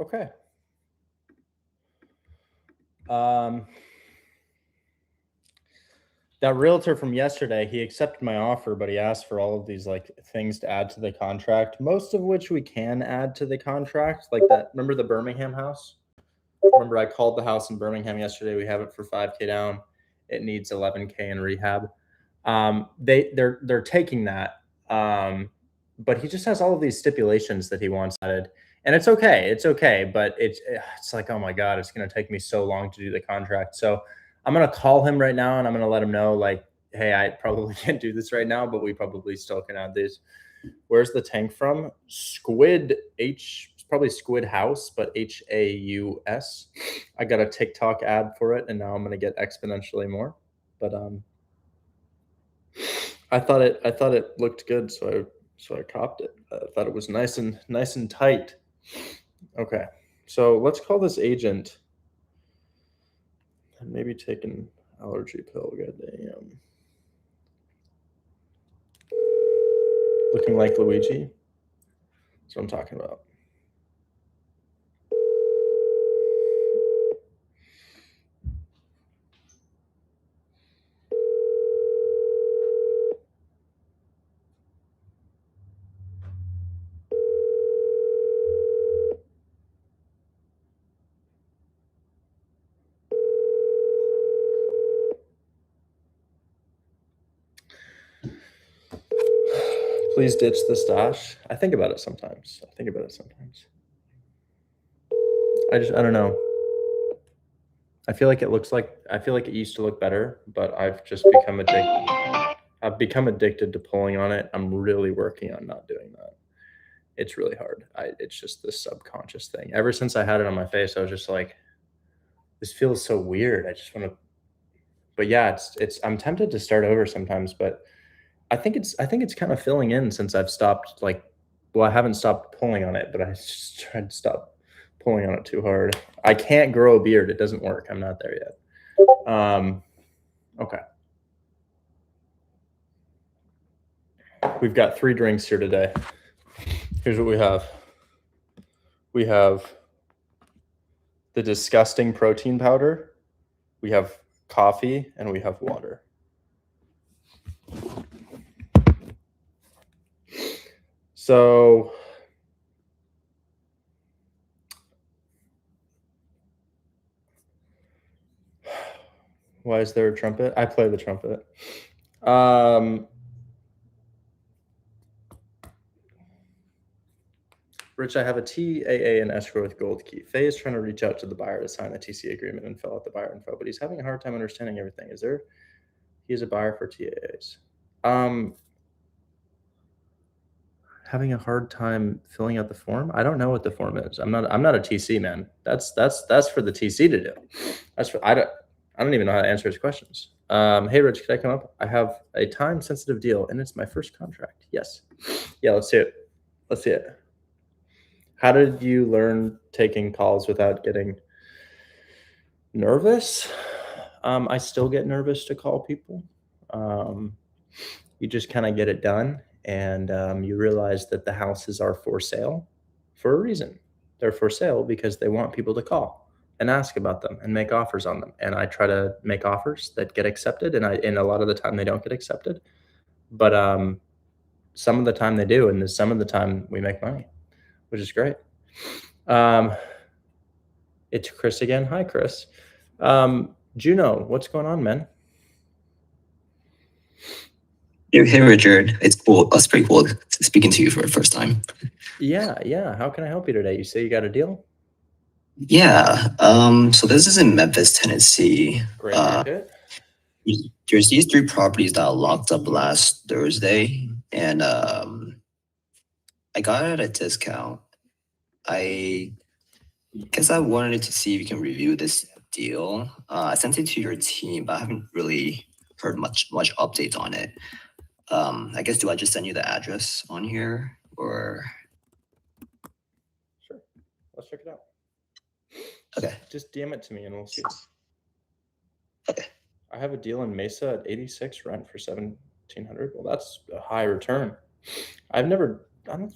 Okay. That realtor from yesterday, he accepted my offer, but he asked for all of these like things to add to the contract, most of which we can add to the contract. Like that, remember the Birmingham house? Remember I called the house in Birmingham yesterday. We have it for 5K down. It needs 11K in rehab. They're taking that. But he just has all of these stipulations that he wants added. And it's okay. It's okay, but it's like, oh my God, it's gonna take me so long to do the contract. So I'm gonna call him right now and I'm gonna let him know, like, hey, I probably can't do this right now, but we probably still can add these. Where's the tank from? Squid H, it's probably Squid House, but Haus. I got a TikTok ad for it, and now I'm gonna get exponentially more. But I thought it looked good, so I copped it. I thought it was nice and tight. Okay, so let's call this agent. Maybe take an allergy pill. Goddamn. Looking like Luigi. That's what I'm talking about. Please ditch the stash. I think about it sometimes. I don't know. I feel like it used to look better, but I've just become addicted. I've become addicted to pulling on it. I'm really working on not doing that. It's really hard. It's just this subconscious thing. Ever since I had it on my face, I was just like, this feels so weird. I just want to, but yeah, I'm tempted to start over sometimes, but I think it's kind of filling in since I've stopped well, I haven't stopped pulling on it, but I just tried to stop pulling on it too hard. I can't grow a beard. It doesn't work. I'm not there yet. Okay. We've got 3 drinks here today. Here's what we have. We have the disgusting protein powder. We have coffee and we have water. So why is there a trumpet? I play the trumpet. Rich, I have a TAA and escrow with gold key. Faye is trying to reach out to the buyer to sign the TC agreement and fill out the buyer info, but he's having a hard time understanding everything. He is a buyer for TAAs. Having a hard time filling out the form. I don't know what the form is. I'm not a TC man. That's for the TC to do. I don't even know how to answer his questions. Hey Rich, could I come up? I have a time sensitive deal and it's my first contract. Yes. Yeah, let's see it. How did you learn taking calls without getting nervous? I still get nervous to call people. You just kind of get it done, and you realize that the houses are for sale for a reason. They're for sale because they want people to call and ask about them and make offers on them. And I try to make offers that get accepted, and a lot of the time they don't get accepted, but some of the time they do, and some of the time we make money, which is great. It's Chris again. Hi, Chris. Juno, what's going on, man? Hey, Richard. It's cool. It's pretty cool speaking to you for the first time. Yeah. How can I help you today? You say you got a deal? Yeah. So this is in Memphis, Tennessee. Great market. There's these 3 properties that I locked up last Thursday, and I got it at a discount. I guess I wanted to see if you can review this deal. I sent it to your team, but I haven't really heard much updates on it. I guess, do I just send you the address on here, or? Sure. Let's check it out. Okay. Just DM it to me and we'll see. Okay. I have a deal in Mesa at 86 rent for $1,700. Well, that's a high return. I don't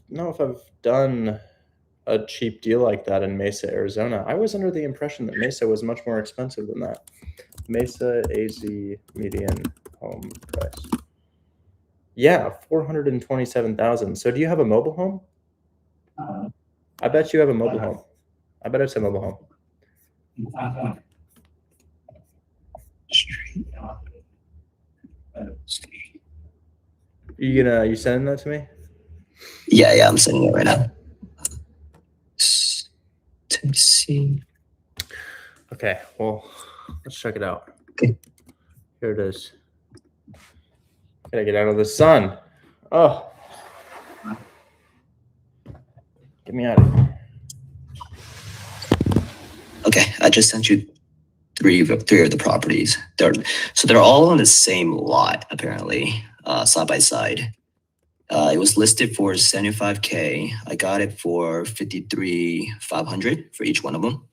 know if I've done a cheap deal like that in Mesa, Arizona. I was under the impression that Mesa was much more expensive than that. Mesa AZ median home price. Yeah, 427,000. So do you have a mobile home? I bet you have a mobile home. I bet it's a mobile home. You sending that to me? Yeah, I'm sending it right now. To see. Okay, well, let's check it out. Okay. Here it is. Gotta get out of the sun. Oh, get me out of here. Okay, I just sent you three of the properties. They're all on the same lot apparently, side by side. It was listed for 75K. I got it for 53,500 for each one of them.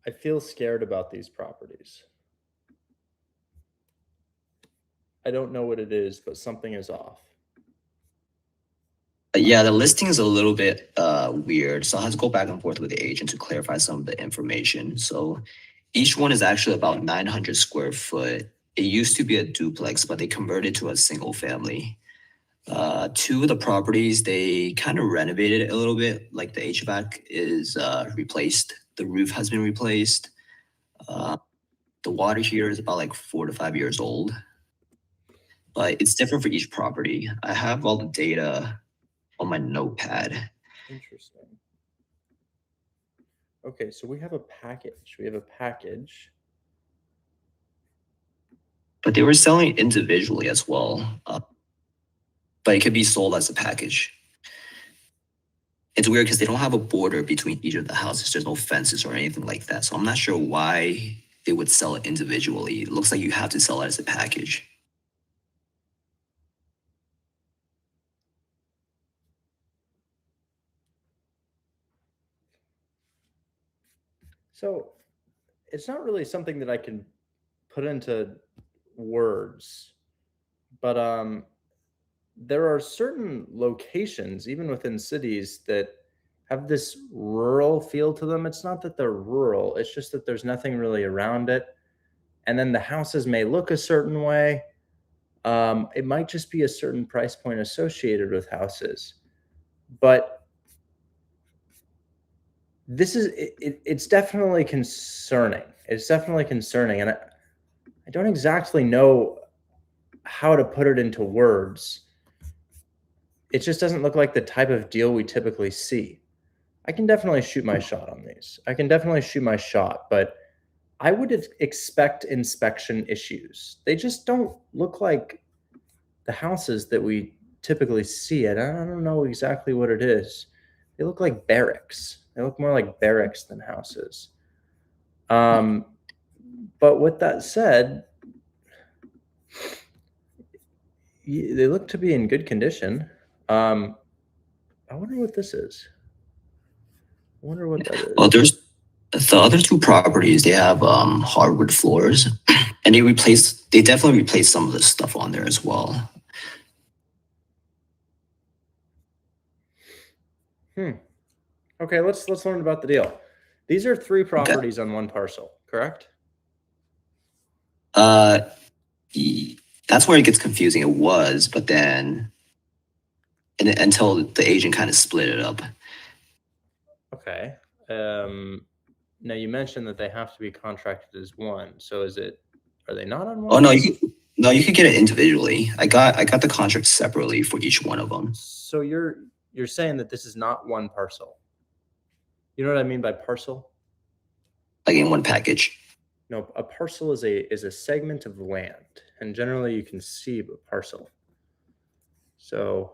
I feel scared about these properties. I don't know what it is, but something is off. Yeah, the listing is a little bit weird, so I have to go back and forth with the agent to clarify some of the information. So each one is actually about 900 square foot. It used to be a duplex, but they converted to a single family. Two of the properties, they kind of renovated it a little bit. Like the HVAC is replaced. The roof has been replaced. The water heater is about like 4 to 5 years old. But it's different for each property. I have all the data on my notepad. Interesting. Okay, so we have a package. But they were selling it individually as well. But it could be sold as a package. It's weird because they don't have a border between each of the houses. There's no fences or anything like that. So I'm not sure why they would sell it individually. It looks like you have to sell it as a package. So it's not really something that I can put into words, but there are certain locations, even within cities, that have this rural feel to them. It's not that they're rural, it's just that there's nothing really around it. And then the houses may look a certain way. It might just be a certain price point associated with houses. But it's definitely concerning. It's definitely concerning. And I don't exactly know how to put it into words. It just doesn't look like the type of deal we typically see. I can definitely shoot my shot on these. But I would expect inspection issues. They just don't look like the houses that we typically see. And I don't know exactly what it is. They look like barracks. They look more like barracks than houses. But with that said, they look to be in good condition. I wonder what this is. I wonder what that is. Well, there's the other two properties. They have hardwood floors, and they definitely replaced some of the stuff on there as well. Okay, let's learn about the deal. These are three properties on one parcel, correct? That's where it gets confusing. It was, but then until the agent kind of split it up. Okay. Now you mentioned that they have to be contracted as one. So are they not on one? Oh no, you could get it individually. I got the contract separately for each one of them. So you're saying that this is not one parcel. You know what I mean by parcel? Like in one package. No, a parcel is a segment of land, and generally you can see a parcel. So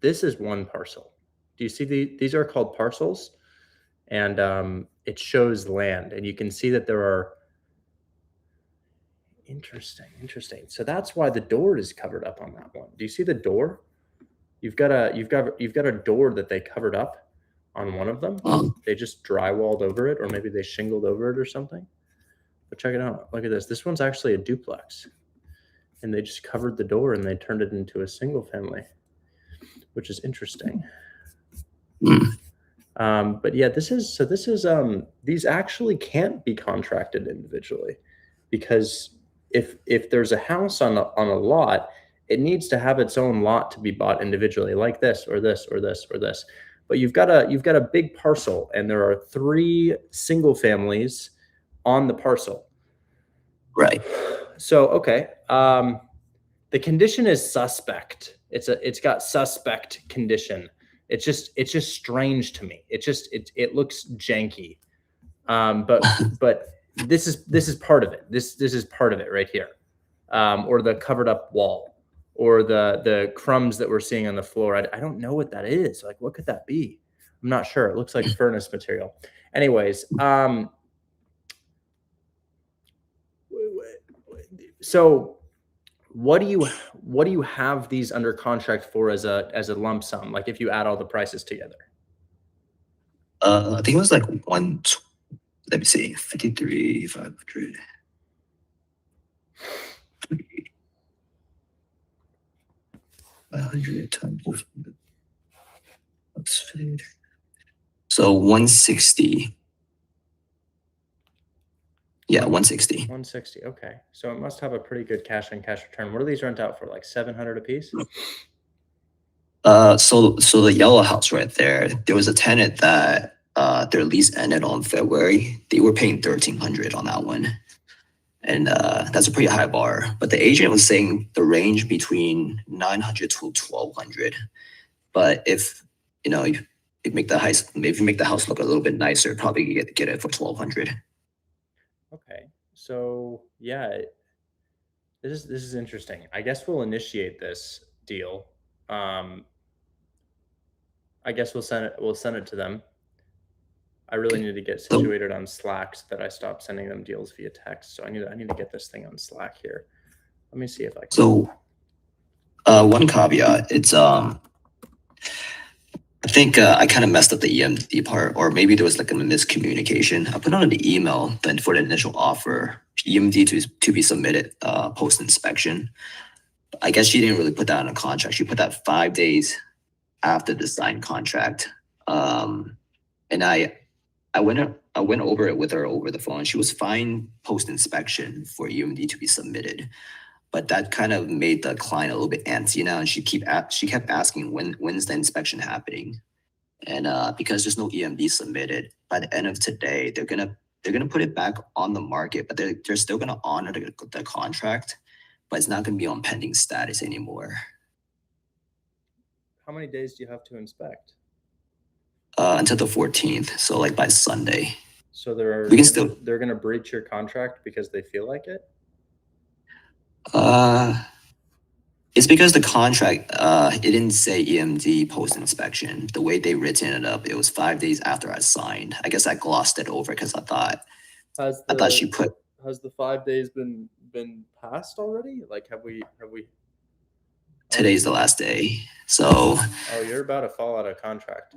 this is one parcel. Do you see these are called parcels? And it shows land, and you can see that there are. Interesting. So that's why the door is covered up on that one. Do you see the door? You've got a door that they covered up on one of them. They just drywalled over it, or maybe they shingled over it or something. But check it out. Look at this. This one's actually a duplex. and they just covered the door and they turned it into a single family, which is interesting. But yeah, this is these actually can't be contracted individually, because if there's a house on a lot, it needs to have its own lot to be bought individually, like this or this or this or this. But you've got a big parcel, and there are 3 single families on the parcel. Right. So okay, the condition is suspect. It's got suspect condition. It's just strange to me. It looks janky. But this is part of it. This is part of it right here. Or the covered up wall, or the crumbs that we're seeing on the floor. I don't know what that is. Like, what could that be? I'm not sure. It looks like furnace material. Anyways, so what do you have these under contract for as a lump sum? Like, if you add all the prices together? I think it was like one. Let me see, 53,500. Times. So 160. Yeah, 160. 160. Okay, so it must have a pretty good cash on cash return. What do these rent out for? Like 700 a piece? So the yellow house right there, there was a tenant that their lease ended on February. They were paying 1,300 on that one, and that's a pretty high bar. But the agent was saying the range between 900 to 1,200. But if you make the house, if you make the house look a little bit nicer, probably get it for 1,200. Okay, so yeah, this is interesting. I guess we'll initiate this deal. I guess we'll send it to them. I really need to get So situated on Slack so that I stop sending them deals via text. So I need to get this thing on Slack here. Let me see if I can. so one caveat, it's I think I kind of messed up the EMD part, or maybe there was like a miscommunication. I put on the email then for the initial offer, EMD to be submitted post inspection. I guess she didn't really put that in a contract. She put that 5 days after the signed contract. And I went over it with her over the phone. She was fine post inspection for EMD to be submitted, but that kind of made the client a little bit antsy now, and she kept asking when's the inspection happening, and because there's no EMD submitted by the end of today, they're gonna put it back on the market, but they're still gonna honor the contract, but it's not gonna be on pending status anymore. How many days do you have to inspect? Until the 14th, so like by Sunday. So they're gonna breach your contract because they feel like it? It's because the contract, it didn't say EMD post inspection. The way they written it up, it was 5 days after I signed. I guess I glossed it over because I thought she put. Has the 5 days been passed already? Like, have we? Today's the last day, so. Oh, you're about to fall out of contract.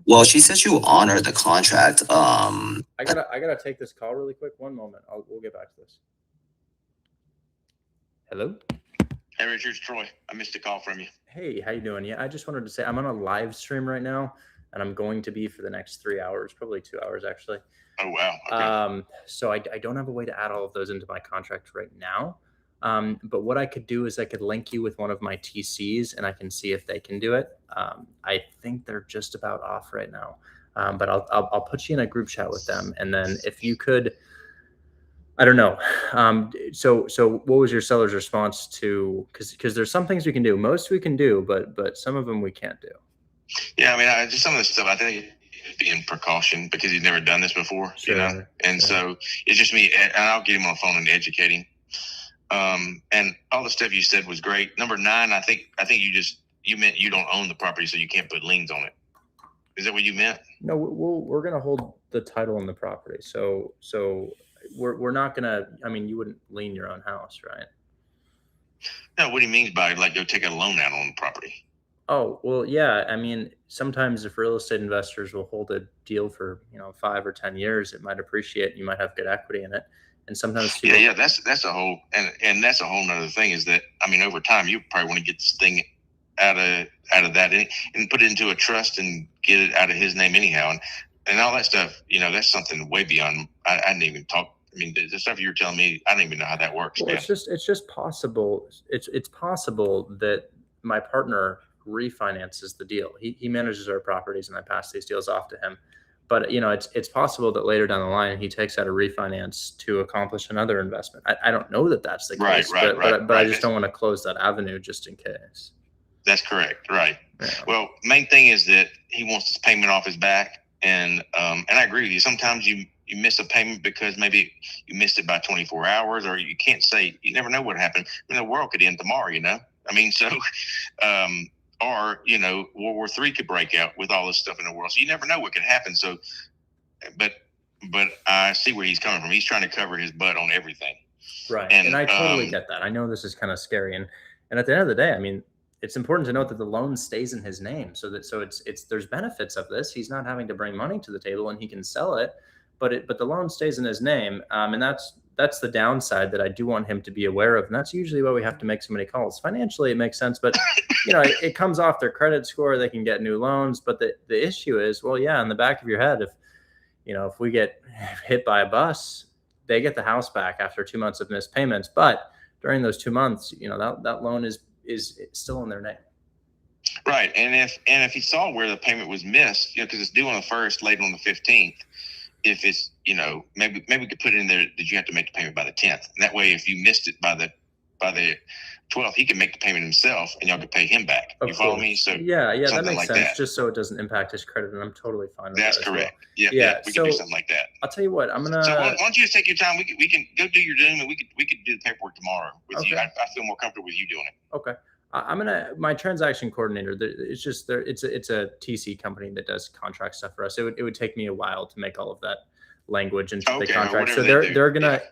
Well, she said she will honor the contract. I gotta take this call really quick. One moment. We'll get back to this. Hello. Hey, Richard, it's Troy. I missed a call from you. Hey, how you doing? Yeah, I just wanted to say I'm on a live stream right now, and I'm going to be for the next 3 hours, probably 2 hours actually. Oh, wow. Okay. So I don't have a way to add all of those into my contract right now. But what I could do is I could link you with one of my TCs, and I can see if they can do it. I think they're just about off right now, but I'll put you in a group chat with them, and then if you could, I don't know. So what was your seller's response to? Because there's some things we can do. Most we can do, but some of them we can't do. Yeah, I mean, just some of the stuff. I think being precaution because he's never done this before, Sure, and sure. so it's just me, and I'll get him on the phone and educate him. And all the stuff you said was great. Number 9, I think you meant you don't own the property, so you can't put liens on it. Is that what you meant? No, we're gonna hold the title on the property. So we're not gonna. I mean, you wouldn't lien your own house, right? No, what he means by like go take a loan out on the property. Oh, well, yeah. I mean, sometimes if real estate investors will hold a deal for 5 or 10 years, it might appreciate. You might have good equity in it, And sometimes people, Yeah, that's a whole and that's a whole nother thing is that I mean over time you probably want to get this thing out of that and put it into a trust and get it out of his name anyhow and all that stuff. That's something way beyond. I didn't even talk. I mean, the stuff you were telling me, I don't even know how that works. well, Man. it's just possible. It's possible that my partner refinances the deal. He manages our properties, and I pass these deals off to him. But it's possible that later down the line he takes out a refinance to accomplish another investment. I don't know that that's the case, but I just don't want to close that avenue just in case. That's correct, right? Yeah. Well, main thing is that he wants his payment off his back, and I agree with you. Sometimes you miss a payment because maybe you missed it by 24 hours, or you can't say. You never know what happened. I mean, the world could end tomorrow. I mean, so. Or World War III could break out with all this stuff in the world. So you never know what could happen. So, but I see where he's coming from. He's trying to cover his butt on everything. Right. And I totally get that. I know this is kind of scary. And at the end of the day, I mean, it's important to note that the loan stays in his name. So there's benefits of this. He's not having to bring money to the table and he can sell it, but the loan stays in his name. And that's the downside that I do want him to be aware of. And that's usually why we have to make so many calls. Financially, it makes sense, but it comes off their credit score. They can get new loans. But the issue is, well, yeah, in the back of your head, if we get hit by a bus, they get the house back after 2 months of missed payments. But during those 2 months, that loan is still in their name. Right. And if he saw where the payment was missed, because it's due on the 1st, late on the 15th, if it's, maybe we could put in there that you have to make the payment by the 10th. And that way, if you missed it by the 12th, he can make the payment himself and y'all can pay him back. You follow me? So yeah, that makes sense. Just so it doesn't impact his credit. And I'm totally fine with that. That's correct. Well. Yeah. We can do something like that. I'll tell you what, I'm going to. So why don't you just take your time? We can go do your Zoom and we could do the paperwork tomorrow with you. I feel more comfortable with you doing it. Okay. My transaction coordinator, it's a TC company that does contract stuff for us. It would take me a while to make all of that language into the contract. So they're going to,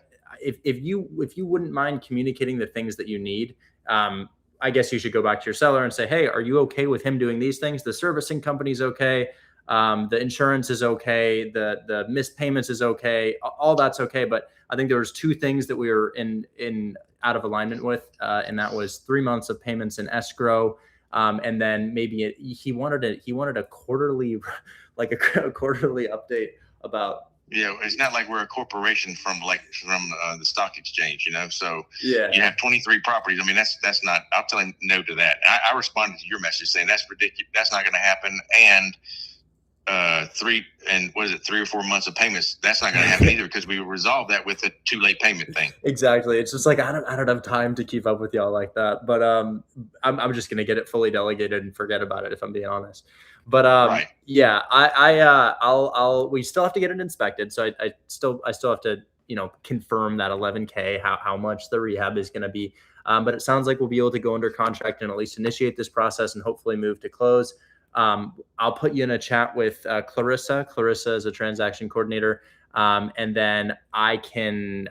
if you wouldn't mind communicating the things that you need, I guess you should go back to your seller and say, hey, are you okay with him doing these things? The servicing company's okay. The insurance is okay. The missed payments is okay. All that's okay. But I think there was 2 things that we were in out of alignment with, and that was 3 months of payments in escrow, and then maybe he wanted a quarterly, like a quarterly update about. Yeah, it's not like we're a corporation from the stock exchange, So yeah, you have 23 properties. I mean, that's not. I'll tell him no to that. I responded to your message saying that's ridiculous. That's not going to happen. And 3 or 4 months of payments, that's not going to happen either because we resolved that with a too late payment thing. Exactly. It's just like I don't have time to keep up with y'all like that. But I'm just going to get it fully delegated and forget about it if I'm being honest. But right. Yeah, we still have to get it inspected. So I still have to confirm that $11K how much the rehab is going to be. But it sounds like we'll be able to go under contract and at least initiate this process and hopefully move to close. I'll put you in a chat with Clarissa. Clarissa is a transaction coordinator. And then I can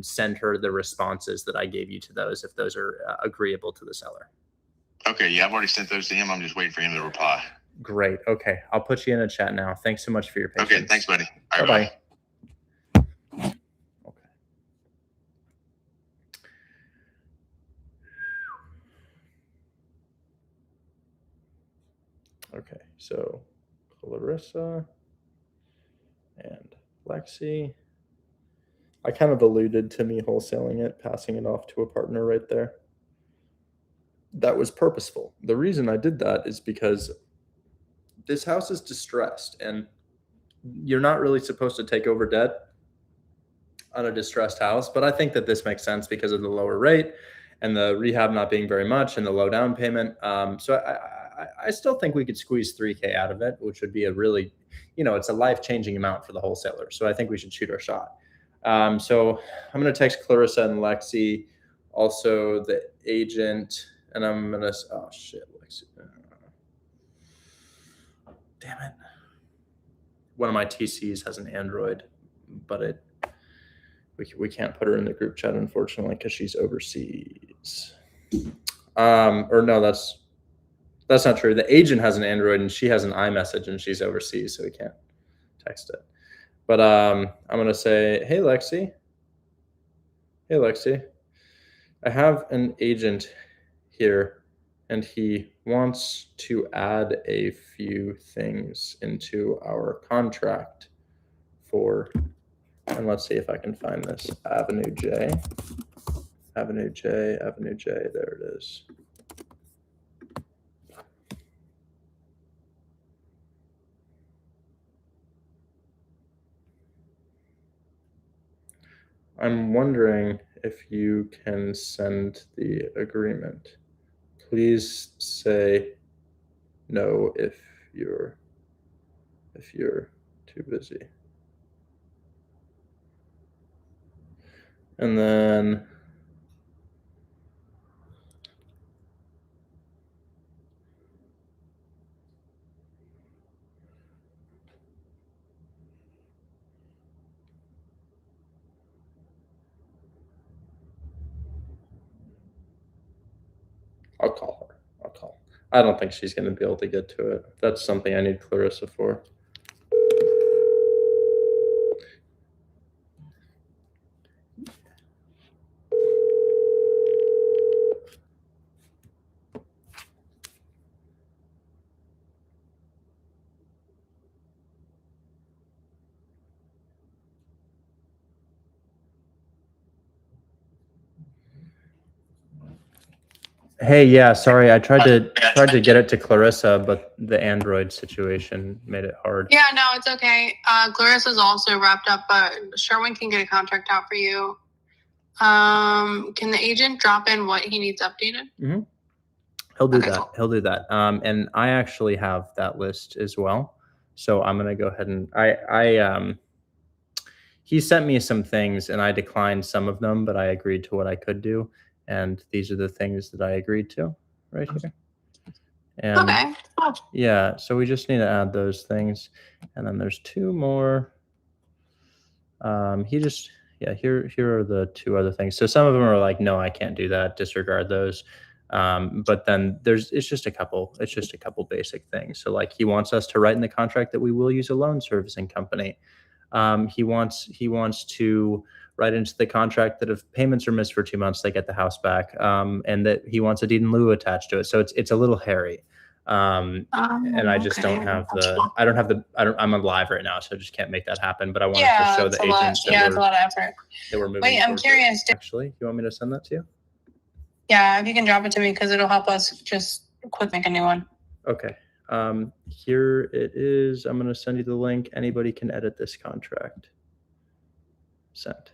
send her the responses that I gave you to those if those are agreeable to the seller. Okay. Yeah, I've already sent those to him. I'm just waiting for him to reply. Great. Okay. I'll put you in a chat now. Thanks so much for your patience. Okay. Thanks, buddy. All right, bye. Okay, so Clarissa and Lexi. I kind of alluded to me wholesaling it, passing it off to a partner right there. That was purposeful. The reason I did that is because this house is distressed and you're not really supposed to take over debt on a distressed house. But I think that this makes sense because of the lower rate and the rehab not being very much and the low down payment. So I still think we could squeeze $3K out of it, which would be a really, it's a life-changing amount for the wholesaler. So I think we should shoot our shot. So I'm going to text Clarissa and Lexi, also the agent, and I'm going to, oh shit, Lexi. Damn it. One of my TCs has an Android, but we can't put her in the group chat, unfortunately, because she's overseas. Or no, that's not true. The agent has an Android and she has an iMessage and she's overseas, so we can't text it. But I'm going to say, hey, Lexi, Hey, Lexi. I have an agent here, and he wants to add a few things into our contract for, and let's see if I can find this, Avenue J. Avenue J, Avenue J, there it is. I'm wondering if you can send the agreement. Please say no if you're too busy. And then I'll call her. I'll call. I don't think she's going to be able to get to it. That's something I need Clarissa for. Hey, yeah, sorry. I tried to get it to Clarissa, but the Android situation made it hard. Yeah, no, it's okay. Clarissa's also wrapped up, but Sherwin can get a contract out for you. Can the agent drop in what he needs updated? Mm-hmm. He'll do Okay, that. cool. He'll do that. And I actually have that list as well. So I'm gonna go ahead and he sent me some things and I declined some of them, but I agreed to what I could do. And these are the things that I agreed to right here. And Okay. Cool. yeah, so we just need to add those things. And then there's two more. Here are the two other things. So some of them are like, no, I can't do that. Disregard those. But then it's just a couple basic things. So like he wants us to write in the contract that we will use a loan servicing company. He wants to write into the contract that if payments are missed for 2 months, they get the house back. And that he wants a deed in lieu attached to it. So it's a little hairy. And I just don't have I'm on live right now, so I just can't make that happen. But I wanted to show the agents it's a lot of effort. that we're moving. Wait, I'm curious. Actually, you want me to send that to you? Yeah, if you can drop it to me, because it'll help us just quick make a new one. Okay. Here it is. I'm going to send you the link. Anybody can edit this contract. Sent.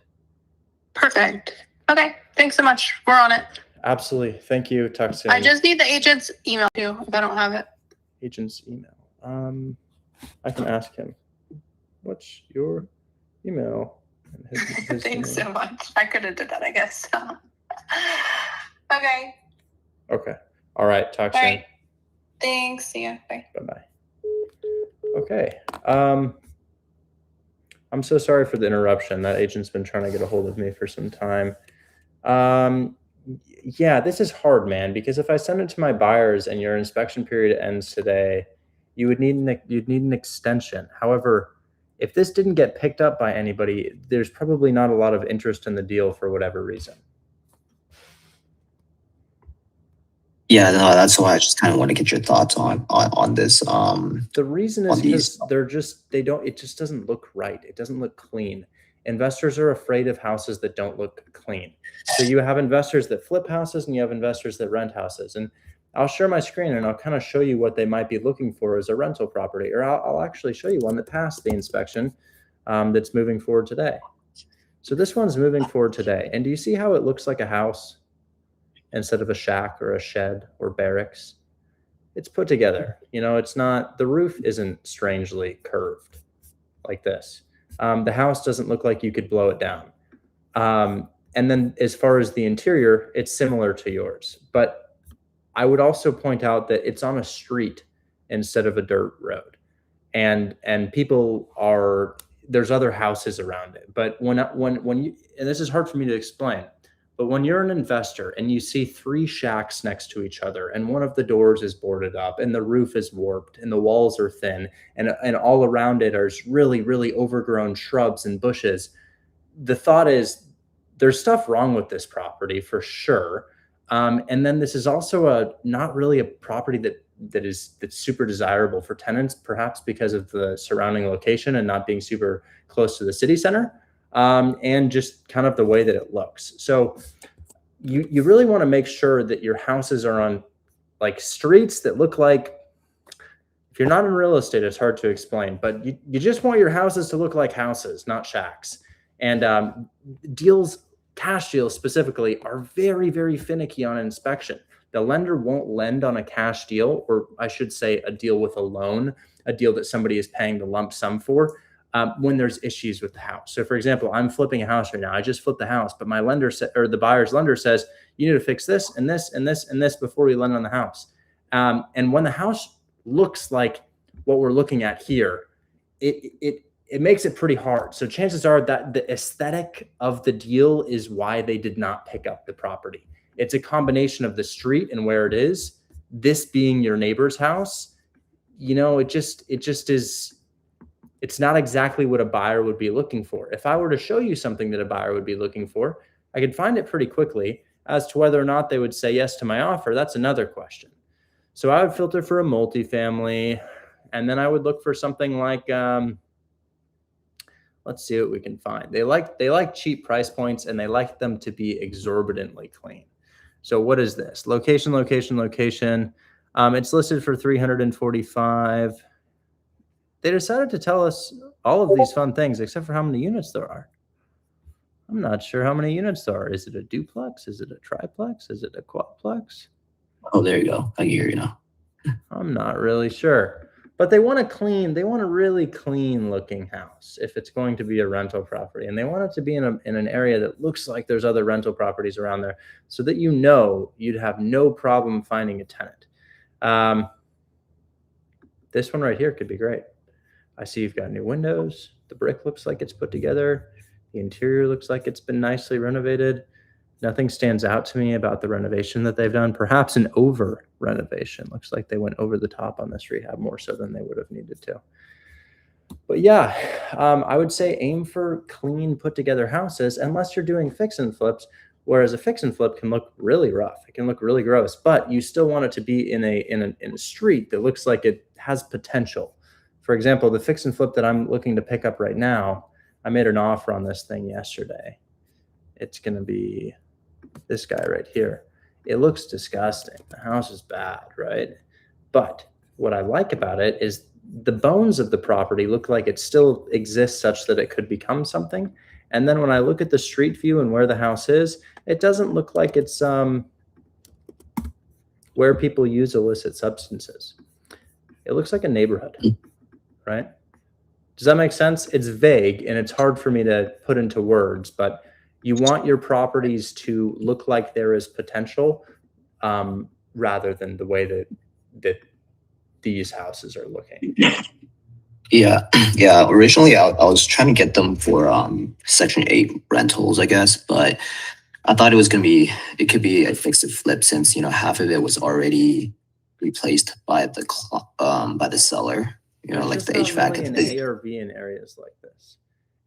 Perfect. Okay, thanks so much. We're on it. Absolutely. Thank you. Talk soon. I just need the agent's email too, if I don't have it. Agent's email. I can ask him. What's your email? And his Thanks name. so much. I could have did that, I guess. Okay. Okay. All right. Talk All soon. right. Thanks. See ya. Bye. Bye-bye. Okay. I'm so sorry for the interruption. That agent's been trying to get a hold of me for some time. Yeah, this is hard, man, because if I send it to my buyers and your inspection period ends today, you'd need an extension. However, if this didn't get picked up by anybody, there's probably not a lot of interest in the deal for whatever reason. Yeah, no, that's why I just kind of want to get your thoughts on this. The reason is on these- because it just doesn't look right. It doesn't look clean. Investors are afraid of houses that don't look clean. So you have investors that flip houses and you have investors that rent houses. And I'll share my screen and I'll kind of show you what they might be looking for as a rental property, or I'll actually show you one that passed the inspection that's moving forward today. So this one's moving forward today. And do you see how it looks like a house instead of a shack or a shed or barracks? It's put together. You know, it's not, the roof isn't strangely curved like this. The house doesn't look like you could blow it down. And then as far as the interior, it's similar to yours. But I would also point out that it's on a street instead of a dirt road. And people there's other houses around it. But when you, and this is hard for me to explain, but when you're an investor and you see 3 shacks next to each other and one of the doors is boarded up and the roof is warped and the walls are thin and all around it are really, really overgrown shrubs and bushes, the thought is there's stuff wrong with this property for sure. And then this is also not really a property that's super desirable for tenants, perhaps because of the surrounding location and not being super close to the city center, and just kind of the way that it looks. So you really want to make sure that your houses are on like streets that look like, if you're not in real estate, it's hard to explain, but you just want your houses to look like houses, not shacks. And cash deals specifically, are very, very finicky on inspection. The lender won't lend on a cash deal, or I should say a deal with a loan, a deal that somebody is paying the lump sum for, when there's issues with the house. So for example, I'm flipping a house right now. I just flipped the house, but my lender or the buyer's lender says, you need to fix this and this and this and this before we lend on the house. And when the house looks like what we're looking at here, it makes it pretty hard. So chances are that the aesthetic of the deal is why they did not pick up the property. It's a combination of the street and where it is, this being your neighbor's house. It just is, it's not exactly what a buyer would be looking for. If I were to show you something that a buyer would be looking for, I could find it pretty quickly. As to whether or not they would say yes to my offer, that's another question. So I would filter for a multifamily, and then I would look for something like, let's see what we can find. They like cheap price points, and they like them to be exorbitantly clean. So what is this? Location, location, location. It's listed for $345,000. They decided to tell us all of these fun things, except for how many units there are. I'm not sure how many units there are. Is it a duplex? Is it a triplex? Is it a quadplex? Oh, there you go. I can hear you now. I'm not really sure. But they want a really clean looking house if it's going to be a rental property. And they want it to be in an area that looks like there's other rental properties around there, so that you'd have no problem finding a tenant. This one right here could be great. I see you've got new windows. The brick looks like it's put together. The interior looks like it's been nicely renovated. Nothing stands out to me about the renovation that they've done. Perhaps an over renovation. Looks like they went over the top on this rehab, more so than they would have needed to. But yeah, I would say aim for clean, put together houses, unless you're doing fix and flips, whereas a fix and flip can look really rough. It can look really gross, but you still want it to be in a street that looks like it has potential. For example, the fix and flip that I'm looking to pick up right now, I made an offer on this thing yesterday. It's going to be this guy right here. It looks disgusting. The house is bad, right? But what I like about it is the bones of the property look like it still exists such that it could become something. And then when I look at the street view and where the house is, it doesn't look like it's where people use illicit substances. It looks like a neighborhood, right? Does that make sense? It's vague and it's hard for me to put into words, but you want your properties to look like there is potential, rather than the way that these houses are looking. Yeah. Originally, I was trying to get them for Section 8 rentals, I guess, but I thought it could be a fix and flip, since half of it was already replaced by the seller. Like the HVAC. Really an ARV in areas like this.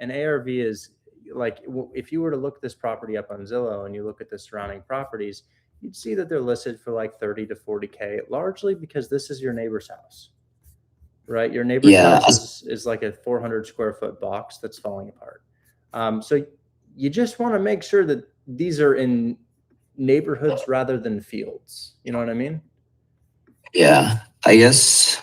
An ARV is like, if you were to look this property up on Zillow and you look at the surrounding properties, you'd see that they're listed for like 30 to 40K, largely because this is your neighbor's house, right? Your neighbor's house is like a 400 square foot box that's falling apart. So you just want to make sure that these are in neighborhoods rather than fields. You know what I mean? Yeah, I guess.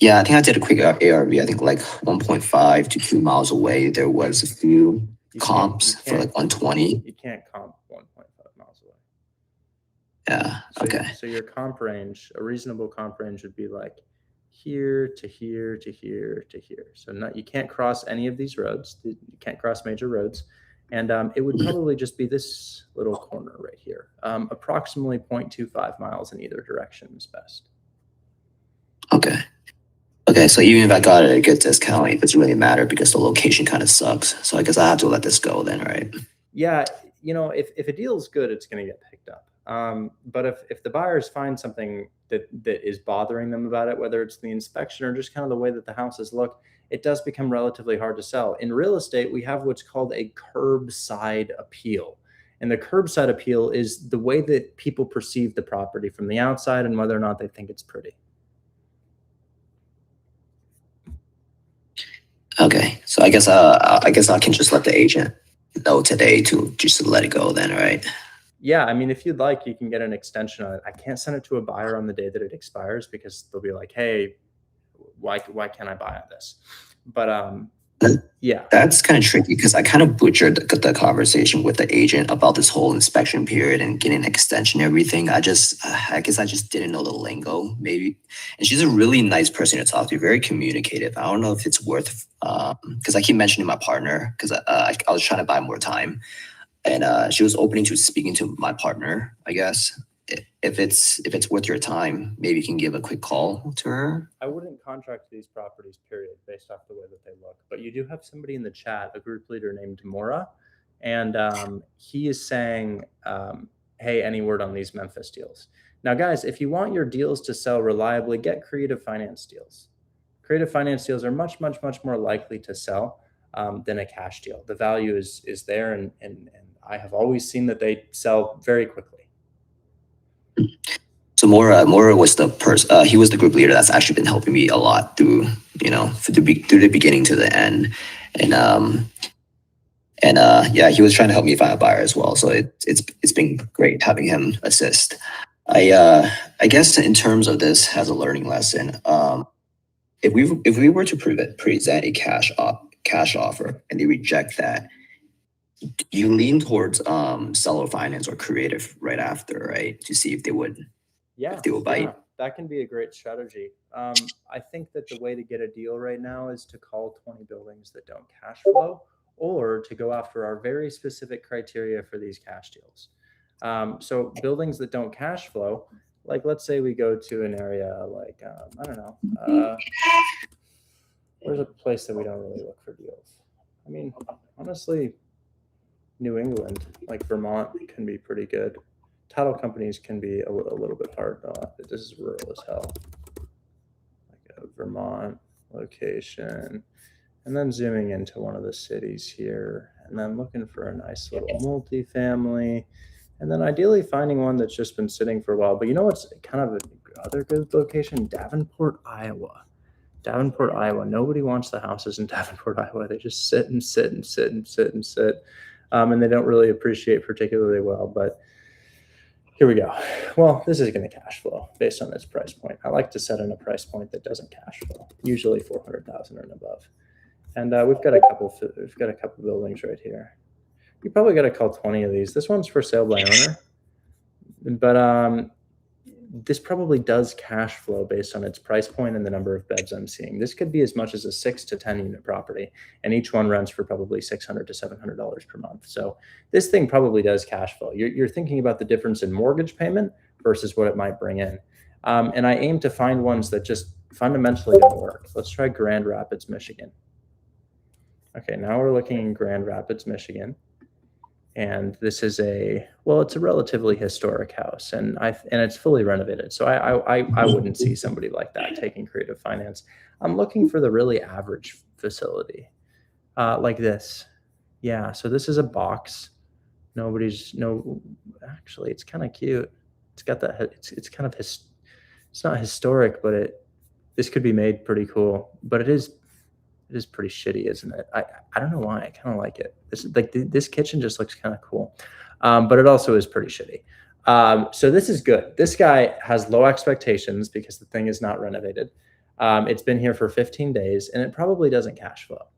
Yeah, I think I did a quick ARV. I think like 1.5 to 2 miles away, there was a few comps for like 120. You can't comp 1.5 miles away. Yeah. Okay. So your comp range, a reasonable comp range would be like here to here to here to here. So you can't cross any of these roads. You can't cross major roads. And it would probably just be this little corner right here. Approximately 0.25 miles in either direction is best. Okay, so even if I got it at a good discount, it doesn't really matter because the location kind of sucks. So I guess I have to let this go then, right? Yeah, if a deal is good, it's going to get picked up. But if the buyers find something that is bothering them about it, whether it's the inspection or just kind of the way that the houses look, it does become relatively hard to sell. In real estate, we have what's called a curbside appeal. And the curbside appeal is the way that people perceive the property from the outside and whether or not they think it's pretty. Okay, so I guess I can just let the agent know today to just let it go then, right? Yeah, I mean, if you'd like, you can get an extension on it. I can't send it to a buyer on the day that it expires because they'll be like, "Hey, why can't I buy on this?" But yeah, That's kind of tricky because I kind of butchered the conversation with the agent about this whole inspection period and getting an extension and everything. I guess I just didn't know the lingo, maybe. And she's a really nice person to talk to, very communicative. I don't know if it's worth, because I keep mentioning my partner because I was trying to buy more time, and she was opening to speaking to my partner. I guess if it's worth your time, maybe you can give a quick call to her. I wouldn't contract these properties, period, based off the way that they look. But you do have somebody in the chat, a group leader named Mora, and he is saying, "Hey, any word on these Memphis deals?" Now, guys, if you want your deals to sell reliably, get creative finance deals. Creative finance deals are much, much, much more likely to sell than a cash deal. The value is there, and I have always seen that they sell very quickly. So Mora was the person. He was the group leader that's actually been helping me a lot through through the beginning to the end, and yeah, he was trying to help me find a buyer as well. So it's been great having him assist. I guess in terms of this as a learning lesson, if we were to present a cash offer and they reject that, you lean towards seller finance or creative right after, right, to see if they would. Yeah, They will bite. that can be a great strategy. I think that the way to get a deal right now is to call 20 buildings that don't cash flow or to go after our very specific criteria for these cash deals. So buildings that don't cash flow, like let's say we go to an area like, I don't know, where's a place that we don't really look for deals? I mean, honestly, New England, like Vermont, can be pretty good. Title companies can be a little bit hard. This is rural as hell. Like a Vermont location, and then zooming into one of the cities here, and then looking for a nice little multifamily, and then ideally finding one that's just been sitting for a while. But you know what's kind of another good location? Davenport, Iowa. Davenport, Iowa. Nobody wants the houses in Davenport, Iowa. They just sit and sit and sit and sit and sit, and they don't really appreciate particularly well. But here we go. Well, this is going to cash flow based on its price point. I like to set in a price point that doesn't cash flow, usually 400,000 and above. And we've got a couple buildings right here. You probably got to call 20 of these. This one's for sale by owner, but this probably does cash flow based on its price point and the number of beds I'm seeing. This could be as much as a 6 to 10 unit property, and each one rents for probably $600 to $700 per month. So this thing probably does cash flow. You're thinking about the difference in mortgage payment versus what it might bring in. And I aim to find ones that just fundamentally don't work. Let's try Grand Rapids, Michigan. Okay, now we're looking in Grand Rapids, Michigan. And this is it's a relatively historic house, and it's fully renovated. So I wouldn't see somebody like that taking creative finance. I'm looking for the really average facility, like this. Yeah. So this is a box. Actually, it's kind of cute. It's got that. It's kind of it's not historic, but this could be made pretty cool. But it is pretty shitty, isn't it? I don't know why. I kind of like it. This kitchen just looks kind of cool, but it also is pretty shitty. So this is good. This guy has low expectations because the thing is not renovated. It's been here for 15 days, and it probably doesn't cash flow.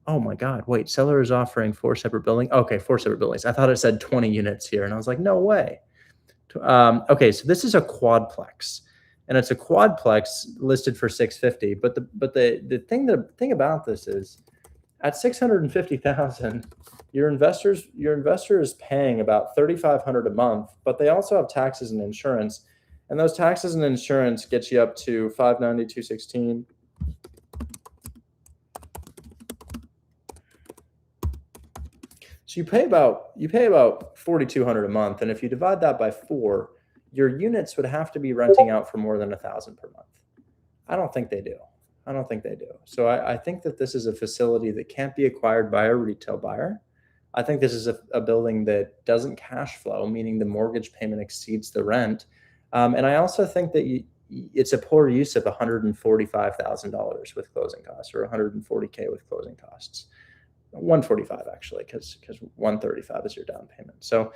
Oh my God! Wait, seller is offering 4 separate buildings. Okay, 4 separate buildings. I thought it said 20 units here, and I was like, no way. Okay, so this is a quadplex. And it's a quadplex listed for 650. But the thing about this is, at 650,000, your investor is paying about 3,500 a month. But they also have taxes and insurance, and those taxes and insurance get you up to 590, 216. So you pay about $4,200 a month, and if you divide that by 4, your units would have to be renting out for more than $1,000 per month. I don't think they do. So I think that this is a facility that can't be acquired by a retail buyer. I think this is a building that doesn't cash flow, meaning the mortgage payment exceeds the rent. And I also think that it's a poor use of $145,000 with closing costs, or $140K with closing costs. 145 actually, because 135 is your down payment. So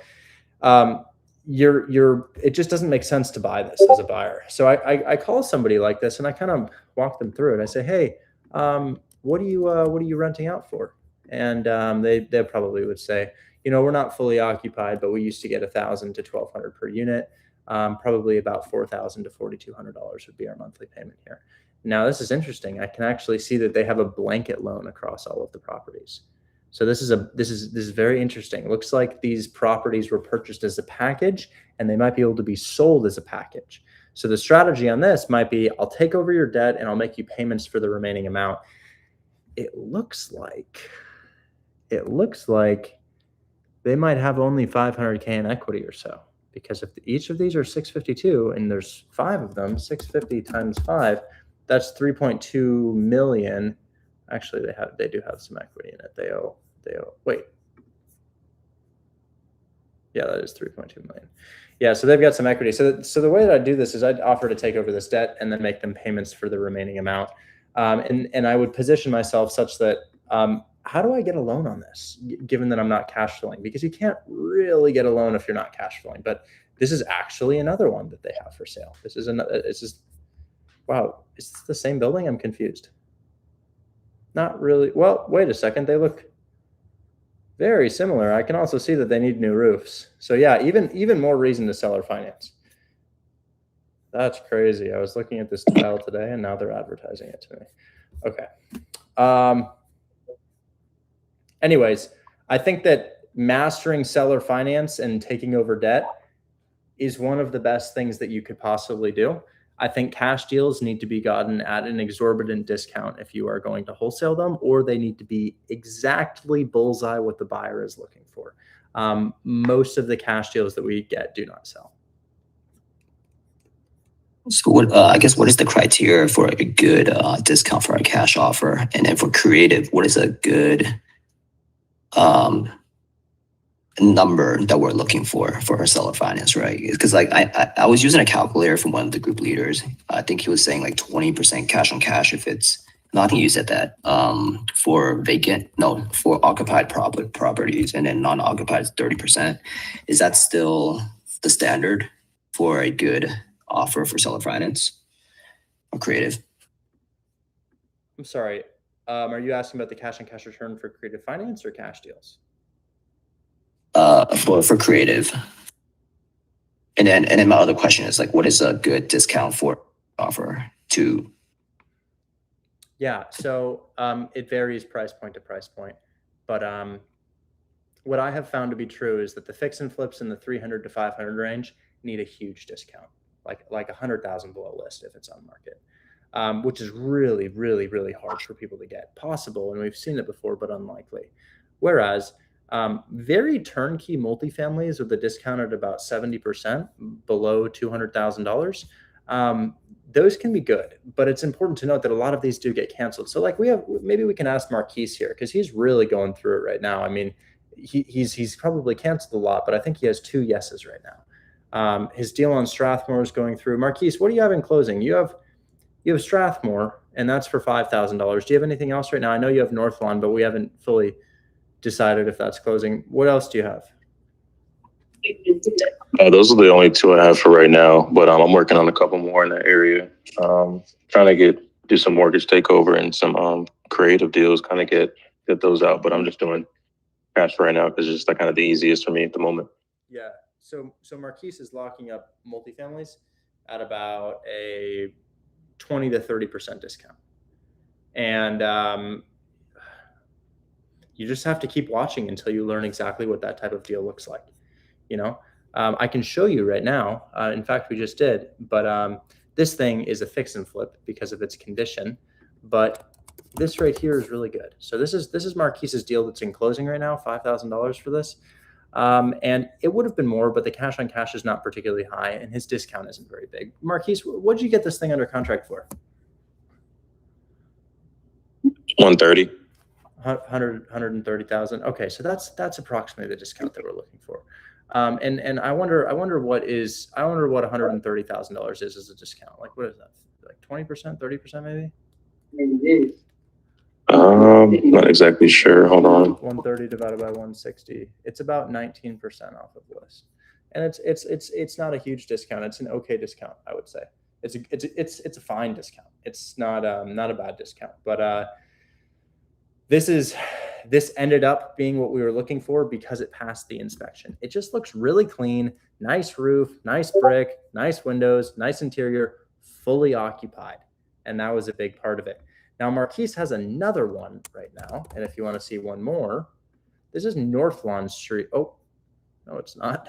it just doesn't make sense to buy this as a buyer. So I call somebody like this and I kind of walk them through it. I say, hey, what are you renting out for? And they probably would say, we're not fully occupied, but we used to get $1,000 to $1,200 per unit. Probably about $4,000 to $4,200 would be our monthly payment here. Now this is interesting. I can actually see that they have a blanket loan across all of the properties. So this is very interesting. It looks like these properties were purchased as a package, and they might be able to be sold as a package. So the strategy on this might be, I'll take over your debt and I'll make you payments for the remaining amount. It looks like they might have only $500K in equity or so, because if each of these are 652 and there's 5 of them, 650 times 5, that's 3.2 million. Actually, they do have some equity in it. They owe. Wait. Yeah, that is 3.2 million. Yeah, so they've got some equity. So the way that I do this is I'd offer to take over this debt and then make them payments for the remaining amount. And I would position myself such that, how do I get a loan on this, given that I'm not cash flowing? Because you can't really get a loan if you're not cash flowing. But this is actually another one that they have for sale. Wow, is this the same building? I'm confused. Not really. Well, wait a second. They look very similar. I can also see that they need new roofs. So yeah, even more reason to sell or finance. That's crazy. I was looking at this tile today and now they're advertising it to me. Okay. Anyways, I think that mastering seller finance and taking over debt is one of the best things that you could possibly do. I think cash deals need to be gotten at an exorbitant discount if you are going to wholesale them, or they need to be exactly bullseye what the buyer is looking for. Most of the cash deals that we get do not sell. So what is the criteria for a good discount for a cash offer? And then for creative, what is a good number that we're looking for our seller finance, right? Because like I was using a calculator from one of the group leaders. I think he was saying like 20% cash on cash if it's not. You said that for occupied properties, and then non-occupied is 30%. Is that still the standard for a good offer for seller finance or creative? I'm sorry. Are you asking about the cash on cash return for creative finance or cash deals? For creative. And then my other question is like, what is a good discount for offer to? Yeah, so it varies price point to price point, but what I have found to be true is that the fix and flips in the 300 to 500 range need a huge discount, like 100,000 below list if it's on market, which is really, really, really hard for people to get. Possible, and we've seen it before, but unlikely. Whereas very turnkey multifamilies with a discount at about 70% below $200,000. Those can be good, but it's important to note that a lot of these do get canceled. So like maybe we can ask Marquise here, because he's really going through it right now. I mean, he's probably canceled a lot, but I think he has 2 yeses right now. His deal on Strathmore is going through. Marquise, what do you have in closing? You have Strathmore, and that's for $5,000. Do you have anything else right now? I know you have Northlawn, but we haven't fully decided if that's closing. What else do you have? Those are the only 2 I have for right now, but I'm working on a couple more in that area. Trying to do some mortgage takeover and some creative deals, kind of get those out. But I'm just doing cash for right now because it's just like kind of the easiest for me at the moment. Yeah. So Marquise is locking up multifamilies at about a 20 to 30% discount, and you just have to keep watching until you learn exactly what that type of deal looks like. I can show you right now. In fact, we just did, but this thing is a fix and flip because of its condition. But this right here is really good. So this is Marquise's deal that's in closing right now, $5,000 for this. And it would have been more, but the cash on cash is not particularly high, and his discount isn't very big. Marquise, what did you get this thing under contract for? 130. 130,000. Okay, so that's approximately the discount that we're looking for. And I wonder what $130,000 is as a discount. Like, what is that? Like 20%, 30% maybe? Not exactly sure. Hold on. 130 divided by 160. It's about 19% off of list, and it's not a huge discount. It's an okay discount, I would say. It's a fine discount. It's not a bad discount, but this ended up being what we were looking for because it passed the inspection. It just looks really clean, nice roof, nice brick, nice windows, nice interior, fully occupied, and that was a big part of it. Now, Marquise has another one right now, and if you want to see one more, this is North Lawn Street. Oh, no, it's not.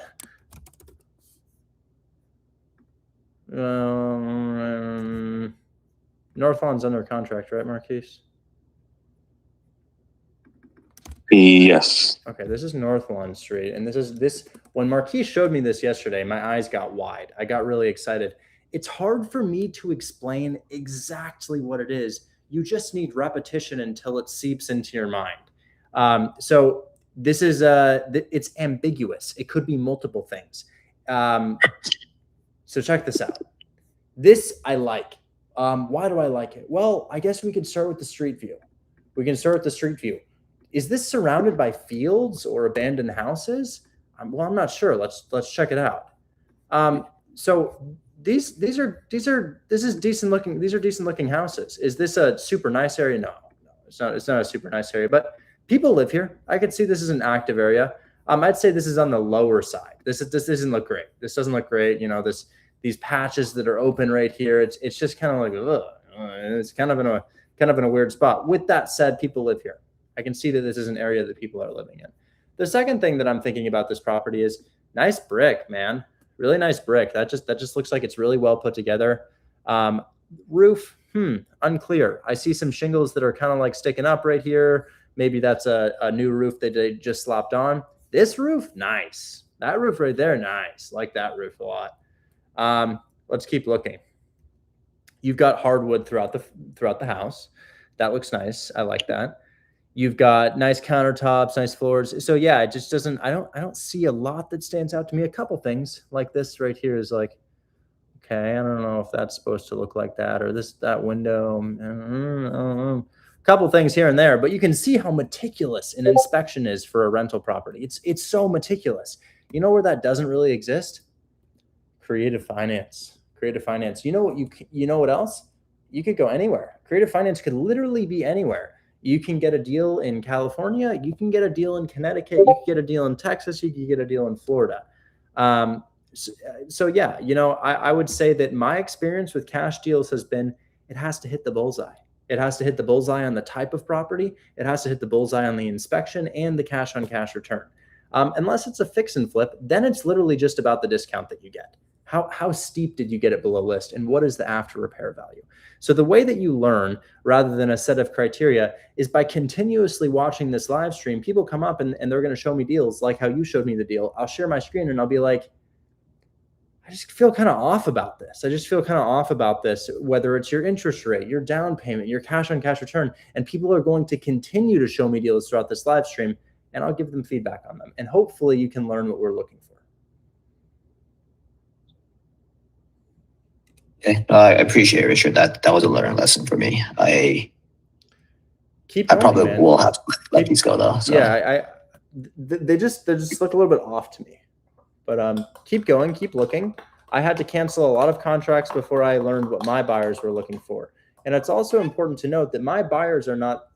North Lawn's under contract, right, Marquise? Yes. Okay, this is North Lawn Street, and this. When Marquise showed me this yesterday, my eyes got wide. I got really excited. It's hard for me to explain exactly what it is. You just need repetition until it seeps into your mind. So this is it's ambiguous. It could be multiple things. So check this out. This I like. Why do I like it? Well, I guess we can start with the street view. Is this surrounded by fields or abandoned houses? Well, I'm not sure. Let's check it out. So these are decent looking houses. Is this a super nice area? No, it's not a super nice area, but people live here. I could see this is an active area. I'd say this is on the lower side. This doesn't look great. This doesn't look great. You know, these patches that are open right here. It's just kind of like, it's kind of in a weird spot. With that said, people live here. I can see that this is an area that people are living in. The second thing that I'm thinking about this property is nice brick, man. Really nice brick. That just looks like it's really well put together. Roof, unclear. I see some shingles that are kind of like sticking up right here. Maybe that's a new roof that they just slapped on. This roof, nice. That roof right there, nice. Like that roof a lot. Let's keep looking. You've got hardwood throughout the house. That looks nice. I like that. You've got nice countertops, nice floors. So yeah, it just doesn't, I don't see a lot that stands out to me. A couple things like this right here is like, okay, I don't know if that's supposed to look like that, or that window. I don't know. A couple things here and there, but you can see how meticulous an inspection is for a rental property. It's so meticulous. You know where that doesn't really exist? Creative finance. You know what else? You could go anywhere. Creative finance could literally be anywhere. You can get a deal in California. You can get a deal in Connecticut. You can get a deal in Texas. You can get a deal in Florida. So yeah, you know, I would say that my experience with cash deals has been, it has to hit the bullseye. It has to hit the bullseye on the type of property. It has to hit the bullseye on the inspection and the cash on cash return. Unless it's a fix and flip, then it's literally just about the discount that you get. How steep did you get it below list, and what is the after repair value? So the way that you learn, rather than a set of criteria, is by continuously watching this live stream. People come up and they're going to show me deals like how you showed me the deal. I'll share my screen and I'll be like, I just feel kind of off about this. Whether it's your interest rate, your down payment, your cash on cash return, and people are going to continue to show me deals throughout this live stream, and I'll give them feedback on them. And hopefully you can learn what we're looking for. Okay, I appreciate it, Richard. That was a learning lesson for me. I probably will have to let these go though. So. Yeah, they just look a little bit off to me, but keep going, keep looking. I had to cancel a lot of contracts before I learned what my buyers were looking for, and it's also important to note that my buyers are not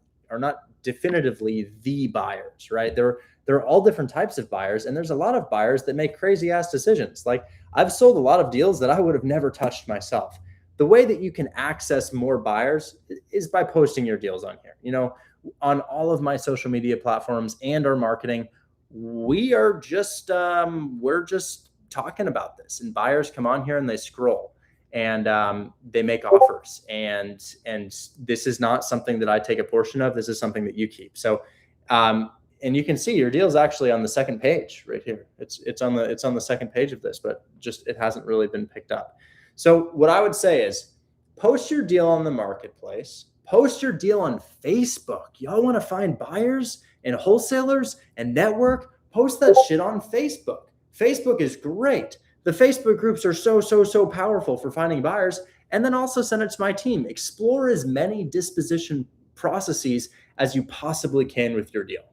definitively the buyers, right? There are all different types of buyers, and there's a lot of buyers that make crazy ass decisions. Like, I've sold a lot of deals that I would have never touched myself. The way that you can access more buyers is by posting your deals on here. You know, on all of my social media platforms and our marketing, we're just talking about this, and buyers come on here and they scroll. and they make offers. And this is not something that I take a portion of. This is something that you keep. So, and you can see your deal is actually on the second page right here. It's on the second page of this, but just it hasn't really been picked up. So what I would say is post your deal on the marketplace, post your deal on Facebook. Y'all want to find buyers and wholesalers and network? Post that shit on Facebook. Facebook is great. The Facebook groups are so powerful for finding buyers. And then also send it to my team. Explore as many disposition processes as you possibly can with your deal.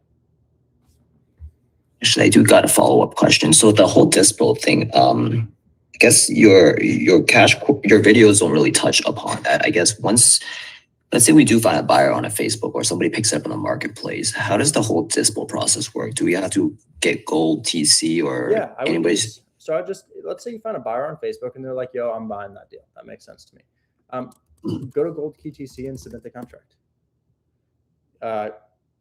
Actually, I do got a follow-up question. So the whole dispo thing, I guess your videos don't really touch upon that. I guess once, let's say we do find a buyer on a Facebook or somebody picks it up on the marketplace, how does the whole dispo process work? Do we have to get gold TC or anybody's? So let's say you find a buyer on Facebook and they're like, yo, I'm buying that deal. That makes sense to me. Go to Gold Key TC and submit the contract.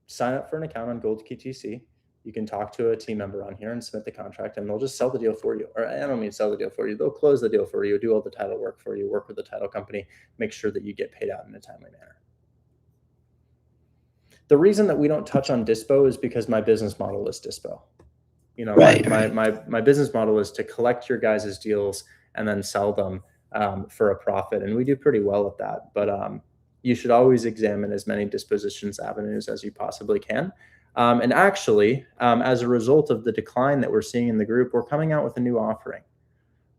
Sign up for an account on Gold Key TC. You can talk to a team member on here and submit the contract, and they'll just sell the deal for you. Or I don't mean sell the deal for you. They'll close the deal for you, do all the title work for you, work with the title company, make sure that you get paid out in a timely manner. The reason that we don't touch on dispo is because my business model is dispo. You know, my business model is to collect your guys' deals and then sell them for a profit, and we do pretty well at that. But you should always examine as many dispositions avenues as you possibly can. And actually, as a result of the decline that we're seeing in the group, we're coming out with a new offering.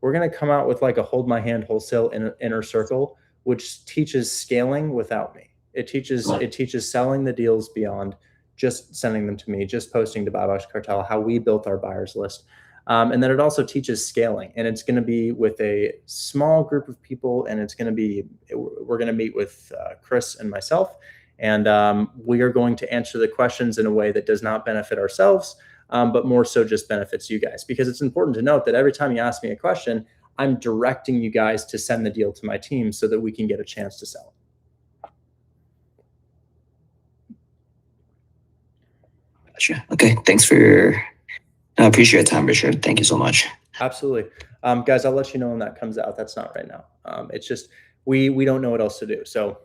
We're going to come out with like a hold my hand wholesale inner circle, which teaches scaling without me. It teaches selling the deals beyond just sending them to me, just posting to Buy Box Cartel, how we built our buyers list. And then it also teaches scaling, and it's going to be with a small group of people, and we're going to meet with Chris and myself. And we are going to answer the questions in a way that does not benefit ourselves, but more so just benefits you guys. Because it's important to note that every time you ask me a question, I'm directing you guys to send the deal to my team so that we can get a chance to sell. Gotcha. Okay, thanks I appreciate your time, Richard. Thank you so much. Absolutely. Guys, I'll let you know when that comes out. That's not right now. It's just, we don't know what else to do. So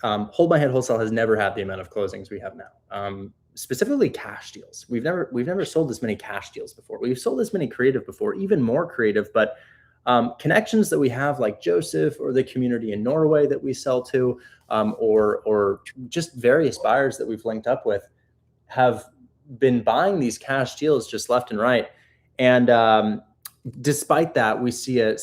Hold My Hand Wholesale has never had the amount of closings we have now. Specifically cash deals. We've never sold this many cash deals before. We've sold this many creative before, even more creative, but connections that we have like Joseph or the community in Norway that we sell to, or just various buyers that we've linked up with have been buying these cash deals just left and right. And despite that, we see a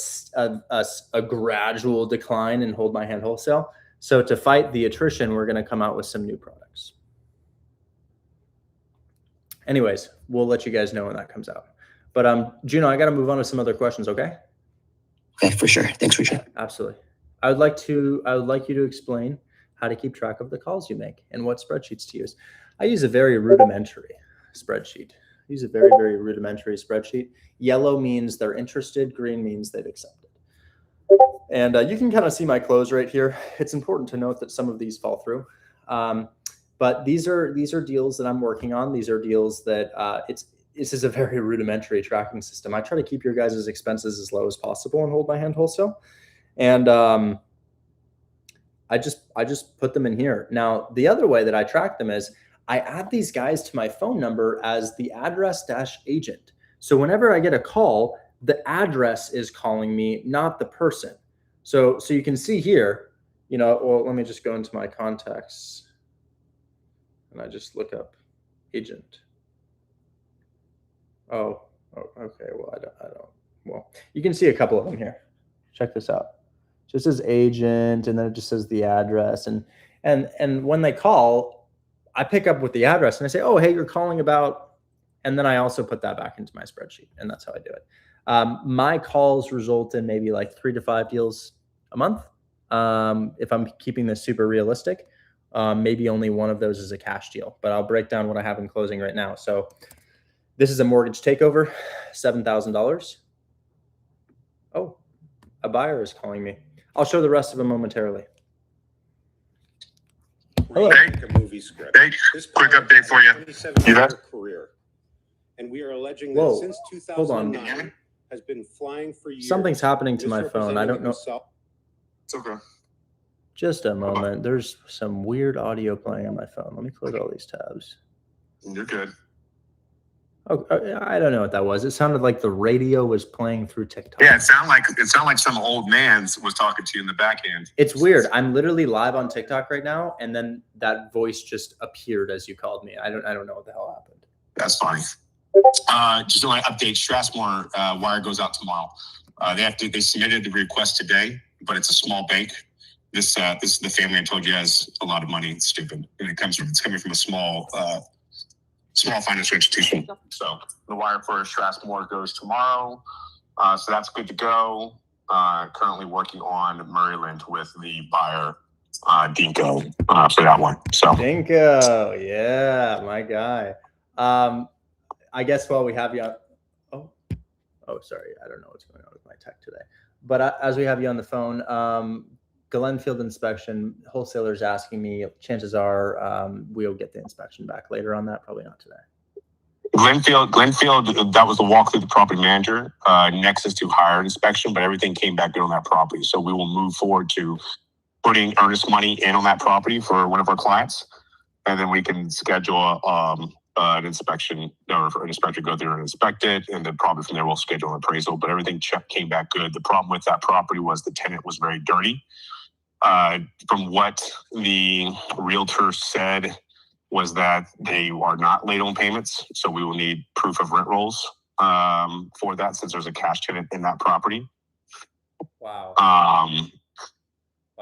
gradual decline in Hold My Hand Wholesale. So to fight the attrition, we're going to come out with some new products. Anyways, we'll let you guys know when that comes out. But Juno, I got to move on to some other questions, okay? Okay, for sure. Thanks, Richard. Absolutely. I would like you to explain how to keep track of the calls you make and what spreadsheets to use. I use a very rudimentary spreadsheet. Very rudimentary spreadsheet. Yellow means they're interested. Green means they've accepted. And you can kind of see my close right here. It's important to note that some of these fall through. But these are deals that I'm working on. These are deals that this is a very rudimentary tracking system. I try to keep your guys' expenses as low as possible and Hold My Hand Wholesale. And I just put them in here. Now, the other way that I track them is I add these guys to my phone number as the address-agent. So whenever I get a call, the address is calling me, not the person. So you can see here, well, let me just go into my contacts and I just look up agent. Oh, okay. Well, I don't. Well, you can see a couple of them here. Check this out. Just says agent, and then it just says the address. And when they call, I pick up with the address and I say, oh, hey, you're calling about, and then I also put that back into my spreadsheet, and that's how I do it. My calls result in maybe like 3 to 5 deals a month. If I'm keeping this super realistic, maybe only one of those is a cash deal, but I'll break down what I have in closing right now. So this is a mortgage takeover, $7,000. Oh, a buyer is calling me. I'll show the rest of them momentarily. Hello. A movie script. Hey, quick update for you. You got career, and we are alleging that since 2009 Hold on. has been flying for years. Something's happening to my phone. I don't know. It's okay. Just a moment. There's some weird audio playing on my phone. Let me close all these tabs. You're good. Oh, I don't know what that was. It sounded like the radio was playing through TikTok. Yeah, it sounded like some old man was talking to you in the back end. It's weird. I'm literally live on TikTok right now, and then that voice just appeared as you called me. I don't know what the hell happened. That's funny. Just want to update Strathmore. Wire goes out tomorrow. They submitted the request today, but it's a small bank. This is the family I told you has a lot of money. It's stupid, and it's coming from a small financial institution. So the wire for Strathmore goes tomorrow. So that's good to go. Currently working on Maryland with the buyer, Dinko, for that one. So Dinko, yeah, my guy. I guess while we have you on, oh, sorry, I don't know what's going on with my tech today. But as we have you on the phone, Glenfield inspection, wholesalers asking me, chances are we'll get the inspection back later on that, probably not today. Glenfield, that was the walk through the property manager. Next is to hire inspection, but everything came back good on that property. So we will move forward to putting earnest money in on that property for one of our clients. And then we can schedule an inspection, or an inspector go through and inspect it. And then probably from there, we'll schedule an appraisal. But everything came back good. The problem with that property was the tenant was very dirty. From what the realtor said was that they are not late on payments. So we will need proof of rent rolls for that, since there's a cash tenant in that property. Wow.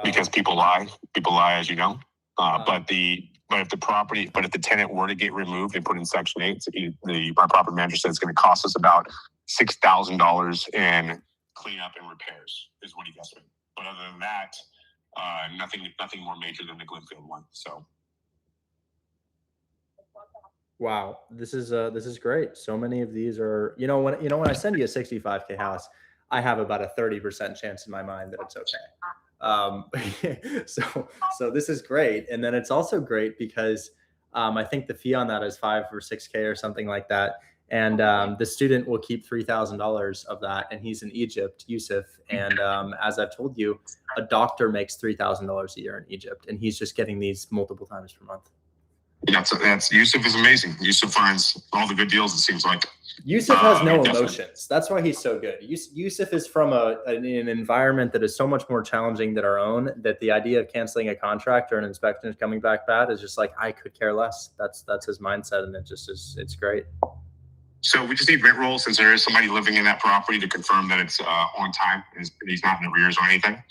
Because people lie, as you know. But if the tenant were to get removed and put in Section 8, my property manager said it's going to cost us about $6,000 in cleanup and repairs is what he guessed. But other than that, nothing more major than the Glenfield one. So. Wow, this is great. So many of these are, when I send you a 65K house, I have about a 30% chance in my mind that it's okay. So this is great. And then it's also great because I think the fee on that is $5 or $6K or something like that. And the student will keep $3,000 of that. And he's in Egypt, Yusuf. And as I've told you, a doctor makes $3,000 a year in Egypt. And he's just getting these multiple times per month. That's Yusuf is amazing. Yusuf finds all the good deals, it seems like. Yusuf has no emotions. That's why he's so good. Yusuf is from an environment that is so much more challenging than our own, that the idea of canceling a contract or an inspection is coming back bad is just like, I could care less. That's his mindset, and it's great. So we just need rent rolls, since there is somebody living in that property, to confirm that it's on time and he's not in arrears or anything.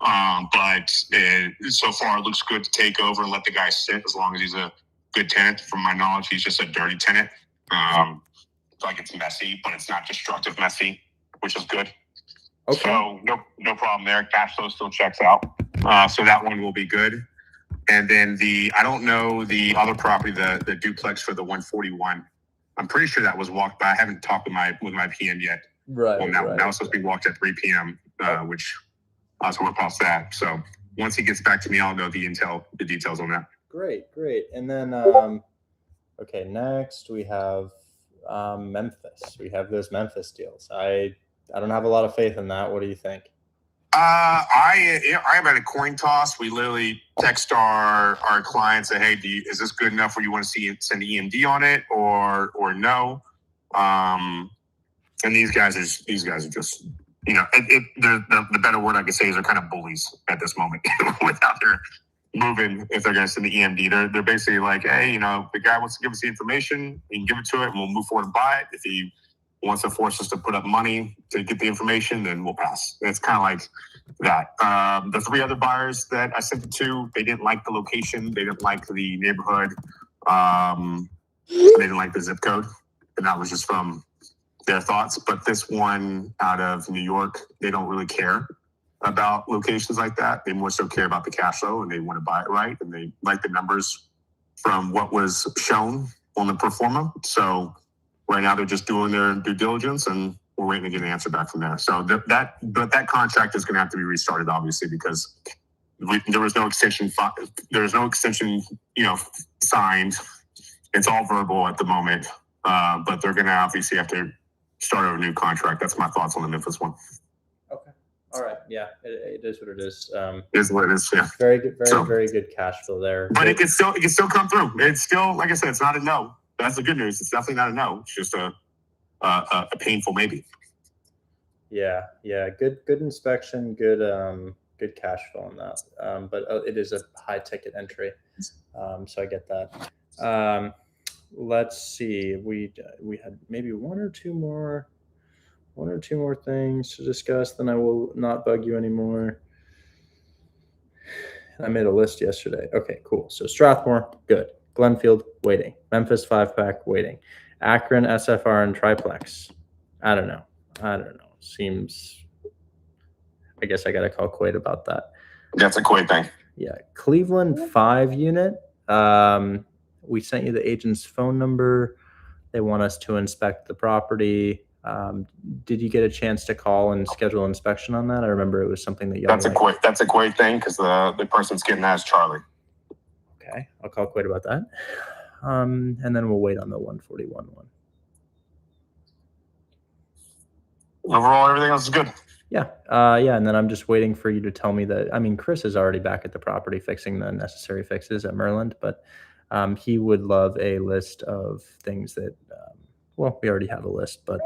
But so far it looks good to take over and let the guy sit, as long as he's a good tenant. From my knowledge, he's just a dirty tenant. Like, it's messy, but it's not destructive messy, which is good. Okay. So no problem there. Cash flow still checks out. So that one will be good. And then I don't know the other property, the duplex for the 141. I'm pretty sure that was walked by. I haven't talked with my PM yet. Right. Well, now it's supposed to be walked at 3 p.m., which I'll work past that. So once he gets back to me, I'll know the details on that. Great. And then, okay, next we have Memphis. We have those Memphis deals. I don't have a lot of faith in that. What do you think? I am at a coin toss. We literally text our clients, say, hey, is this good enough where you want to send EMD on it or no? And these guys are just, the better word I could say is they're kind of bullies at this moment without their moving. If they're going to send the EMD, they're basically like, hey, the guy wants to give us the information, we can give it to it and we'll move forward and buy it. If he wants to force us to put up money to get the information, then we'll pass. It's kind of like that. The 3 other buyers that I sent it to, they didn't like the location. They didn't like the neighborhood. They didn't like the zip code. And that was just from their thoughts. But this one out of New York, they don't really care about locations like that. They more so care about the cash flow, and they want to buy it right. And they like the numbers from what was shown on the pro forma. So right now they're just doing their due diligence, and we're waiting to get an answer back from there. So that contract is going to have to be restarted, obviously, because there was no extension. There was no extension, signed. It's all verbal at the moment, but they're going to obviously have to start a new contract. That's my thoughts on the Memphis one. Okay. All right. Yeah, it is what it is. Is what it is. Yeah. Very good, very, So- very good cash flow there. But it can still come through. It's still, like I said, it's not a no. That's the good news. It's definitely not a no. It's just a painful maybe. Yeah. Good inspection. Good cash flow on that. But it is a high ticket entry. So I get that. Let's see. We had maybe one or two more things to discuss. Then I will not bug you anymore. I made a list yesterday. Okay, cool. So Strathmore, good. Glenfield, waiting. Memphis 5-pack, waiting. Akron, SFR, and Triplex. I don't know. Seems. I guess I got to call Quaid about that. That's a Quaid thing. Yeah, Cleveland 5 unit. We sent you the agent's phone number. They want us to inspect the property. Did you get a chance to call and schedule inspection on that? I remember it was something that you. That's a Quaid thing because the person's getting that is Charlie. Okay, I'll call Quaid about that. And then we'll wait on the 141 one. Overall, everything else is good. Yeah, and then I'm just waiting for you to tell me that. I mean, Chris is already back at the property fixing the necessary fixes at Merland, but he would love a list of things that. Well, we already have a list, but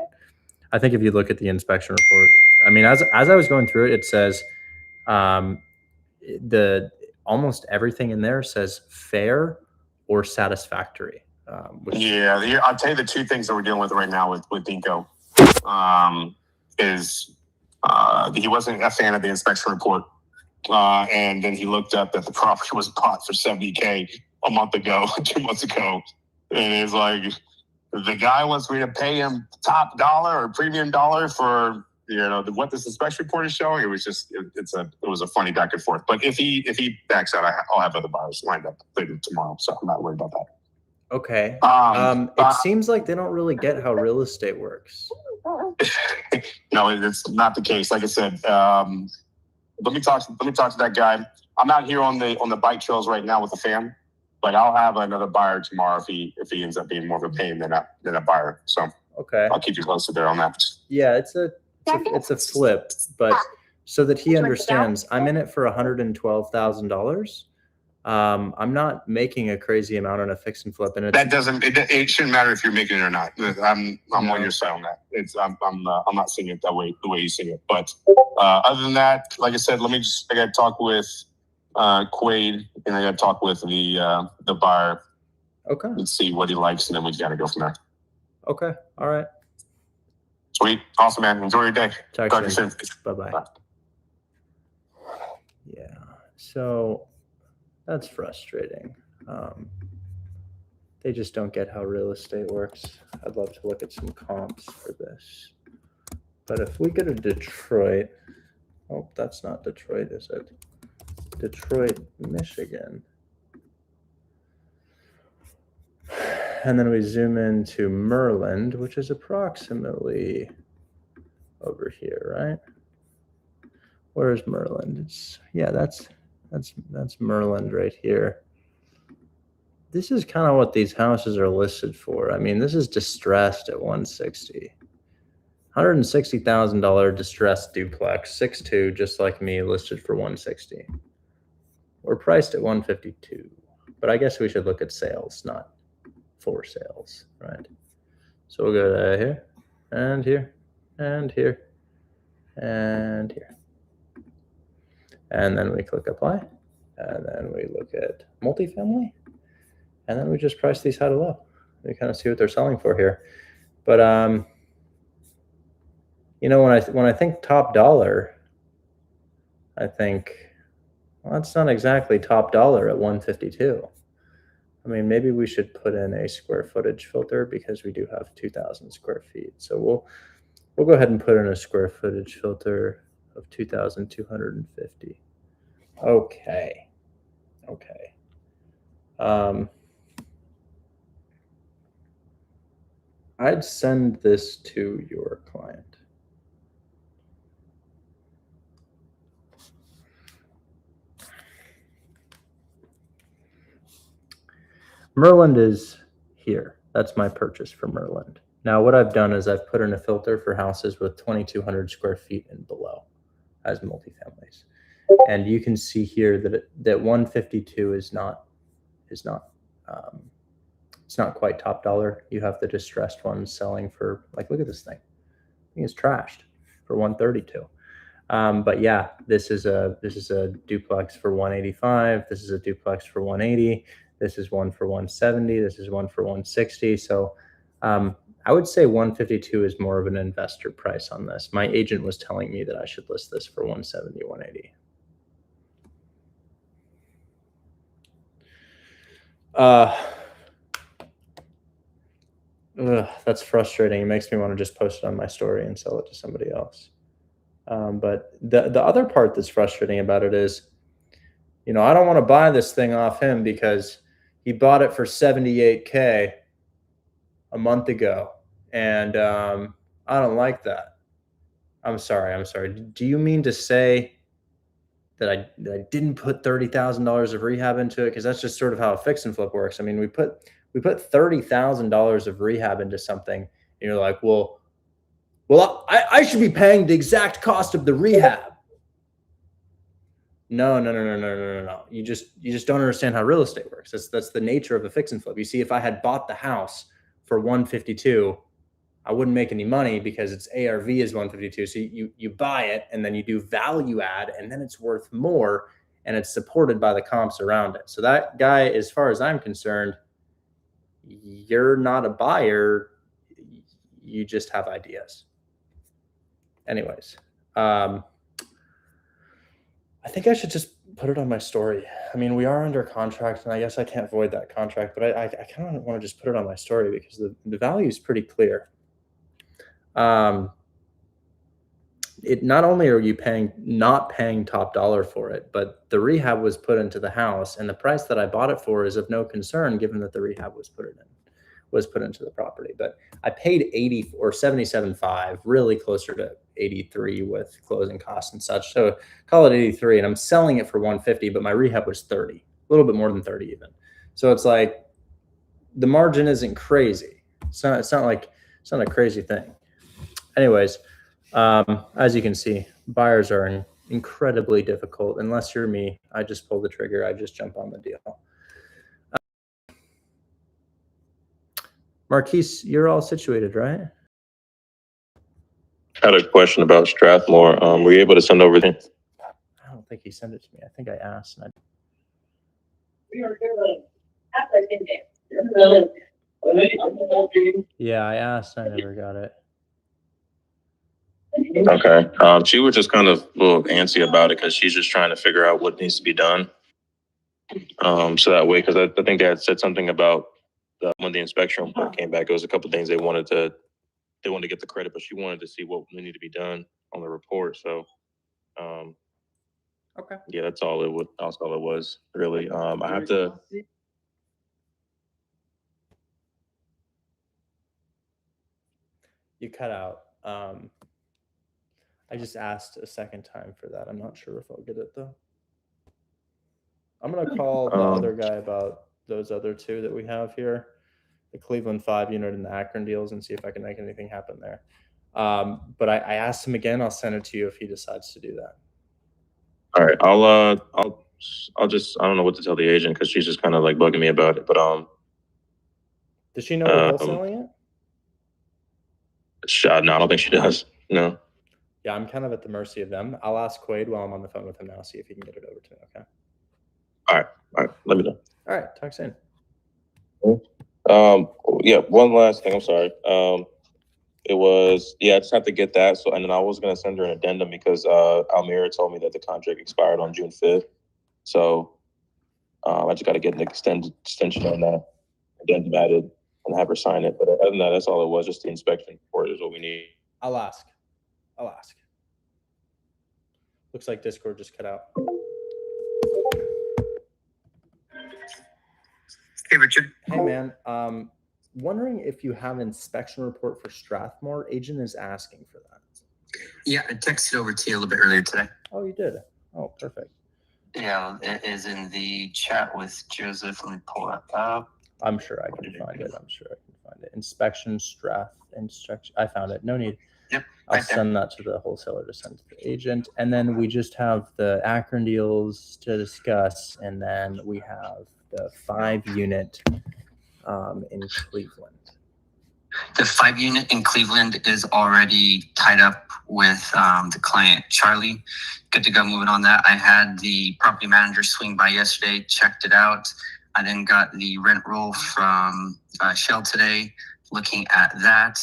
I think if you look at the inspection report, I mean, as I was going through it, it says almost everything in there says fair or satisfactory. I'll tell you the two things that we're dealing with right now with Dinko is he wasn't a fan of the inspection report, and then he looked up that the property was bought for $70K a month ago, 2 months ago, and it's like the guy wants me to pay him top dollar or premium dollar for what this inspection report is showing. It was just it was a funny back and forth. But if he backs out, I'll have other buyers lined up later tomorrow, so I'm not worried about that. Okay. It seems like they don't really get how real estate works. No, it's not the case. Like I said, let me talk to that guy. I'm out here on the bike trails right now with the fam, but I'll have another buyer tomorrow if he ends up being more of a pain than a buyer. So okay, I'll keep you posted there on that. Yeah, it's a flip, but so that he understands, I'm in it for $112,000. I'm not making a crazy amount on a fix and flip, and it shouldn't matter if you're making it or not. I'm on your side on that. I'm not seeing it that way the way you see it. But other than that, like I said, I got to talk with Quaid, and I got to talk with the buyer. Okay. And see what he likes, and then we got to go from there. Okay. All right. Sweet. Awesome, man. Enjoy your day. Talk to you soon. Bye-bye. Bye. Yeah. So that's frustrating. They just don't get how real estate works. I'd love to look at some comps for this. But if we go to Detroit, oh, that's not Detroit, is it? Detroit, Michigan. And then we zoom into Merland, which is approximately over here, right? Where's Merland? That's Merland right here. This is kind of what these houses are listed for. I mean, this is distressed at 160. $160,000 distressed duplex, 6'2", just like me, listed for 160. We're priced at 152, but I guess we should look at sales, not for sales, right? So we'll go to here, and here, and here, and here. And then we click apply, and then we look at multifamily, and then we just price these high to low. We kind of see what they're selling for here. But when I think top dollar, I think, well, that's not exactly top dollar at 152. I mean, maybe we should put in a square footage filter because we do have 2,000 square feet. So we'll go ahead and put in a square footage filter of 2,250. Okay. I'd send this to your client. Merland is here. That's my purchase for Merland. Now, what I've done is I've put in a filter for houses with 2,200 square feet and below as multifamilies, and you can see here that 152 is not um, it's not quite top dollar. You have the distressed ones selling for, like, look at this thing. I think it's trashed for 132. But yeah, this is a duplex for 185. This is a duplex for 180. This is one for 170. This is one for 160. So I would say 152 is more of an investor price on this. My agent was telling me that I should list this for 170, 180. That's frustrating. It makes me want to just post it on my story and sell it to somebody else. But the other part that's frustrating about it is, I don't want to buy this thing off him because he bought it for 78K a month ago, and I don't like that. I'm sorry. Do you mean to say that I didn't put $30,000 of rehab into it? Because that's just sort of how a fix and flip works. I mean, we put $30,000 of rehab into something, and you're like, well, I should be paying the exact cost of the rehab. No. You just don't understand how real estate works. That's the nature of a fix and flip. You see, if I had bought the house for 152, I wouldn't make any money because its ARV is 152. So you buy it and then you do value add, and then it's worth more, and it's supported by the comps around it. So that guy, as far as I'm concerned, you're not a buyer. You just have ideas. Anyways, I think I should just put it on my story. I mean, we are under contract, and I guess I can't void that contract, but I kind of want to just put it on my story because the value is pretty clear. It not only are you not paying top dollar for it, but the rehab was put into the house, and the price that I bought it for is of no concern given that the rehab was put into the property. But I paid 80 or 77.5, really closer to 83 with closing costs and such. So call it 83, and I'm selling it for 150, but my rehab was 30, a little bit more than 30 even. So it's like the margin isn't crazy. It's not a crazy thing. Anyways, as you can see, buyers are incredibly difficult. Unless you're me, I just pull the trigger. I just jump on the deal. Marquise, you're all situated, right? I had a question about Strathmore. Were you able to send over the? I don't think he sent it to me. I think I asked. Yeah, I asked. I never got it. Okay. She was just kind of a little antsy about it because she's just trying to figure out what needs to be done. So that way, because I think they had said something about when the inspection report came back, it was a couple of things they wanted to get the credit, but she wanted to see what needed to be done on the report. So, okay. Yeah, that's all it was really. I have to. You cut out. I just asked a second time for that. I'm not sure if I'll get it though. I'm gonna call the other guy about those other two that we have here, the Cleveland 5 unit and the Akron deals, and see if I can make anything happen there. But I asked him again. I'll send it to you if he decides to do that. All right, I'll just, I don't know what to tell the agent because she's just kind of like bugging me about it. But does she know we're wholesaling it? No, I don't think she does. No. Yeah, I'm kind of at the mercy of them. I'll ask Quaid while I'm on the phone with him now, see if he can get it over to me. Okay. All right. Let me know. All right. Talk soon. Yeah. One last thing. I'm sorry. I just have to get that. So, and then I was gonna send her an addendum because Almira told me that the contract expired on June 5th. So, I just got to get an extension on that addendum added and have her sign it. But other than that, that's all it was. Just the inspection report is what we need. I'll ask. Looks like Discord just cut out. Hey, Richard. Hey, man. Wondering if you have an inspection report for Strathmore. Agent is asking for that. Yeah, I texted over to you a little bit earlier today. Oh, you did? Oh, perfect. Yeah, it is in the chat with Joseph. Let me pull that up. I'm sure I can find it. Inspection Strathmore. instruction. I found it. No need. Yep, I'll right there. send that to the wholesaler to send to the agent. And then we just have the Akron deals to discuss. And then we have the 5-unit in Cleveland. The 5-unit in Cleveland is already tied up with the client, Charlie. Good to go, moving on that. I had the property manager swing by yesterday, checked it out. I then got the rent roll from Shell today, looking at that,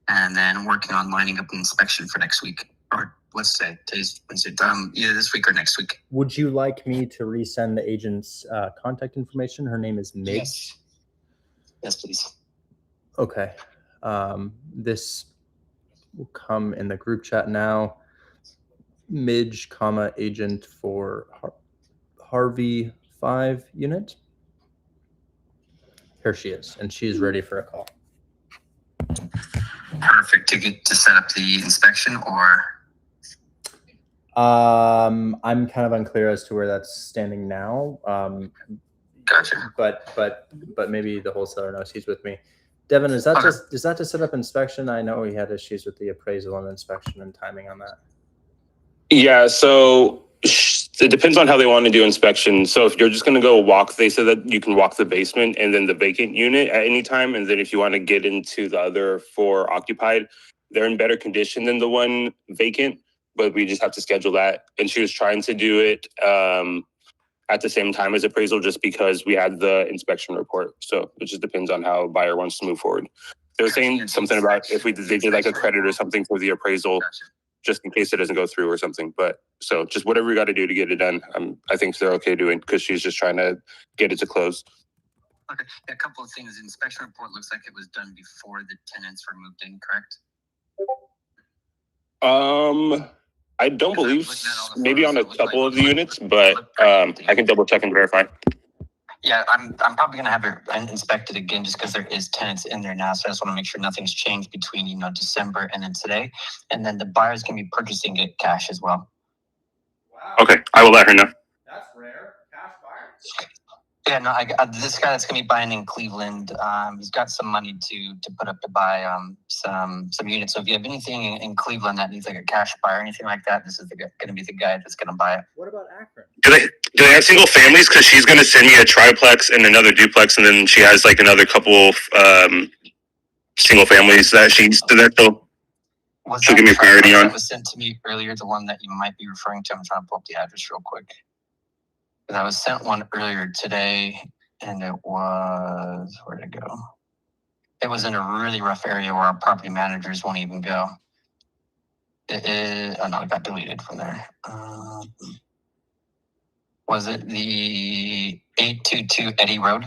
and then working on lining up an inspection for next week. Or let's say today's Wednesday, either this week or next week. Would you like me to resend the agent's contact information? Her name is Midge. Yes, please. Okay. This will come in the group chat now. Midge, agent for Harvey 5-unit. Here she is, and she's ready for a call. Perfect. To set up the inspection, or I'm kind of unclear as to where that's standing now. Gotcha. But maybe the wholesaler knows. He's with me. Devin, is that Okay. is that to set up inspection? I know he had issues with the appraisal and inspection and timing on that. Yeah, so it depends on how they want to do inspection. So if you're just going to go walk, they said that you can walk the basement and then the vacant unit at any time. And then if you want to get into the other 4 occupied, they're in better condition than the one vacant, but we just have to schedule that. And she was trying to do it at the same time as appraisal, just because we had the inspection report. So it just depends on how buyer wants to move forward. They were saying something about if they did like a credit or something for the appraisal, just in case it doesn't go through or something. But so just whatever we got to do to get it done, I think they're okay doing, because she's just trying to get it to close. Okay, a couple of things. The inspection report looks like it was done before the tenants were moved in, correct? I don't believe, maybe on a couple of the units, but I can double check and verify. Yeah, I'm probably gonna have it inspected again, just because there is tenants in there now. So I just want to make sure nothing's changed between December and then today. And then the buyer's gonna be purchasing it cash as well. Wow. Okay, I will let her know. That's rare. Cash buyer. Yeah, no, this guy that's gonna be buying in Cleveland, he's got some money to put up to buy some units. So if you have anything in Cleveland that needs like a cash buyer or anything like that, this is gonna be the guy that's gonna buy it. What about Akron? Do they have single families? Because she's going to send me a triplex and another duplex, and then she has like another couple single families that she'll give me priority on. That was sent to me earlier, the one that you might be referring to. I'm trying to pull up the address real quick. I was sent one earlier today, and it was, where'd it go? It was in a really rough area where our property managers won't even go. Oh no, it got deleted from there. Was it the 822 Eddy Road?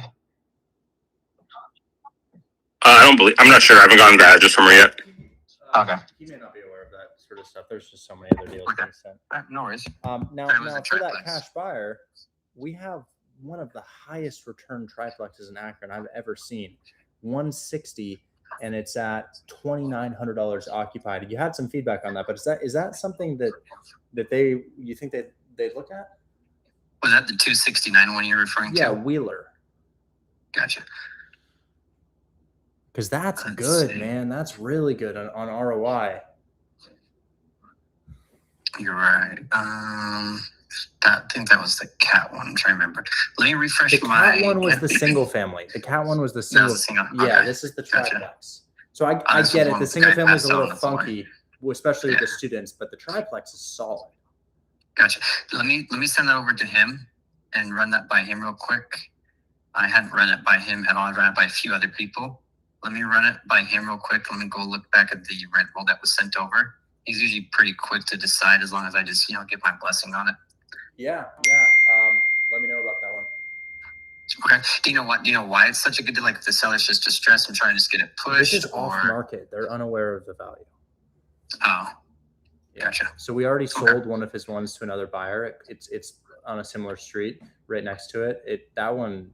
I'm not sure. I haven't gotten that address from her yet. Okay. He may not be aware of that sort of stuff. There's just so many other deals Okay. being sent. No worries. Now was a for that triplex. cash buyer, we have one of the highest return triplexes in Akron I've ever seen. 160, and it's at $2,900 occupied. You had some feedback on that, but is that something that you think that they'd look at? Was that the 269 one you're referring to? Yeah, Wheeler. Gotcha. Because that's Let's good, see. man. That's really good on ROI. You're right. I think that was the cat one. I'm trying to remember. Let me refresh The my. cat one was the single family. The cat one was the That single. was the single. Yeah, Okay. this is the Gotcha. triplex. So I This get was it. one The with the single guy family is a passed out little on the floor. funky, especially with the Yeah. students, but the triplex is solid. Gotcha. Let me send that over to him and run that by him real quick. I hadn't run it by him at all. I ran it by a few other people. Let me run it by him real quick. Let me go look back at the rent roll that was sent over. He's usually pretty quick to decide, as long as I just give my blessing on it. Yeah. Let me know about that one. Okay. Do you know why it's such a good deal? Like, if the seller's just distressed and trying to just get it pushed, This is or off market. They're unaware of the value. oh, Yeah. gotcha. So we already Okay. sold one of his ones to another buyer. It's on a similar street right next to it. That one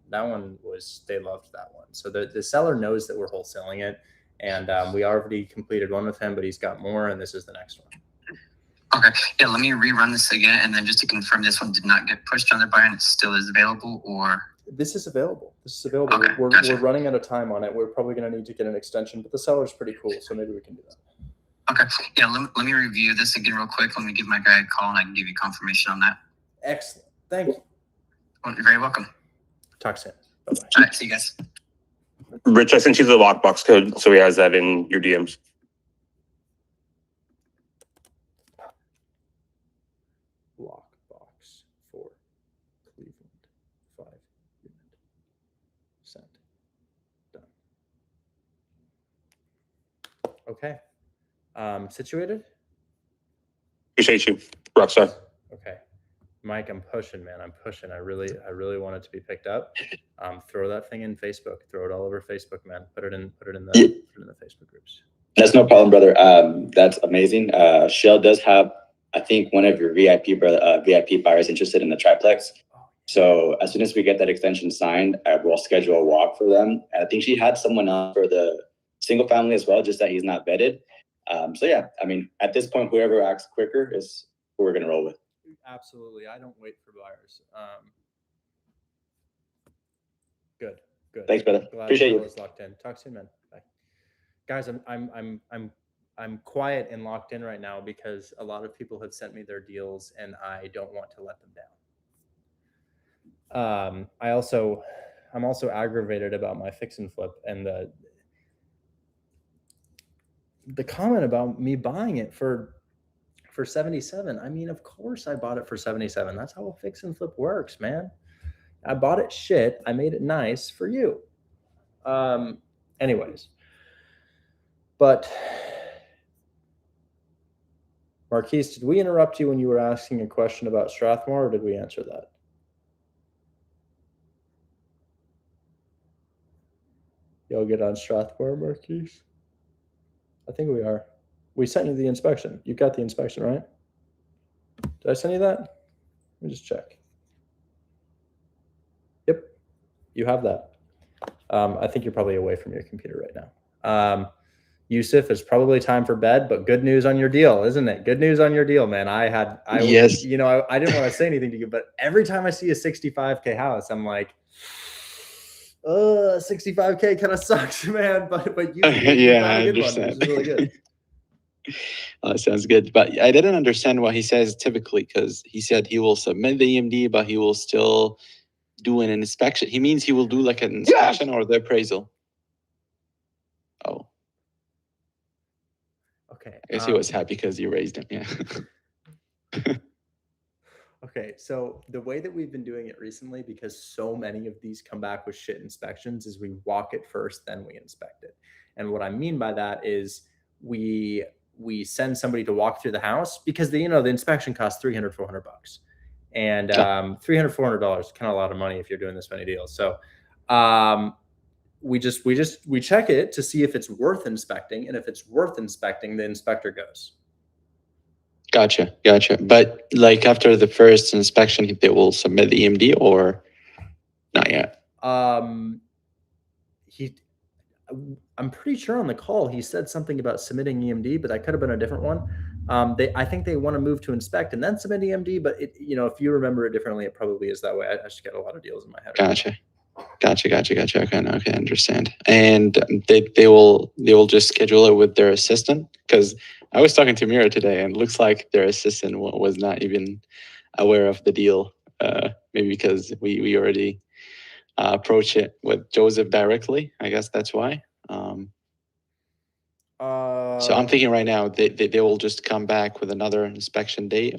was, they loved that one. So the seller knows that we're wholesaling it, and we already completed one with him, but he's got more, and this is the next one. Okay. Let me rerun this again, and then just to confirm, this one did not get pushed on the buyer and it still is available, or This is available. This is available. Okay, we're gotcha. running out of time on it. We're probably going to need to get an extension, but the seller's pretty cool, so maybe we can do that. Okay. Yeah, let me review this again real quick. Let me give my guy a call and I can give you confirmation on that. Excellent. Thank you. Well, you're very welcome. Talk soon. Bye-bye. All right, see you guys. Rich, I sent you the lockbox code, so he has that in your DMs. Lockbox for Cleveland 5 unit. Sent. Done. Okay. Situated? Appreciate you, rockstar. Okay. Mike, I'm pushing, man. I'm pushing. I really want it to be picked up. Throw that thing in Facebook. Throw it all over Facebook, man. Put it in the Facebook groups. That's no problem, brother. That's amazing. Shell does have, I think, one of your VIP buyers interested in the triplex. So as soon as we get that extension signed, we'll schedule a walk for them. And I think she had someone on for the single family as well, just that he's not vetted. So yeah, I mean, at this point, whoever acts quicker is who we're gonna roll with. Absolutely. I don't wait for buyers. Good. Thanks, brother. Glad Appreciate you. Is locked in. Talk soon, man. Bye. Guys, I'm quiet and locked in right now because a lot of people have sent me their deals and I don't want to let them down. I'm also aggravated about my fix and flip and the comment about me buying it for 77. I mean, of course I bought it for 77. That's how a fix and flip works, man. I bought it shit. I made it nice for you. Anyways, but Marquise, did we interrupt you when you were asking a question about Strathmore, or did we answer that? Y'all get on Strathmore, Marquise? I think we are. We sent you the inspection. You got the inspection, right? Did I send you that? Let me just check. Yep, you have that. I think you're probably away from your computer right now. Yusuf, it's probably time for bed, but good news on your deal, isn't it? Good news on your deal, man. Yes. You know, I didn't want to say anything to you, but every time I see a 65K house, I'm like, 65K kind of sucks, man. But you Yeah, got I a good understand. one, which is really good. Sounds good. But I didn't understand what he says typically, because he said he will submit the EMD, but he will still do an inspection. He means he will do like an inspection or the appraisal. Oh, Okay. I guess he was happy because you raised him. Yeah. Okay, so the way that we've been doing it recently, because so many of these come back with shit inspections, is we walk it first, then we inspect it. And what I mean by that is we send somebody to walk through the house because the inspection costs $300, $400, and $300, $400 is kind of a lot of money if you're doing this many deals. So we check it to see if it's worth inspecting, and if it's worth inspecting, the inspector goes. Gotcha. But like after the first inspection, they will submit the EMD or not yet? I'm pretty sure on the call he said something about submitting EMD, but that could have been a different one. I think they want to move to inspect and then submit EMD, but if you remember it differently, it probably is that way. I just get a lot of deals in my head. Gotcha. Okay, understand. And they will just schedule it with their assistant, because I was talking to Mira today and it looks like their assistant was not even aware of the deal. Maybe because we already approached it with Joseph directly. I guess that's why. So I'm thinking right now they will just come back with another inspection date,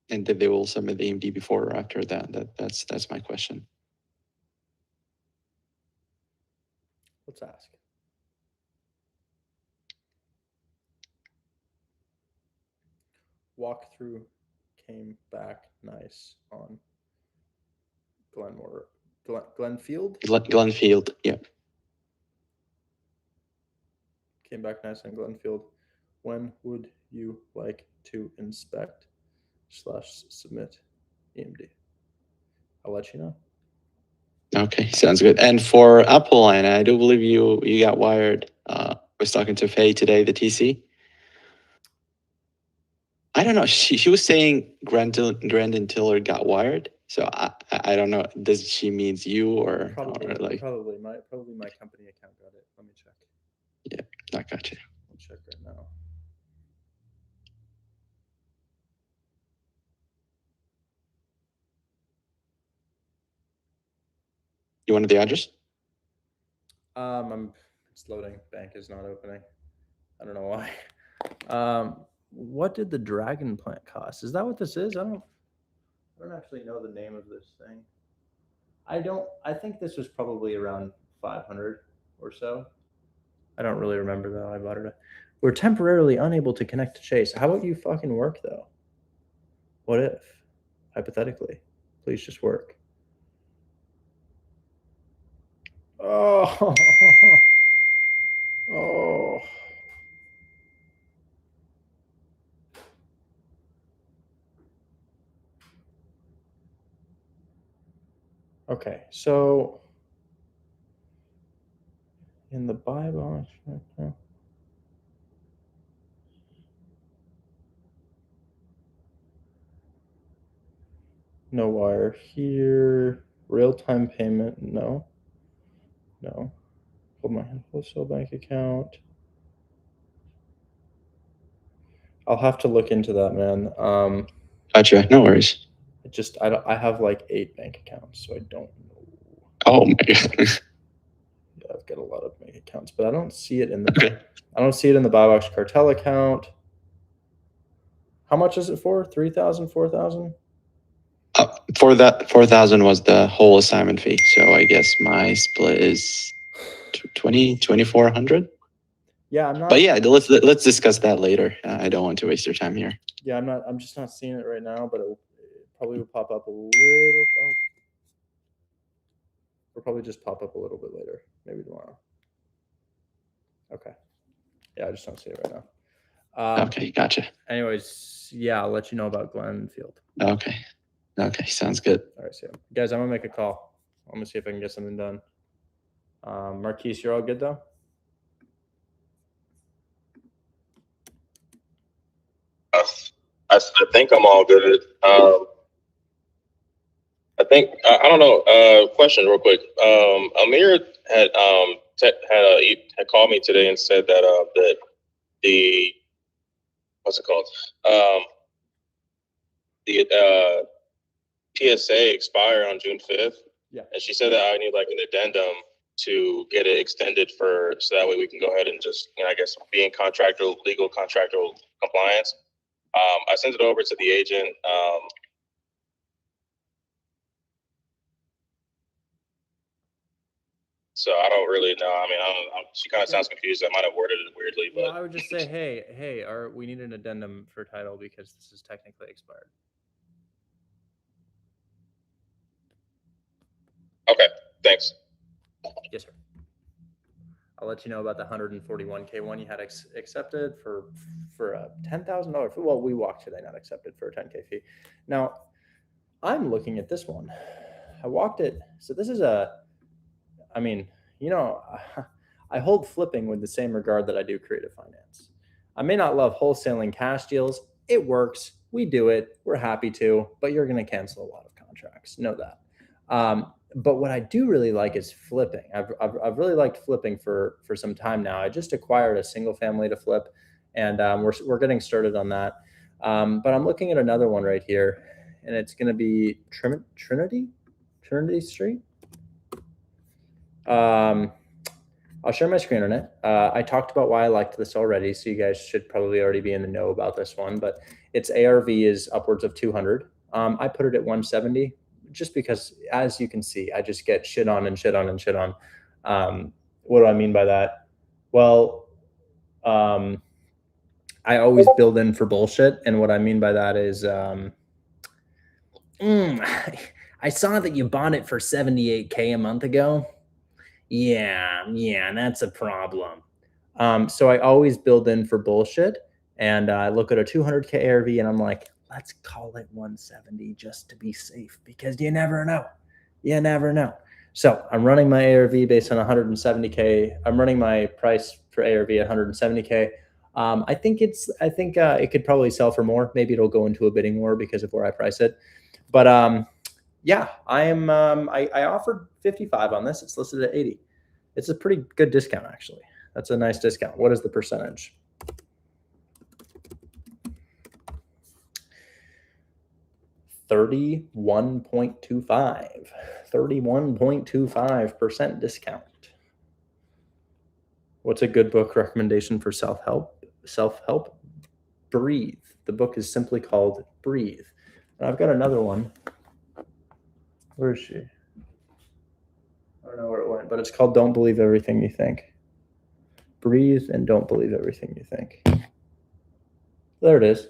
and that they will submit the EMD before or after that. That's my question. Let's ask. Walkthrough came back nice on Glenfield. Glenfield, yeah. Came back nice on Glenfield. When would you like to inspect / submit EMD? I'll let you know. Okay, sounds good. And for Apple line, I do believe you got wired. I was talking to Faye today, the TC. I don't know. She was saying Grandin Tiller got wired. So I don't know. Does she means you or like? Probably my company account got it. Let me check. Yeah, I got you. I'll check right now. You wanted the address? It's loading. Bank is not opening. I don't know why. What did the dragon plant cost? Is that what this is? I don't actually know the name of this thing. I think this was probably around 500 or so. I don't really remember though. I bought it. We're temporarily unable to connect to Chase. How about you fucking work though? What if, hypothetically, please just work? Oh, oh. Okay, so in the buy box, no wire here. Real-time payment, no. Hold my wholesale bank account. I'll have to look into that, man. Gotcha. No worries. I have like 8 bank accounts, so I don't know. Oh my god. Yeah, I've got a lot of bank accounts, but I don't see it in the I don't see it in the buy box cartel account. How much is it for? 3,000, 4,000? For that, 4,000 was the whole assignment fee. So I guess my split is 2,400. Yeah, I'm not. But yeah, let's discuss that later. I don't want to waste your time here. Yeah, I'm just not seeing it right now, but it probably will pop up a little. Oh, it'll probably just pop up a little bit later, maybe tomorrow. Okay. Yeah, I just don't see it right now. Okay, gotcha. Anyways, yeah, I'll let you know about Glenfield. Okay, sounds good. All right, so guys, I'm gonna make a call. I'm gonna see if I can get something done. Marquise, you're all good though? I think I'm all good. I think I don't know. Question real quick. Amir had had called me today and said that that the what's it called? The PSA expire on June 5th. Yeah. And she said that I need like an addendum to get it extended so that way we can go ahead and just, I guess, be in legal contractual compliance. I sent it over to the agent. So I don't really know. I mean, she kind of sounds confused. I might have worded it weirdly, but well, I would just say, hey, we need an addendum for title because this is technically expired. Okay, thanks. Yes, sir. I'll let you know about the 141K one you had accepted for a $10,000. Well, we walked today, not accepted for a 10K fee. Now, I'm looking at this one. I walked it. So this is I mean, I hold flipping with the same regard that I do creative finance. I may not love wholesaling cash deals. It works. We do it. We're happy to, but you're going to cancel a lot of contracts. Know that. But what I do really like is flipping. I've really liked flipping for some time now. I just acquired a single family to flip, and we're getting started on that. But I'm looking at another one right here, and it's going to be Trinity Street. I'll share my screen on it. I talked about why I liked this already, so you guys should probably already be in the know about this one. But its ARV is upwards of 200. I put it at 170. Just because, as you can see, I just get shit on and shit on and shit on. What do I mean by that? Well, I always build in for bullshit. And what I mean by that is, I saw that you bought it for 78K a month ago. Yeah, that's a problem. So I always build in for bullshit. And I look at a 200K ARV and I'm like, let's call it 170 just to be safe because you never know. So I'm running my ARV based on 170K. I'm running my price for ARV at 170K. I think it could probably sell for more. Maybe it'll go into a bidding war because of where I price it. But Yeah, I am. I offered 55 on this. It's listed at 80. It's a pretty good discount, actually. That's a nice discount. What is the percentage? $31.25% discount. What's a good book recommendation for self-help? Self-help? Breathe. The book is simply called Breathe. And I've got another one. Where is she? I don't know where it went, but it's called Don't Believe Everything You Think. Breathe and don't believe everything you think. There it is.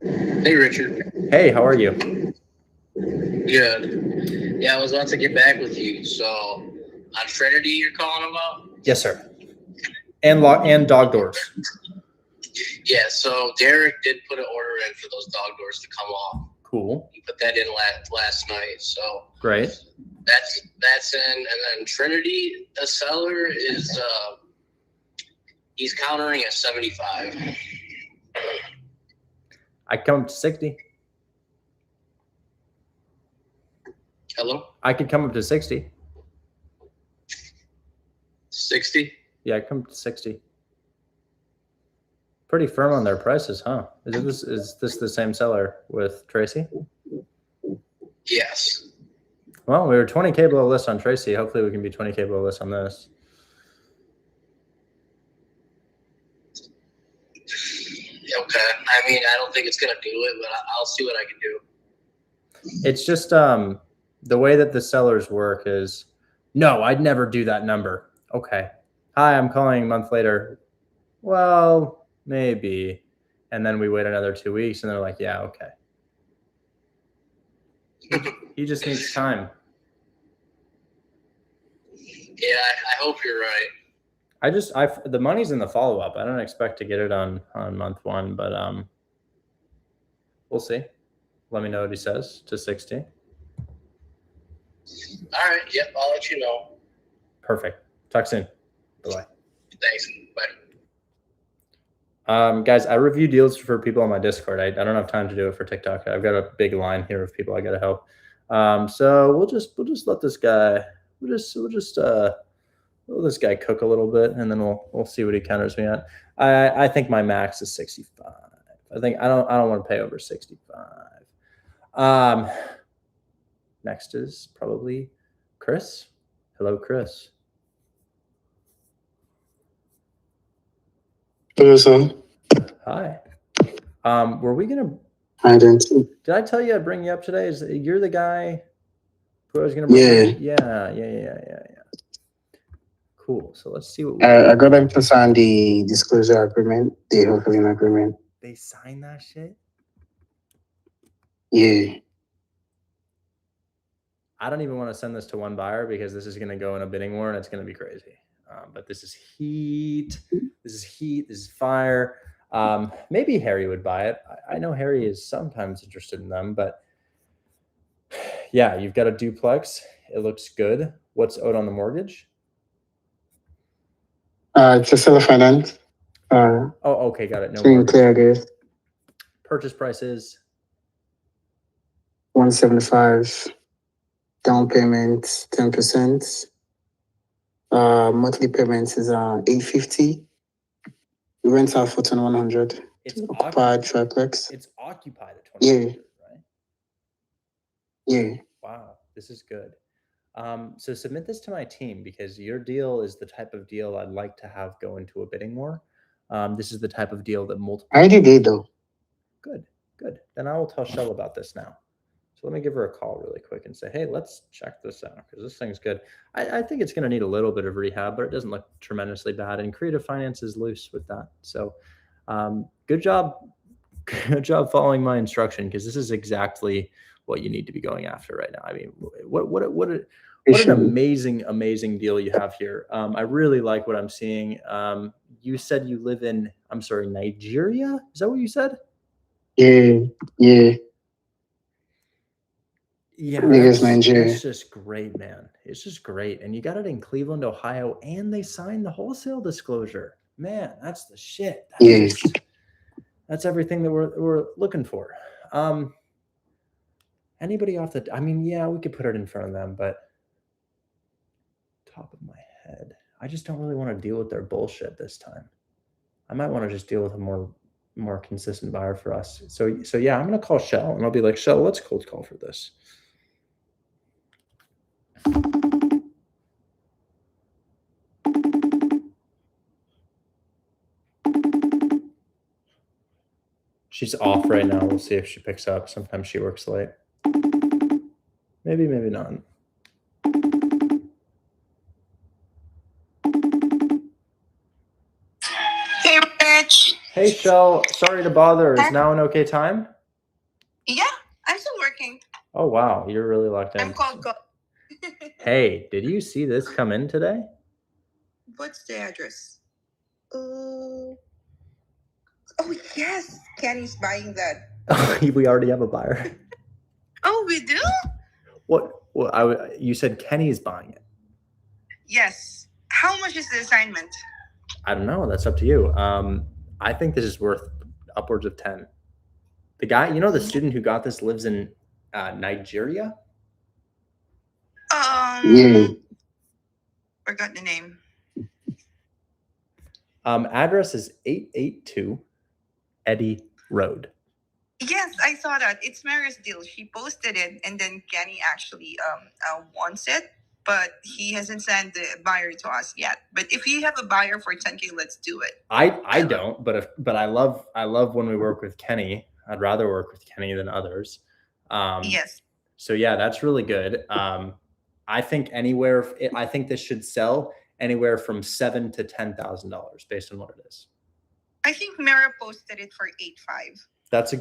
Hey, Richard. Hey, how are you? Good. Yeah, I was about to get back with you. So, on Trinity, you're calling about? Yes, sir. And dog doors. Yeah. So Derek did put an order in for those dog doors to come off. Cool. He put that in last night. So Great. that's in, and then Trinity, the seller is he's countering at 75. I come up to 60. Hello. I could come up to 60. 60. Yeah, I come up to 60. Pretty firm on their prices, huh? Is this the same seller with Tracy? Yes. Well, we were 20K below list on Tracy. Hopefully we can be 20K below list on this. Okay. I mean, I don't think it's gonna do it, but I'll see what I can do. It's just the way that the sellers work is, no, I'd never do that number. Okay. Hi, I'm calling a month later. Well, maybe. And then we wait another 2 weeks and they're like, yeah, okay. He just needs time. Yeah, I hope you're right. The money's in the follow-up. I don't expect to get it on month one, but we'll see. Let me know what he says to 60. All right. Yep. I'll let you know. Perfect. Talk soon. Bye-bye. Thanks. Bye. Guys, I review deals for people on my Discord. I don't have time to do it for TikTok. I've got a big line here of people I got to help. So we'll just let this guy. We'll just let this guy cook a little bit, and then we'll see what he counters me at. I think my max is 65. I don't want to pay over 65. Next is probably Chris. Hello, Chris. Hello, sir. Hi. Were we gonna? I didn't. Did I tell you I'd bring you up today? You're the guy who I was gonna bring? Yeah. Cool. So let's see what I got them to sign the disclosure agreement, the wholesaling agreement. They signed that shit? Yeah. I don't even want to send this to one buyer because this is going to go in a bidding war and it's going to be crazy. But this is heat. This is heat. This is fire. Maybe Harry would buy it. I know Harry is sometimes interested in them, but yeah, you've got a duplex. It looks good. What's owed on the mortgage? It's a seller finance. Oh, okay, got it. No mortgage. Clear, I guess. Purchase price is 175. Down payment 10%. Monthly payments is 850. We rent out for 2100. It's occupied triplex. It's occupied at 2100, right? Yeah. Wow, this is good. So submit this to my team because your deal is the type of deal I'd like to have go into a bidding war. This is the type of deal that multiple. I already did though. Good. Then I will tell Shell about this now. So let me give her a call really quick and say, hey, let's check this out because this thing's good. I think it's going to need a little bit of rehab, but it doesn't look tremendously bad. And creative finance is loose with that. So good job. Good job following my instruction because this is exactly what you need to be going after right now. I mean, what an amazing deal you have here. I really like what I'm seeing. You said you live in, Nigeria? Is that what you said? Yeah. Yeah, Because Nigeria. it's just great, man. It's just great. And you got it in Cleveland, Ohio, and they signed the wholesale disclosure. Man, that's the shit. Yes. That's everything that we're looking for. Anybody off the, I mean, yeah, we could put it in front of them, but top of my head, I just don't really want to deal with their bullshit this time. I might want to just deal with a more consistent buyer for us. So yeah, I'm gonna call Shell and I'll be like, Shell, let's cold call for this. She's off right now. We'll see if she picks up. Sometimes she works late. Maybe not. Hey, Rich. Hey, Shell. Sorry to bother. Is now an okay time? Yeah, I'm still working. Oh, wow. You're really locked in. I'm called Go. Hey, did you see this come in today? What's the address? Oh, yes. Kenny's buying that. We already have a buyer. Oh, we do? What? Well, you said Kenny's buying it. Yes. How much is the assignment? I don't know. That's up to you. I think this is worth upwards of 10. The guy, you know, the student who got this lives in Nigeria. Forgot the name. Address is 882 Eddy Road. Yes, I saw that. It's Mary's deal. She posted it, and then Kenny actually wants it, but he hasn't sent the buyer to us yet. But if you have a buyer for 10K, let's do it. I don't, but I love when we work with Kenny. I'd rather work with Kenny than others. Yes. So yeah, that's really good. I think I think this should sell anywhere from $7,000 to $10,000 based on what it is. I think Mara posted it for 8.5. That's a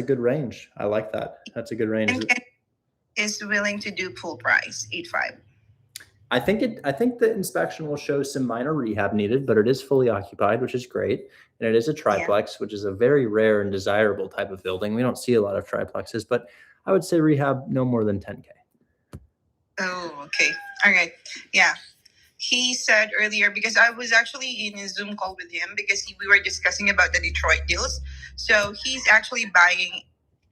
good range. I like that. That's a good range. And Kenny is willing to do full price, 8.5. I think the inspection will show some minor rehab needed, but it is fully occupied, which is great. And it is a triplex, which is a very rare and desirable type of building. We don't see a lot of triplexes, but I would say rehab no more than 10K. Oh, okay. All right. Yeah. He said earlier, because I was actually in a Zoom call with him because we were discussing about the Detroit deals. So he's actually buying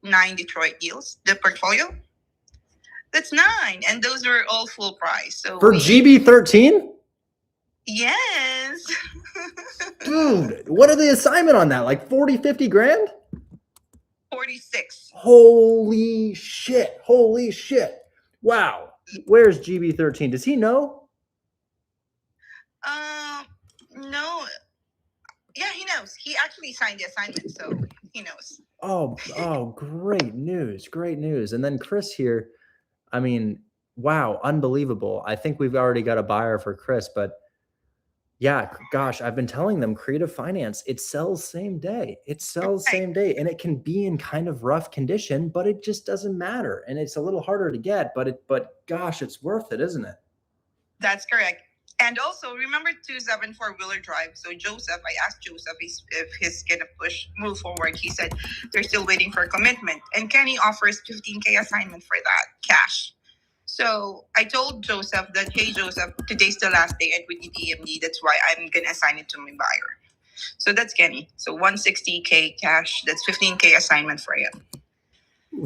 9 Detroit deals, the portfolio. That's 9. And those were all full price. So for GB13? Yes. Dude, what are the assignment on that? Like 40, 50 grand? 46. Holy shit. Wow. Where's GB13? Does he know? No. Yeah, he knows. He actually signed the assignment, so he knows. Oh, great news. And then Chris here, I mean, wow, unbelievable. I think we've already got a buyer for Chris, but yeah, gosh, I've been telling them creative finance, it sells same day. Same day, and it can be in kind of rough condition, but it just doesn't matter. And it's a little harder to get, but gosh, it's worth it, isn't it? That's correct. And also remember 274 Wheeler Drive. So Joseph, I asked Joseph if he's gonna move forward. He said they're still waiting for a commitment. And Kenny offers 15K assignment for that cash. So I told Joseph that, hey Joseph, today's the last day and we need EMD. That's why I'm gonna assign it to my buyer. So that's Kenny. So 160K cash. That's 15K assignment for him.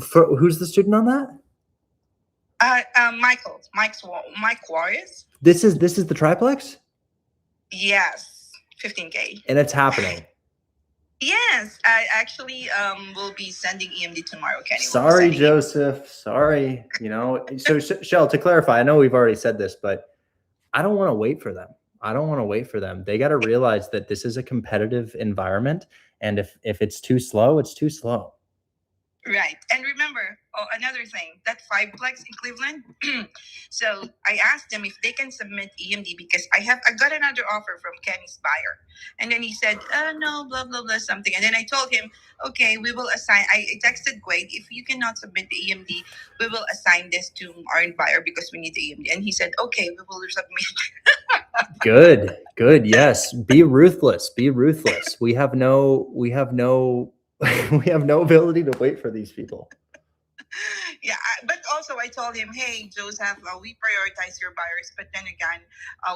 For who's the student on that? Mike Juarez. This is the triplex? Yes, 15K. And it's happening. Yes, I actually will be sending EMD tomorrow, Kenny. Sorry, Joseph. Sorry. You know, so Shell, to clarify, I know we've already said this, but I don't want to wait for them. They got to realize that this is a competitive environment. And if it's too slow, it's too slow. Right. And remember, another thing, that 5plex in Cleveland. So I asked them if they can submit EMD because I got another offer from Kenny's buyer. And then he said, no, blah, blah, blah, something. And then I told him, okay, we will assign. I texted Quade, if you cannot submit the EMD, we will assign this to our buyer because we need the EMD. And he said, okay, we will submit. Good. Yes. Be ruthless. We have no ability to wait for these people. Yeah, but also I told him, hey, Joseph, we prioritize your buyers. But then again,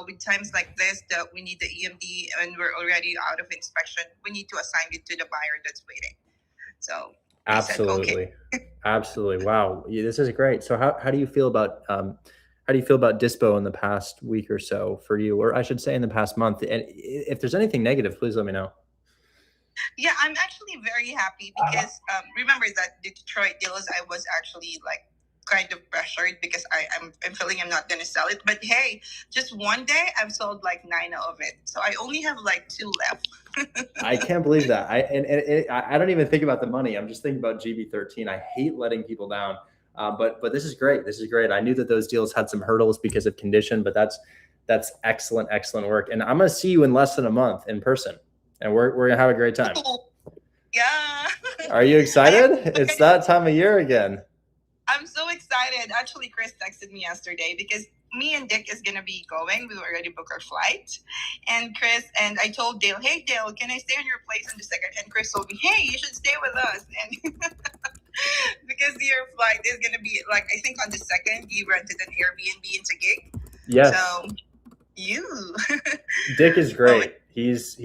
with times like this, that we need the EMD and we're already out of inspection, we need to assign it to the buyer that's waiting. So I said, Absolutely. okay. Absolutely. Wow. Yeah, this is great. So how do you feel about Dispo in the past week or so for you, or I should say in the past month? And if there's anything negative, please let me know. Yeah, I'm actually very happy because remember that the Detroit deals, I was actually like kind of pressured because I'm feeling I'm not gonna sell it. But hey, just one day I've sold like 9 of it, so I only have like 2 left. I can't believe that. I don't even think about the money. I'm just thinking about GB13. I hate letting people down. But this is great. This is great. I knew that those deals had some hurdles because of condition, but that's excellent, excellent work. And I'm gonna see you in less than a month in person, and we're gonna have a great time. Yeah. Are you excited? It's that time of year again. I'm so excited. Actually, Chris texted me yesterday because me and Dick is gonna be going. We already booked our flight, and Chris and I told Dale, "Hey Dale, can I stay on your place in the second?" And Chris told me, "Hey, you should stay with us." And because your flight is gonna be like, I think on the second, you rented an Airbnb in Taguig. Yes. So you. Dick is great. He's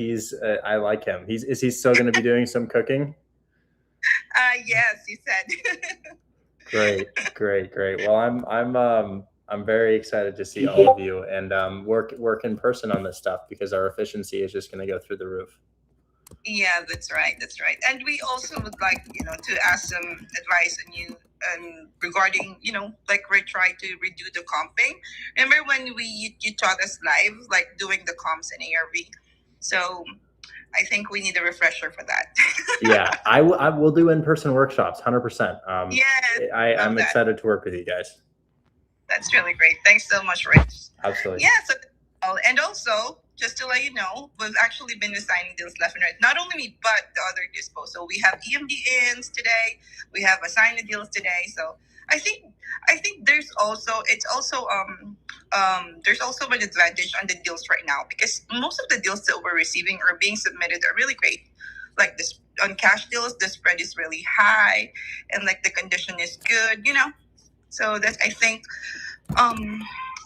I like him. Is he still going to be doing some cooking? Yes, he said. Great. Well, I'm very excited to see all of you and work in person on this stuff because our efficiency is just going to go through the roof. Yeah, that's right. And we also would like, to ask some advice on you regarding, like we're trying to redo the comping. Remember when you taught us live, like doing the comps in ARV? So I think we need a refresher for that. Yeah, I will do in-person workshops, 100%. Yes, I'm excited to work with you guys. That's really great. Thanks so much, Rich. Absolutely. Yeah, and also, just to let you know, we've actually been assigning deals left and right. Not only me, but the other dispo. So we have EMD ins today. We have assigned deals today. So I think there's also there's also an advantage on the deals right now because most of the deals that we're receiving are being submitted are really great. Like this on cash deals, the spread is really high, and like the condition is good. So that's I think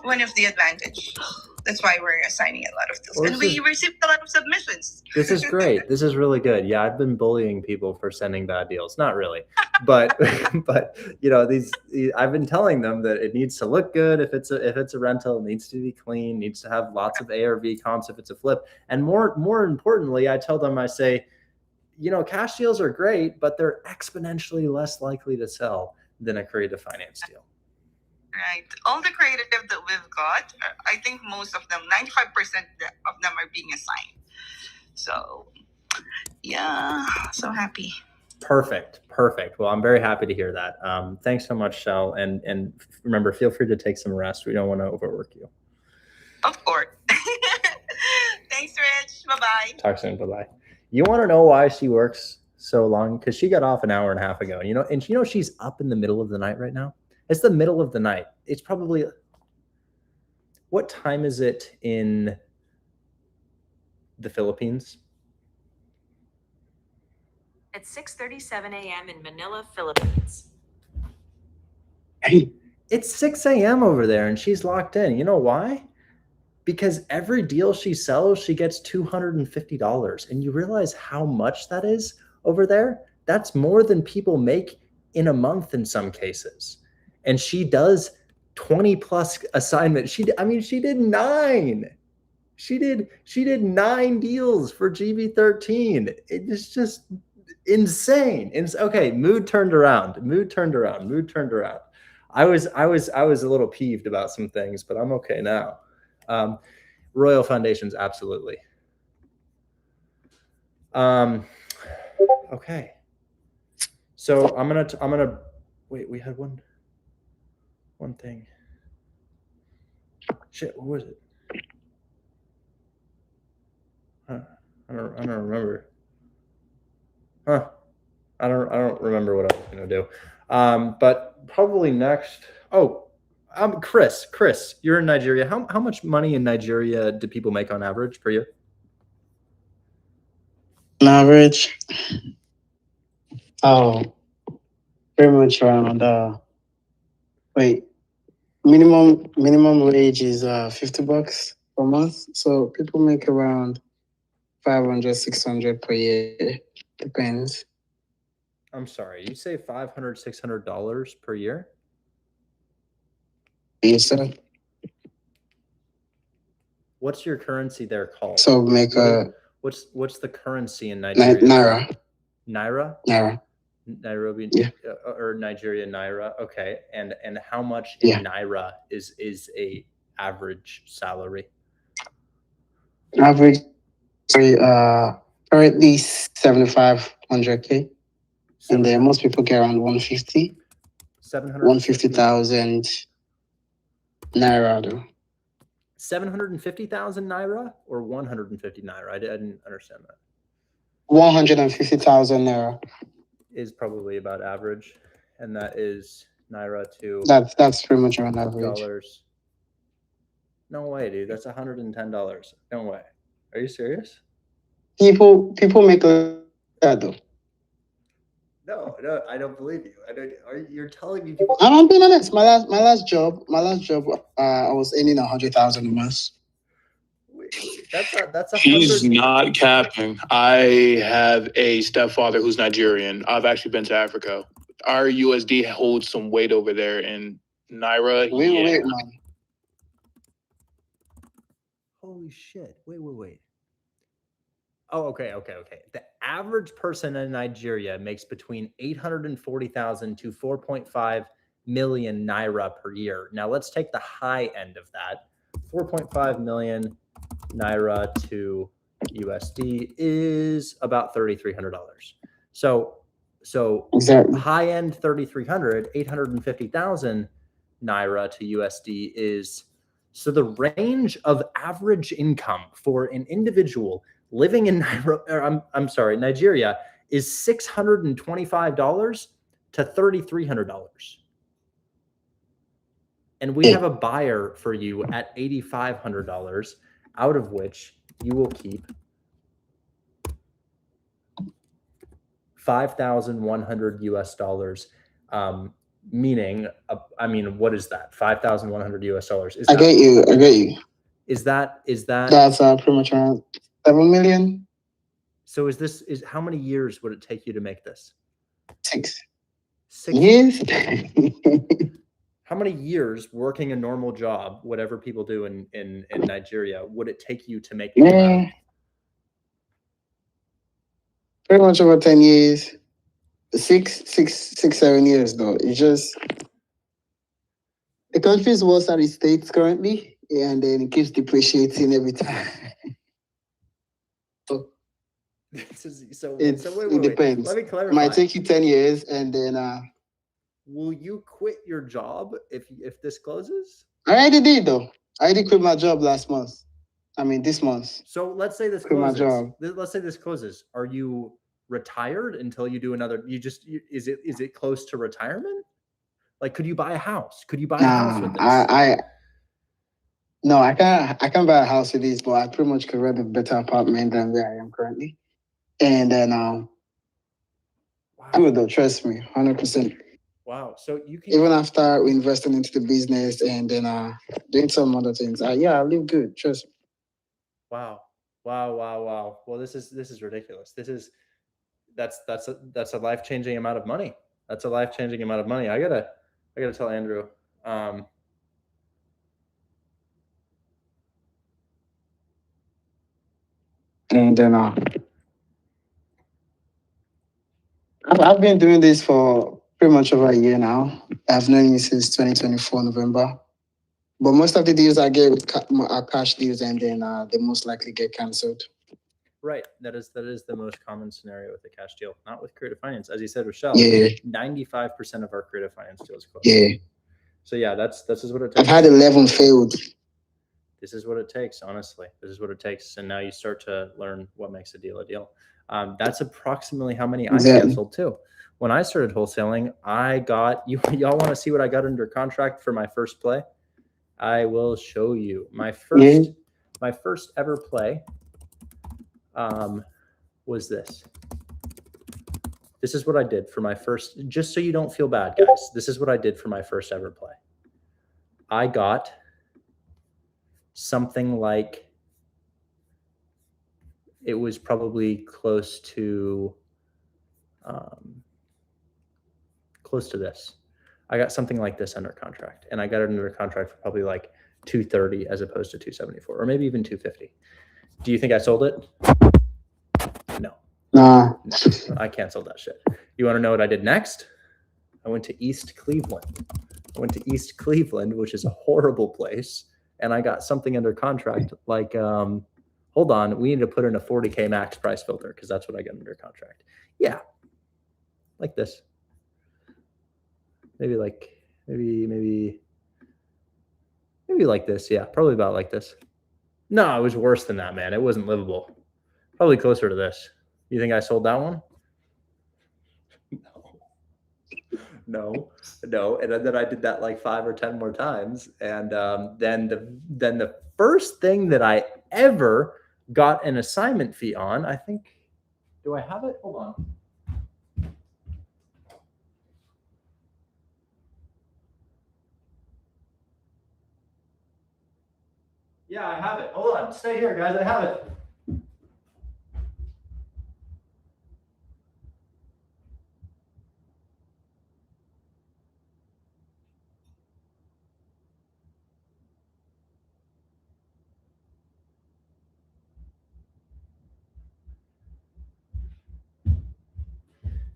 one of the advantage. That's why we're assigning a lot of deals. And we received a lot of submissions. This is great. This is really good. Yeah, I've been bullying people for sending bad deals. Not really. But these I've been telling them that it needs to look good if it's a rental, it needs to be clean, needs to have lots of ARV comps if it's a flip. And more importantly, I tell them, I say, cash deals are great, but they're exponentially less likely to sell than a creative finance deal. Right. All the creative that we've got, I think most of them, 95% of them are being assigned. So, yeah, so happy. Perfect. Well, I'm very happy to hear that. Thanks so much, Shell. And remember, feel free to take some rest. We don't want to overwork you. Of course. Thanks, Rich. Bye-bye. Talk soon. Bye-bye. You want to know why she works so long? Because she got off an hour and a half ago. And she's up in the middle of the night right now. It's the middle of the night. It's probably, what time is it in the Philippines? At 6:37 a.m. in Manila, Philippines. It's 6 a.m. over there and she's locked in. You know why? Because every deal she sells, she gets $250. And you realize how much that is over there? That's more than people make in a month in some cases. And she does 20 plus assignments. She did 9. She did 9 deals for GB13. It's just insane. It's okay. Mood turned around. I was a little peeved about some things, but I'm okay now. Royal Foundations, absolutely. Okay. So I'm gonna wait. We had one thing. Shit, what was it? I don't remember. I don't remember what I was gonna do. But probably next. Oh, Chris, you're in Nigeria. How much money in Nigeria do people make on average per year? On average, pretty much around Wait, minimum wage is $50 per month. So people make around 500, 600 per year. Depends. I'm sorry, you say $500, $600 per year? Yes, sir. What's your currency there called? So make what's the currency in Nigeria? Naira. Naira? Naira. Nairobi, Yeah. Or Nigeria naira. Okay, and how much in naira is a average salary? Average, currently 7,500K, and then most people get around 150. 150,000 naira though. 750,000 naira or 150 naira? I didn't understand that. 150,000 naira. Is probably about average, and that is naira to that's pretty much around average. Dollars. No way, dude. That's $110. No way. Are you serious? People make that though. No, I don't believe you. You're telling me? I'm being honest. My last job, I was earning 100,000 a month. That's a. He's not capping. I have a stepfather who's Nigerian. I've actually been to Africa. Our USD holds some weight over there in Naira. Wait, man. Holy shit! Wait. Oh, okay. The average person in Nigeria makes between 840,000 to 4.5 million naira per year. Now let's take the high end of that. 4.5 million naira to USD is about $3,300. So exactly. High end 3,300, 850,000 naira to USD is, so the range of average income for an individual living in Nigeria is $625 to $3,300. And we have a buyer for you at $8,500, out of which you will keep 5,100 US dollars. Meaning, what is that? 5,100 US dollars. I get you. Is that? That's pretty much around 7 million. So how many years would it take you to make this? 6 years. How many years working a normal job, whatever people do in Nigeria, would it take you to make it? Pretty much over 10 years. 7 years though. It's just the country's worse than it states currently, and then it keeps depreciating every time. It depends. Let me clarify. It might take you 10 years, and then will you quit your job if this closes? I already did though. I already quit my job last month. This month. So let's say this closes. Let's say this closes. Are you retired until you do another? Is it close to retirement? Like, could you buy a house? Could you buy a house with this? No, I can't buy a house with this, but I pretty much could rent a better apartment than where I am currently. And then wow. Good though, trust me, 100%. Wow. So you can, even after investing into the business and then doing some other things. I live good, trust me. Wow. Well, this is ridiculous. That's a life-changing amount of money. That's a life-changing amount of money. I gotta tell Andrew. And then I've been doing this for pretty much over a year now. I've known you since 2024 November. But most of the deals I get are cash deals, and then they most likely get canceled. Right. That is the most common scenario with a cash deal, not with creative finance. As you said, Rochelle, 95% of our creative finance deals close. Yeah. So yeah, this is what it takes. I've had 11 failed. This is what it takes, honestly. This is what it takes. And now you start to learn what makes a deal a deal. That's approximately how many I canceled too. When I started wholesaling, I got, y'all want to see what I got under contract for my first play? I will show you. My first ever play was this. This is what I did for my first, just so you don't feel bad, guys. This is what I did for my first ever play. I got something like, it was probably close to this. I got something like this under contract, and I got it under contract for probably like 230 as opposed to 274, or maybe even 250. Do you think I sold it? No. Nah. No, I canceled that shit. You want to know what I did next? I went to East Cleveland. Which is a horrible place, and I got something under contract like, hold on, we need to put in a 40K max price filter because that's what I got under contract. Yeah, like this. Maybe like like this. Yeah, probably about like this. No, it was worse than that, man. It wasn't livable. Probably closer to this. You think I sold that one? No. And then I did that like 5 or 10 more times. And then the first thing that I ever got an assignment fee on, I think, do I have it? Hold on. Yeah, I have it. Hold on. Stay here, guys. I have it.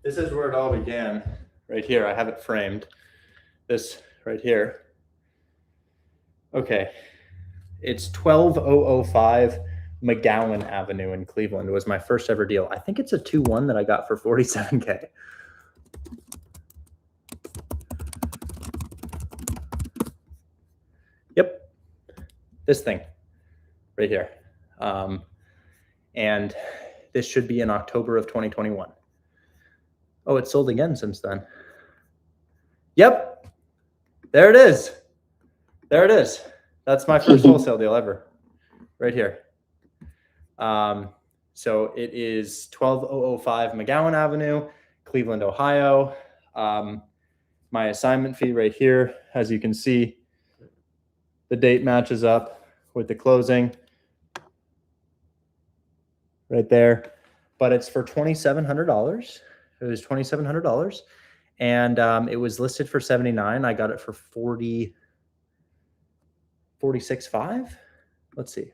This is where it all began. Right here. I have it framed. This right here. Okay. It's 12005 McGowan Avenue in Cleveland. It was my first ever deal. I think it's a 2-1 that I got for 47K. Yep. This thing right here. And this should be in October of 2021. Oh, it's sold again since then. Yep. There it is. There it is. That's my first wholesale deal ever, right here. So it is 12005 McGowan Avenue, Cleveland, Ohio. My assignment fee right here, as you can see, the date matches up with the closing right there, but it's for $2,700. It was $2,700, and it was listed for $79. I got it for 46.5. Let's see.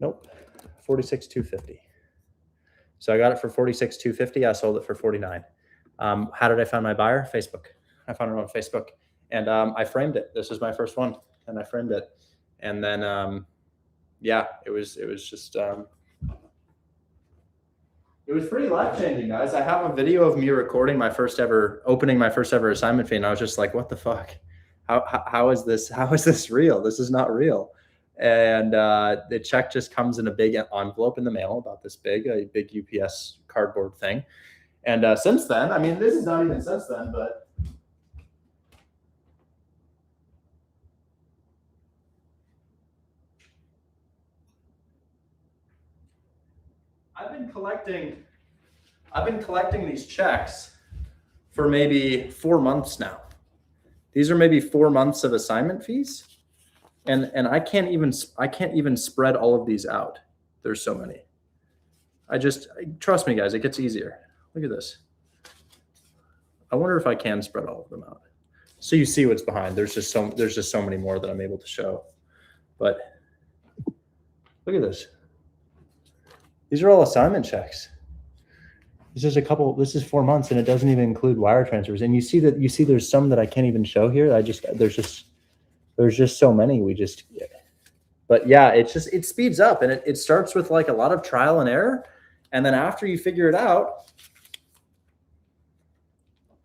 Nope, 46,250. So I got it for 46,250. I sold it for 49. How did I find my buyer? Facebook. I found it on Facebook, and I framed it. This was my first one, and I framed it. And then, yeah, it was just. It was pretty life-changing, guys. I have a video of me recording opening my first ever assignment fee, and I was just like, what the fuck? How is this? How is this real? This is not real. And the check just comes in a big envelope in the mail, about this big, a big UPS cardboard thing. And since then, I mean, this is not even since then, but I've been collecting these checks for maybe 4 months now. These are maybe 4 months of assignment fees. And I can't even spread all of these out. There's so many. Trust me, guys, it gets easier. Look at this. I wonder if I can spread all of them out. So you see what's behind. There's just so many more that I'm able to show. But look at this. These are all assignment checks. This is 4 months, and it doesn't even include wire transfers. And you see there's some that I can't even show here. There's just so many. But yeah, it speeds up, and it starts with like a lot of trial and error. And then after you figure it out,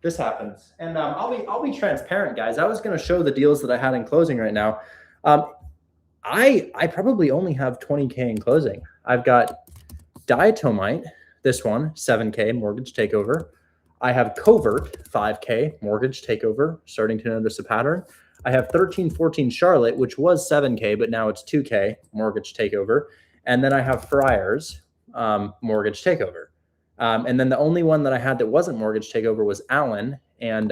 this happens. And I'll be transparent, guys. I was going to show the deals that I had in closing right now. I probably only have 20K in closing. I've got Diatomite, this one, 7K mortgage takeover. I have Covert, 5K mortgage takeover, starting to notice a pattern. I have 1314 Charlotte, which was 7K, but now it's 2K mortgage takeover. And then I have Friars, mortgage takeover. And then the only one that I had that wasn't mortgage takeover was Allen. And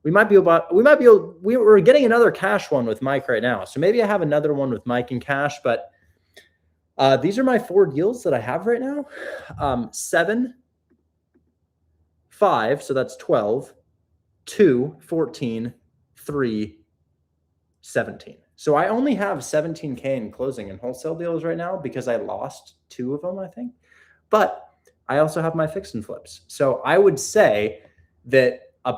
we were getting another cash one with Mike right now. So maybe I have another one with Mike and cash, but these are my 4 deals that I have right now. 7, 5, so that's 12, 2, 14, 3, 17. So I only have 17K in closing and wholesale deals right now because I lost 2 of them, I think. But I also have my fix and flips. So I would say that a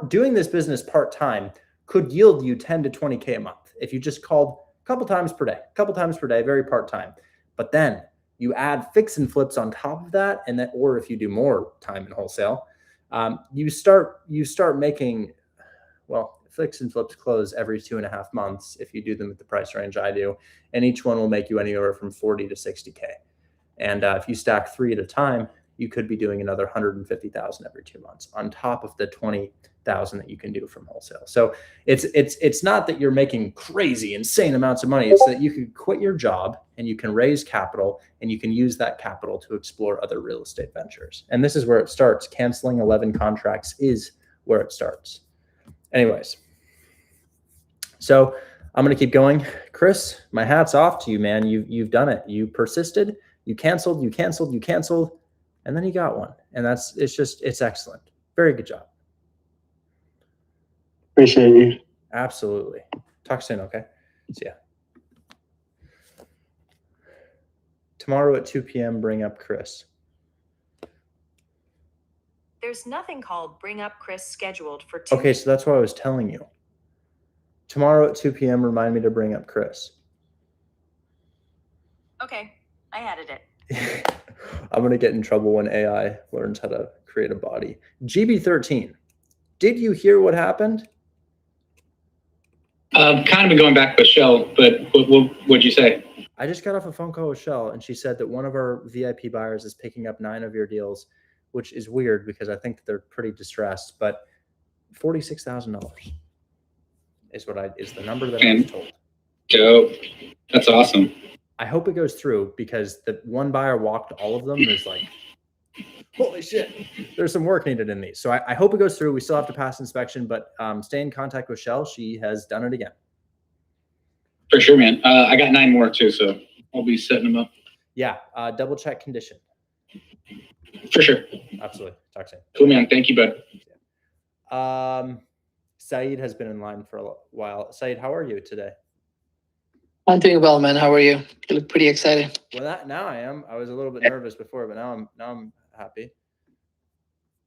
doing this business part-time could yield you 10 to 20K a month if you just called a couple times per day, very part-time. But then you add fix and flips on top of that, and then, or if you do more time in wholesale, you start making, well, fix and flips close every 2.5 months if you do them at the price range I do, and each one will make you anywhere from 40 to 60K. And if you stack 3 at a time, you could be doing another 150,000 every 2 months on top of the 20,000 that you can do from wholesale. So it's not that you're making crazy, insane amounts of money. It's that you can quit your job and you can raise capital and you can use that capital to explore other real estate ventures. And this is where it starts. Canceling 11 contracts is where it starts. Anyways, so I'm going to keep going. Chris, my hat's off to you, man. You've done it. You persisted. You canceled, and then you got one. And it's excellent. Very good job. Appreciate you. Absolutely. Talk soon, okay? See ya. Tomorrow at 2 p.m., bring up Chris. There's nothing called Bring Up Chris scheduled for 2. Okay, so that's what I was telling you. Tomorrow at 2 p.m., remind me to bring up Chris. Okay, I added it. I'm going to get in trouble when AI learns how to create a body. GB13, did you hear what happened? Kind of been going back with Shell, but what'd you say? I just got off a phone call with Shell, and she said that one of our VIP buyers is picking up 9 of your deals, which is weird because I think that they're pretty distressed, but $46,000 is the number that I was told. Dope. That's awesome. I hope it goes through because the one buyer walked all of them. There's like, holy shit, there's some work needed in these. So I hope it goes through. We still have to pass inspection, but stay in contact with Shell. She has done it again. For sure, man. I got 9 more too, so I'll be setting them up. Yeah, double check condition. For sure. Absolutely. Talk soon. Cool, man. Thank you, bud. Saeed has been in line for a while. Saeed, how are you today? I'm doing well, man. How are you? You look pretty excited. Well, now I am. I was a little bit nervous before, but now I'm happy.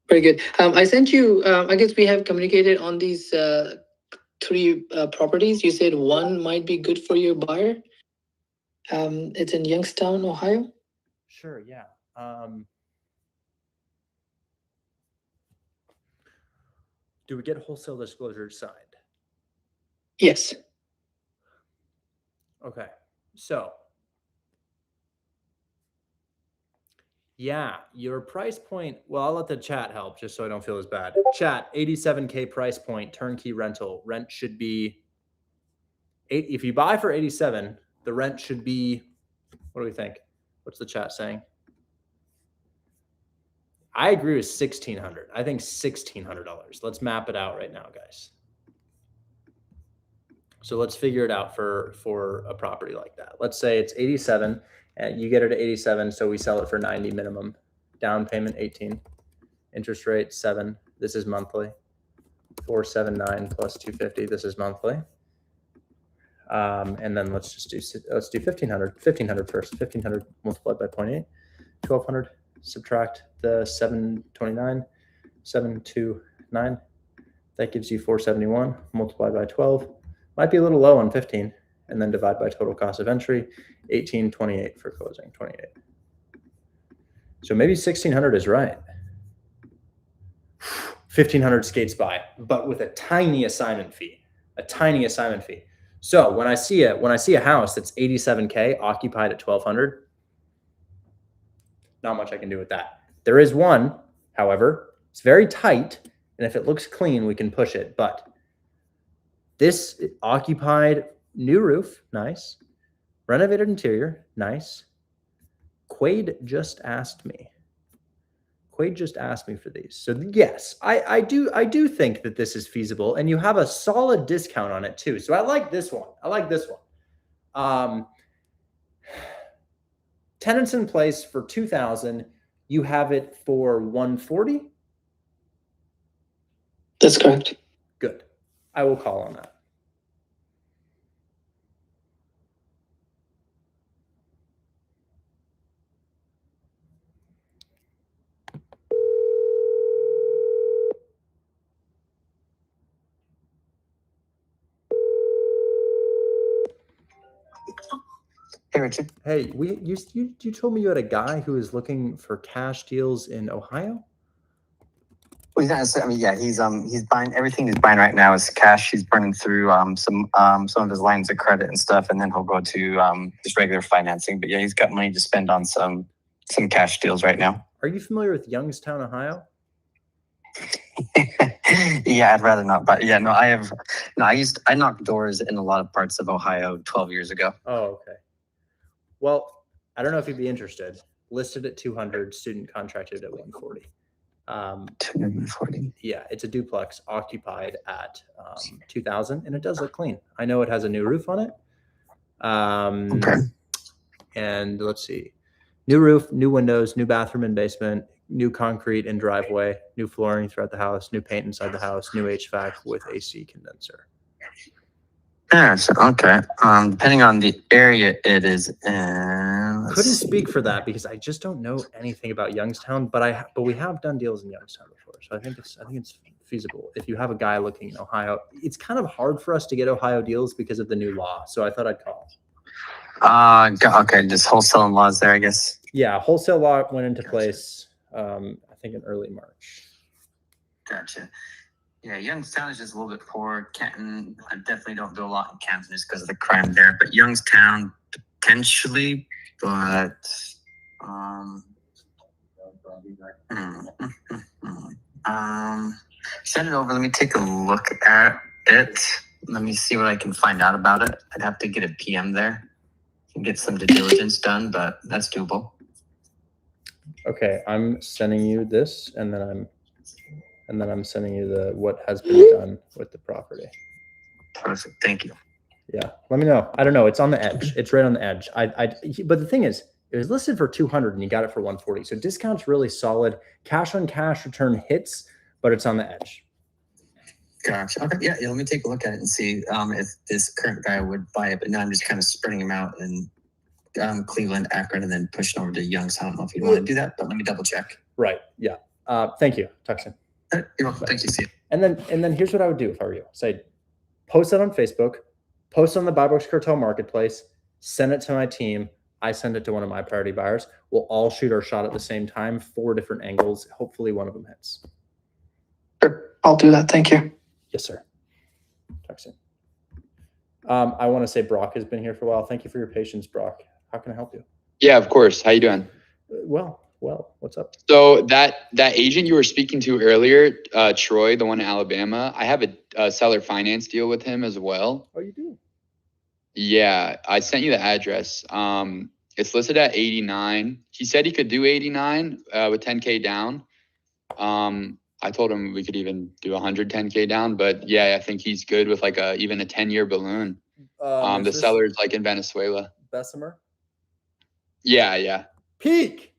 Very good. I sent you. I guess we have communicated on these 3 properties. You said one might be good for your buyer. It's in Youngstown, Ohio. Sure. Yeah. Do we get wholesale disclosure signed? Yes. Okay. So, yeah, your price point, well, I'll let the chat help just so I don't feel as bad. Chat, 87K price point, turnkey rental. Rent should be, if you buy for 87, the rent should be, what do we think? What's the chat saying? I agree with $1,600. I think $1,600. Let's map it out right now, guys. So let's figure it out for a property like that. Let's say it's 87 and you get it at 87. So we sell it for 90 minimum. Down payment 18. Interest rate 7. This is monthly. 479 plus 250. This is monthly. And then let's do 1,500. 1,500 first. 1,500 multiplied by 0.8. 1,200. Subtract the 729. 729. That gives you 471 multiplied by 12. Might be a little low on 15, and then divide by total cost of entry, 1828 for closing, 28. So maybe 1,600 is right. 1,500 skates by, but with a tiny assignment fee, So when I see a house that's 87K occupied at 1,200, not much I can do with that. There is one, however, it's very tight, and if it looks clean, we can push it, but this occupied, new roof, nice. Renovated interior, nice. Quaid just asked me. Quaid just asked me for these. So yes, I do think that this is feasible, and you have a solid discount on it too. So I like this one. I like this one. Tenants in place for 2,000. You have it for 140. That's correct. Good. I will call on that. Hey, Richard. Hey, you told me you had a guy who is looking for cash deals in Ohio? Well, he's not necessarily, I mean, yeah, he's buying everything he's buying right now is cash. He's burning through some of his lines of credit and stuff, and then he'll go to his regular financing. But yeah, he's got money to spend on some cash deals right now. Are you familiar with Youngstown, Ohio? Yeah, I'd rather not. But yeah, no, I knocked doors in a lot of parts of Ohio 12 years ago. Oh, okay. Well, I don't know if you'd be interested. Listed at 200, student contracted at 140. 240. Yeah, it's a duplex occupied at 2,000, and it does look clean. I know it has a new roof on it. Okay. And let's see, new roof, new windows, new bathroom and basement, new concrete and driveway, new flooring throughout the house, new paint inside the house, new HVAC with AC condenser. Yeah, so, okay. Depending on the area it is in. Couldn't speak for that because I just don't know anything about Youngstown, but we have done deals in Youngstown before, so I think it's feasible. If you have a guy looking in Ohio, it's kind of hard for us to get Ohio deals because of the new law, so I thought I'd call. Okay, just wholesale laws there, I guess. Yeah, wholesale law went into place, I think in early March. Gotcha. Yeah, Youngstown is just a little bit poor. Canton, I definitely don't do a lot in Canton just because of the crime there. But Youngstown, potentially, but send it over. Let me take a look at it. Let me see what I can find out about it. I'd have to get a PM there and get some due diligence done, but that's doable. Okay, I'm sending you this, and then I'm sending you what has been done with the property. Perfect. Thank you. Yeah, let me know. I don't know. It's on the edge. It's right on the edge. But the thing is, it was listed for 200 and you got it for 140. So discount's really solid. Cash on cash return hits, but it's on the edge. Gotcha. Okay. Yeah. Let me take a look at it and see if this current guy would buy it. But now I'm just kind of spreading him out in Cleveland, Akron, and then pushing over to Youngstown. I don't know if you want to do that, but let me double check. Right. Yeah. Thank you. Talk soon. You're welcome. Thank you. See you. And then here's what I would do if I were you. Say, post it on Facebook, post it on the Buy Box Cartel Marketplace, send it to my team. I send it to one of my priority buyers. We'll all shoot our shot at the same time, 4 different angles. Hopefully one of them hits. Sure. I'll do that. Thank you. Yes, sir. Talk soon. I want to say Brock has been here for a while. Thank you for your patience, Brock. How can I help you? Yeah, of course. How you doing? Well, what's up? So that agent you were speaking to earlier, Troy, the one in Alabama, I have a seller finance deal with him as well. Oh, you do? Yeah, I sent you the address. It's listed at 89. He said he could do 89 with 10K down. I told him we could even do 110K down, but yeah, I think he's good with like even a 10-year balloon. The seller's like in Venezuela. Bessemer? Yeah. Peak.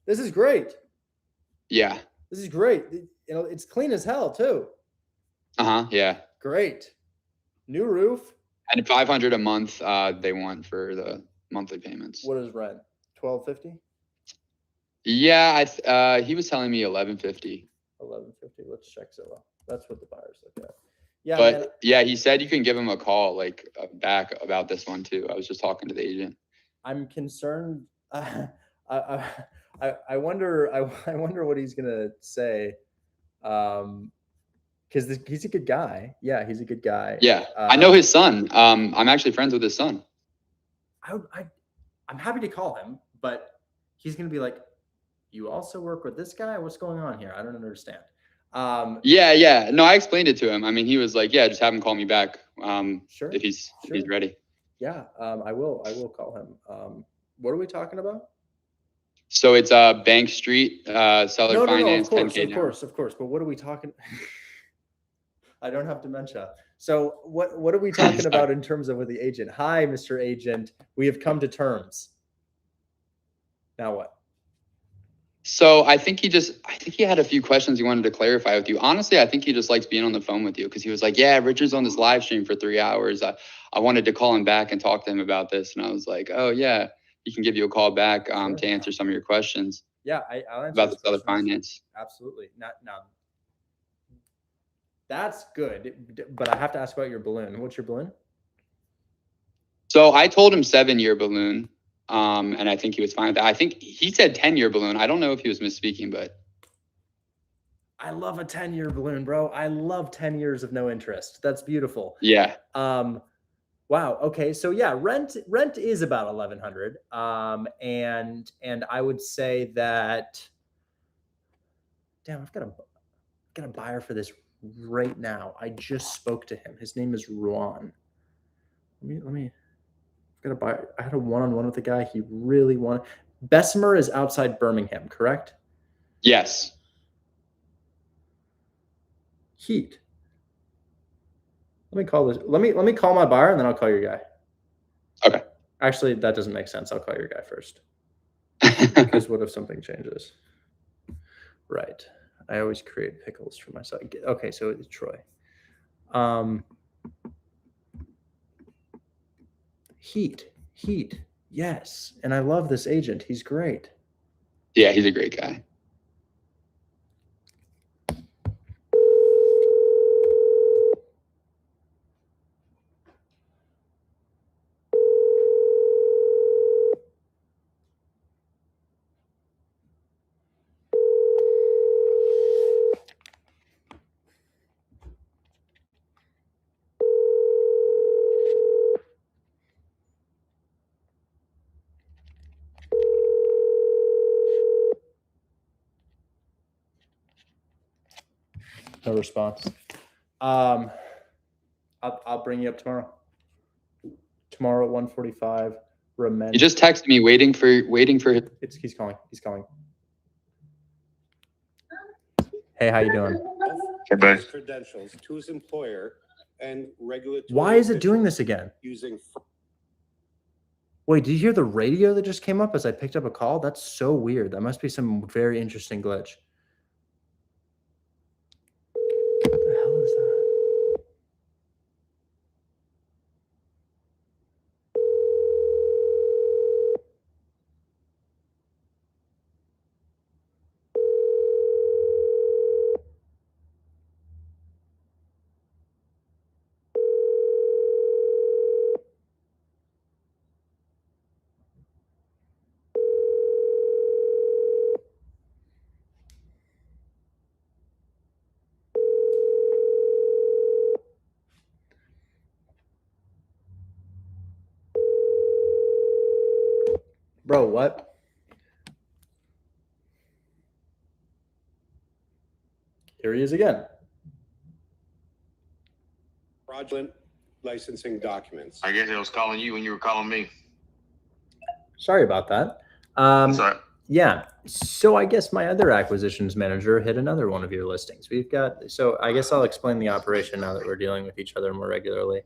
This is great. Yeah. This is great. It's clean as hell too. Yeah. Great. New roof. And $500 a month they want for the monthly payments. What is rent? $1,250? Yeah, he was telling me $1,150. $1,150. Let's check Zillow. That's what the buyers look at. Yeah, but man. Yeah, he said you can give him a call back about this one too. I was just talking to the agent. I'm concerned. I wonder what he's gonna say. Because he's a good guy. Yeah, he's a good guy. Yeah, I know his son. I'm actually friends with his son. I'm happy to call him, but he's gonna be like, "You also work with this guy? What's going on here? I don't understand." Yeah. No, I explained it to him. I mean, he was like, "Yeah, just have him call me back." Sure. If he's ready. Yeah, I will call him. What are we talking about? So it's Bank Street, seller No, finance, of course, 10K down. of course. But what are we talking? I don't have dementia. So what are we talking about in terms of with the agent? Hi, Mr. Agent. We have come to terms. Now what? So I think he had a few questions he wanted to clarify with you. Honestly, I think he just likes being on the phone with you because he was like, yeah, Richard's on this live stream for 3 hours. I wanted to call him back and talk to him about this. And I was like, oh yeah, he can give you a call back Sure. to answer some of your questions. Yeah, I'll answer about his the seller questions. finance. Absolutely. Now, that's good. But I have to ask about your balloon. What's your balloon? So I told him 7-year balloon. And I think he was fine with that. I think he said 10-year balloon. I don't know if he was misspeaking, but I love a 10-year balloon, bro. I love 10 years of no interest. That's beautiful. yeah. Wow. Okay. So yeah, rent is about $1,100. And I would say that, damn, I've got a buyer for this right now. I just spoke to him. His name is Ruan. Let me. I've got a buyer. I had a one-on-one with the guy. He really wanted. Bessemer is outside Birmingham, correct? Yes. Heat. Let me call this. Let me call my buyer and then I'll call your guy. Okay. Actually, that doesn't make sense. I'll call your guy first. Because what if something changes? Right. I always create pickles for myself. Okay, so it's Troy. Heat. Yes. And I love this agent. He's great. Yeah, he's a great guy. No response. I'll bring you up tomorrow. Tomorrow at 1:45. He just texted me waiting for He's calling. Hey, how you doing? Hey, bud. Credentials to his employer and regulatory. Why is it doing this again? Using. Wait, did you hear the radio that just came up as I picked up a call? That's so weird. That must be some very interesting glitch. What the hell is that? Bro, what? Here he is again. Fraudulent licensing documents. I guess I was calling you when you were calling me. Sorry about that. Sorry. Yeah. So I guess my other acquisitions manager hit another one of your listings. So I guess I'll explain the operation now that we're dealing with each other more regularly.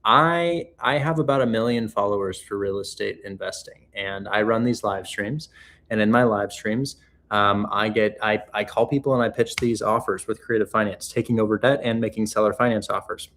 I have about 1 million followers for real estate investing, and I run these live streams. And in my live streams, I call people and I pitch these offers with creative finance, taking over debt and making seller finance offers.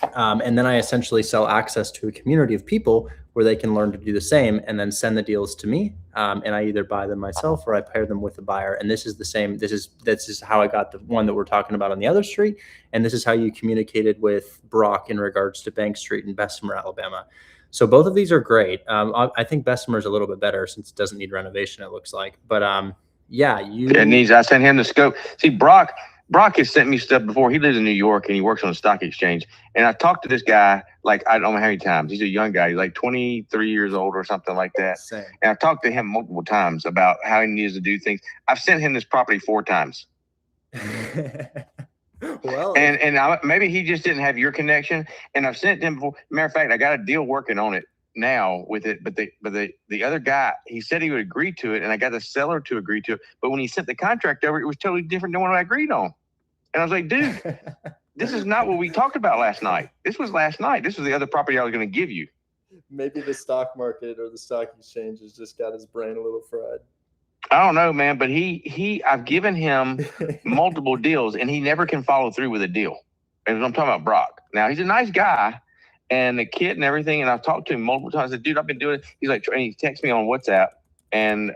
And then I essentially sell access to a community of people where they can learn to do the same and then send the deals to me. And I either buy them myself or I pair them with a buyer. And this is the same. This is how I got the one that we're talking about on the other street. And this is how you communicated with Brock in regards to Bank Street in Bessemer, Alabama. So both of these are great. I think Bessemer is a little bit better since it doesn't need renovation, it looks like. But yeah, I sent him the scope. See, Brock has sent me stuff before. He lives in New York and he works on the stock exchange. And I talked to this guy, like, I don't know how many times. He's a young guy. He's like 23 years old or something like that. Same. And I talked to him multiple times about how he needs to do things. I've sent him this property 4 times. Well, and maybe he just didn't have your connection. And I've sent him before. Matter of fact, I got a deal working on it now with it, but the other guy, he said he would agree to it, and I got the seller to agree to it. But when he sent the contract over, it was totally different than what I agreed on. And I was like, dude, this is not what we talked about last night. This was last night. This was the other property I was going to give you. Maybe the stock market or the stock exchange has just got his brain a little fried. I don't know, man, but I've given him multiple deals, and he never can follow through with a deal. And I'm talking about Brock. Now, he's a nice guy, and the kid and everything, and I've talked to him multiple times. I said, dude, I've been doing it. He's like, and he texts me on WhatsApp, and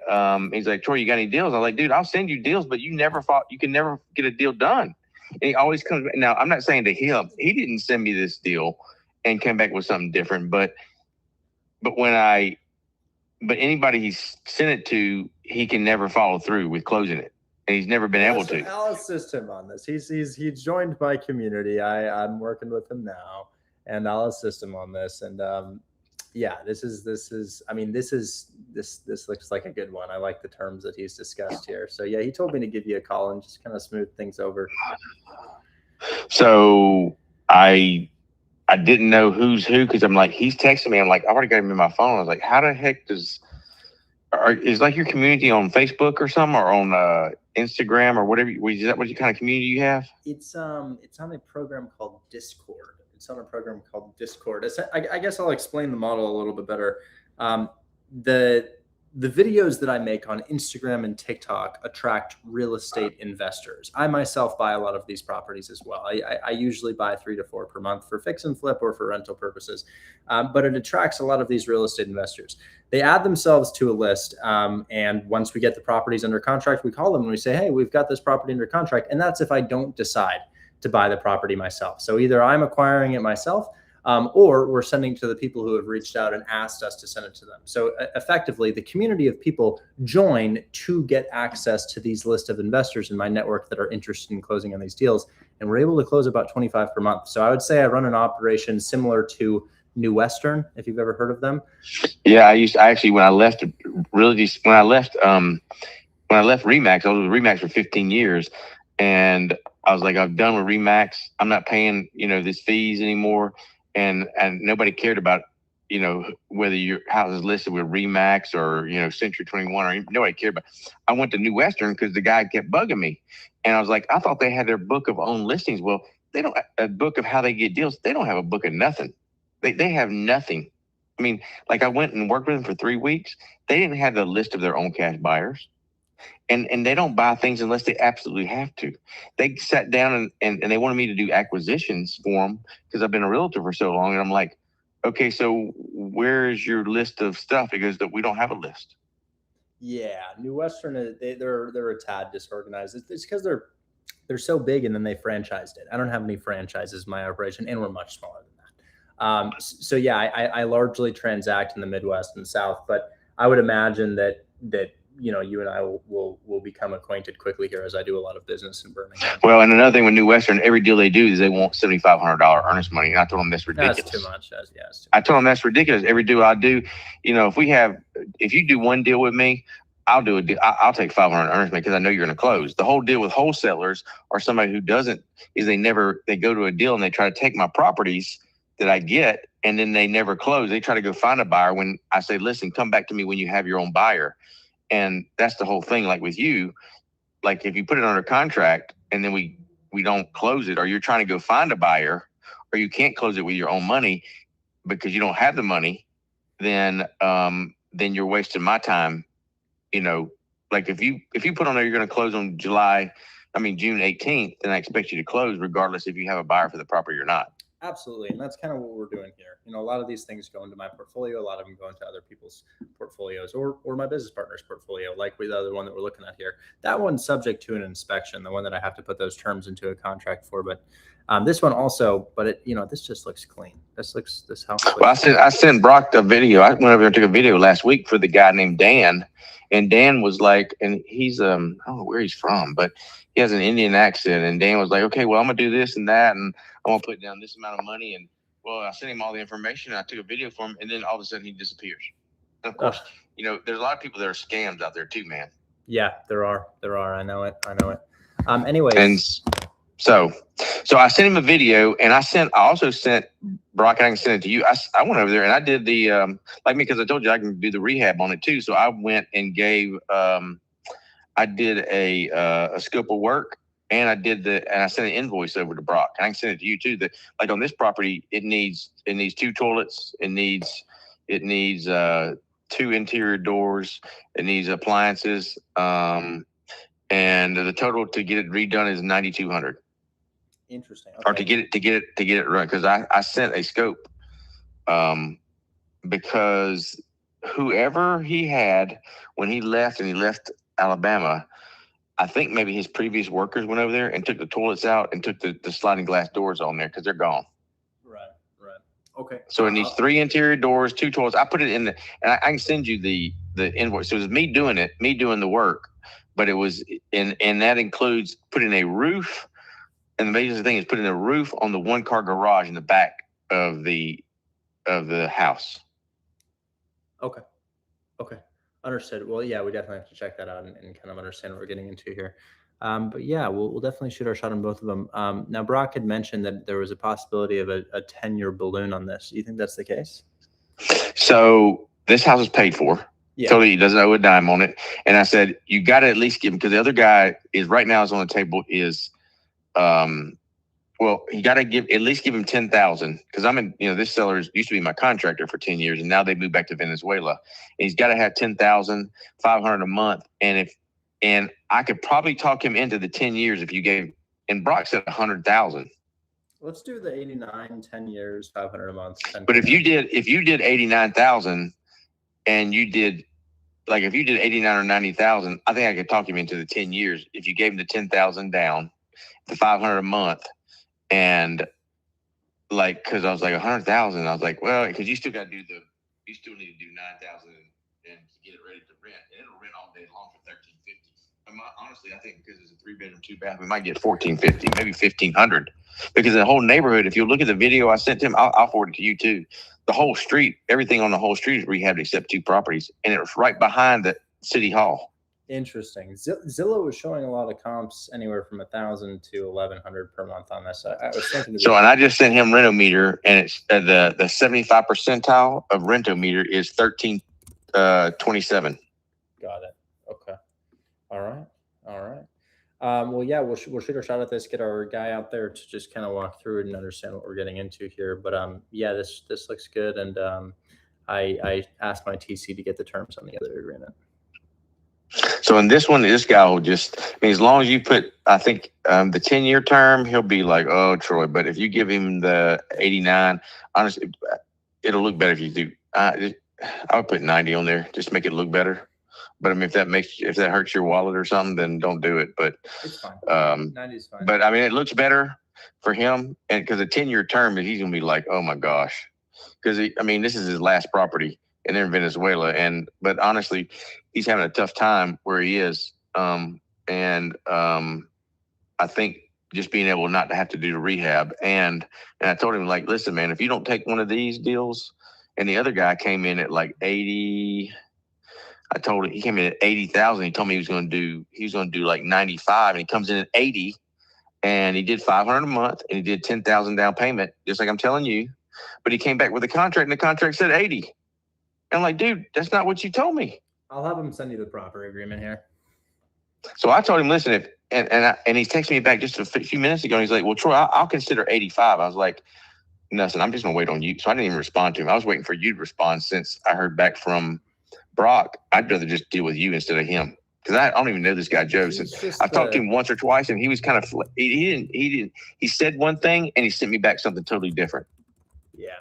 he's like, Troy, you got any deals? I'm like, dude, I'll send you deals, but you can never get a deal done. And he always comes. Now, I'm not saying to him, he didn't send me this deal and came back with something different, but anybody he's sent it to, he can never follow through with closing it, and he's never been able to. I'll assist him on this. He's joined my community. I'm working with him now, and I'll assist him on this. And yeah, this looks like a good one. I like the terms that he's discussed here. So yeah, he told me to give you a call and just kind of smooth things over. So I didn't know who's who, because I'm like, he's texting me. I'm like, I already got him in my phone. I was like, how the heck is like your community on Facebook or something, or on Instagram or whatever? Is that what kind of community you have? It's on a program called Discord. I guess I'll explain the model a little bit better. The videos that I make on Instagram and TikTok attract real estate investors. I myself buy a lot of these properties as well. I usually buy 3 to 4 per month for fix and flip or for rental purposes. But it attracts a lot of these real estate investors. They add themselves to a list. And once we get the properties under contract, we call them and we say, hey, we've got this property under contract. And that's if I don't decide to buy the property myself. So either I'm acquiring it myself, or we're sending to the people who have reached out and asked us to send it to them. So effectively, the community of people join to get access to these list of investors in my network that are interested in closing on these deals. And we're able to close about 25 per month. So I would say I run an operation similar to New Western, if you've ever heard of them. Yeah, when I left Remax, I was with Remax for 15 years. And I was like, I'm done with Remax. I'm not paying, these fees anymore. And nobody cared about, whether your house is listed with Remax or, Century 21, or nobody cared about. I went to New Western because the guy kept bugging me. And I was like, I thought they had their book of own listings. Well, they don't a book of how they get deals. They don't have a book of nothing. They have nothing. I mean, like I went and worked with them for 3 weeks. They didn't have the list of their own cash buyers. And they don't buy things unless they absolutely have to. They sat down and they wanted me to do acquisitions for them because I've been a realtor for so long. And I'm like, okay, so where's your list of stuff? He goes, that we don't have a list. Yeah, New Western, they're a tad disorganized. It's because they're so big and then they franchised it. I don't have any franchises in my operation, and we're much smaller than that. So yeah, I largely transact in the Midwest and South, but I would imagine that you and I will become acquainted quickly here, as I do a lot of business in Birmingham. Well, and another thing with New Western, every deal they do is they want $7,500 earnest money. And I told them that's ridiculous. That's too much. I told them that's ridiculous. Every deal I do, if you do one deal with me, I'll do a deal. I'll take $500 earnest money because I know you're going to close. The whole deal with wholesalers or somebody who doesn't is they go to a deal and they try to take my properties that I get, and then they never close. They try to go find a buyer when I say, listen, come back to me when you have your own buyer. And that's the whole thing. Like with you, like if you put it under contract and then we don't close it, or you're trying to go find a buyer, or you can't close it with your own money because you don't have the money, then you're wasting my time. Like if you put on there, you're going to close on June 18th, then I expect you to close regardless if you have a buyer for the property or not. Absolutely. And that's kind of what we're doing here. A lot of these things go into my portfolio. A lot of them go into other people's portfolios or my business partner's portfolio, like with the other one that we're looking at here. That one's subject to an inspection, the one that I have to put those terms into a contract for. But this one also, this just looks clean. This house. Well, I sent Brock a video. I went over and took a video last week for the guy named Dan. And Dan was like, and he's, I don't know where he's from, but he has an Indian accent. And Dan was like, okay, well, I'm going to do this and that. And I'm going to put down this amount of money. And well, I sent him all the information. And I took a video for him. And then all of a sudden he disappears. And of course, there's a lot of people that are scams out there too, man. Yeah, there are. I know it. Anyways. And so So I sent him a video, and I also sent Brock. I can send it to you. I went over there and I did the like me, because I told you I can do the rehab on it too. So I went and gave I did a scope of work, and I sent an invoice over to Brock. And I can send it to you too. That, like, on this property, it needs 2 toilets. It needs 2 interior doors. It needs appliances. And the total to get it redone is $9,200. Interesting. Or to get it run, because I sent a scope, because whoever he had when he left Alabama, I think maybe his previous workers went over there and took the toilets out and took the sliding glass doors on there, because they're gone. Right. Okay. So it needs 3 interior doors, 2 toilets. I put it in and I can send you the invoice. So it was me doing the work, but it was and that includes putting a roof. And the major thing is putting a roof on the 1-car garage in the back of the house. Okay. Understood. Well, yeah, we definitely have to check that out and kind of understand what we're getting into here. But yeah, we'll definitely shoot our shot on both of them. Now, Brock had mentioned that there was a possibility of a 10-year balloon on this. Do you think that's the case? So this house is paid for. Yeah. Totally, he doesn't owe a dime on it. And I said, you got to at least give him, because the other guy is right now is on the table is, well, you got to at least give him 10,000, because this seller used to be my contractor for 10 years, and now they moved back to Venezuela. And he's got to have 10,500 a month. And I could probably talk him into the 10 years if you gave, and Brock said 100,000. Let's do the 89, 10 years, 500 a month. But if you did 89,000 and you did, like, if you did 89 or 90,000, I think I could talk him into the 10 years if you gave him the 10,000 down, the 500 a month. And like, cause I was like 100,000. I was like, well, cause you still got to you still need to do 9,000 and get it ready to rent. And it'll rent all day long for $1,350. Honestly, I think because it's a 3-bedroom, 2-bath, we might get $1,450, maybe $1,500. Because the whole neighborhood, if you look at the video I sent him, I'll forward it to you too. The whole street, everything on the whole street is rehabbed except 2 properties, and it was right behind the city hall. Interesting. Zillow was showing a lot of comps anywhere from 1,000 to 1,100 per month on this. I was thinking. So, and I just sent him Rentometer, and it's the 75 percentile of Rentometer is 1327. Got it. Okay. All right. Well, yeah, we'll shoot our shot at this. Get our guy out there to just kind of walk through it and understand what we're getting into here. But yeah, this looks good, and I asked my TC to get the terms on the other agreement. So in this one, this guy will just, as long as you put, I think the 10-year term, he'll be like, oh, Troy. But if you give him the 89, honestly, it'll look better if you do. I would put 90 on there, just to make it look better. But I mean, if that hurts your wallet or something, then don't do it. But it's fine. 90 is fine. But I mean, it looks better for him, and because a 10-year term, he's gonna be like, oh my gosh, because this is his last property, and they're in Venezuela, but honestly, he's having a tough time where he is. I think just being able not to have to do the rehab. And I told him, like, listen, man, if you don't take one of these deals, and the other guy came in at like 80, I told him he came in at 80,000. He told me he was going to do like 95, and he comes in at 80, and he did 500 a month, and he did 10,000 down payment, just like I'm telling you. But he came back with a contract, and the contract said 80. And I'm like, dude, that's not what you told me. I'll have him send you the proper agreement here. So I told him, listen, and he texted me back just a few minutes ago, and he's like, well, Troy, I'll consider 85. I was like, nothing, I'm just gonna wait on you. So I didn't even respond to him. I was waiting for you to respond since I heard back from Brock. I'd rather just deal with you instead of him, because I don't even know this guy Joe. Since I've talked to him once or twice, and he was kind of he said one thing and he sent me back something totally different. Yeah.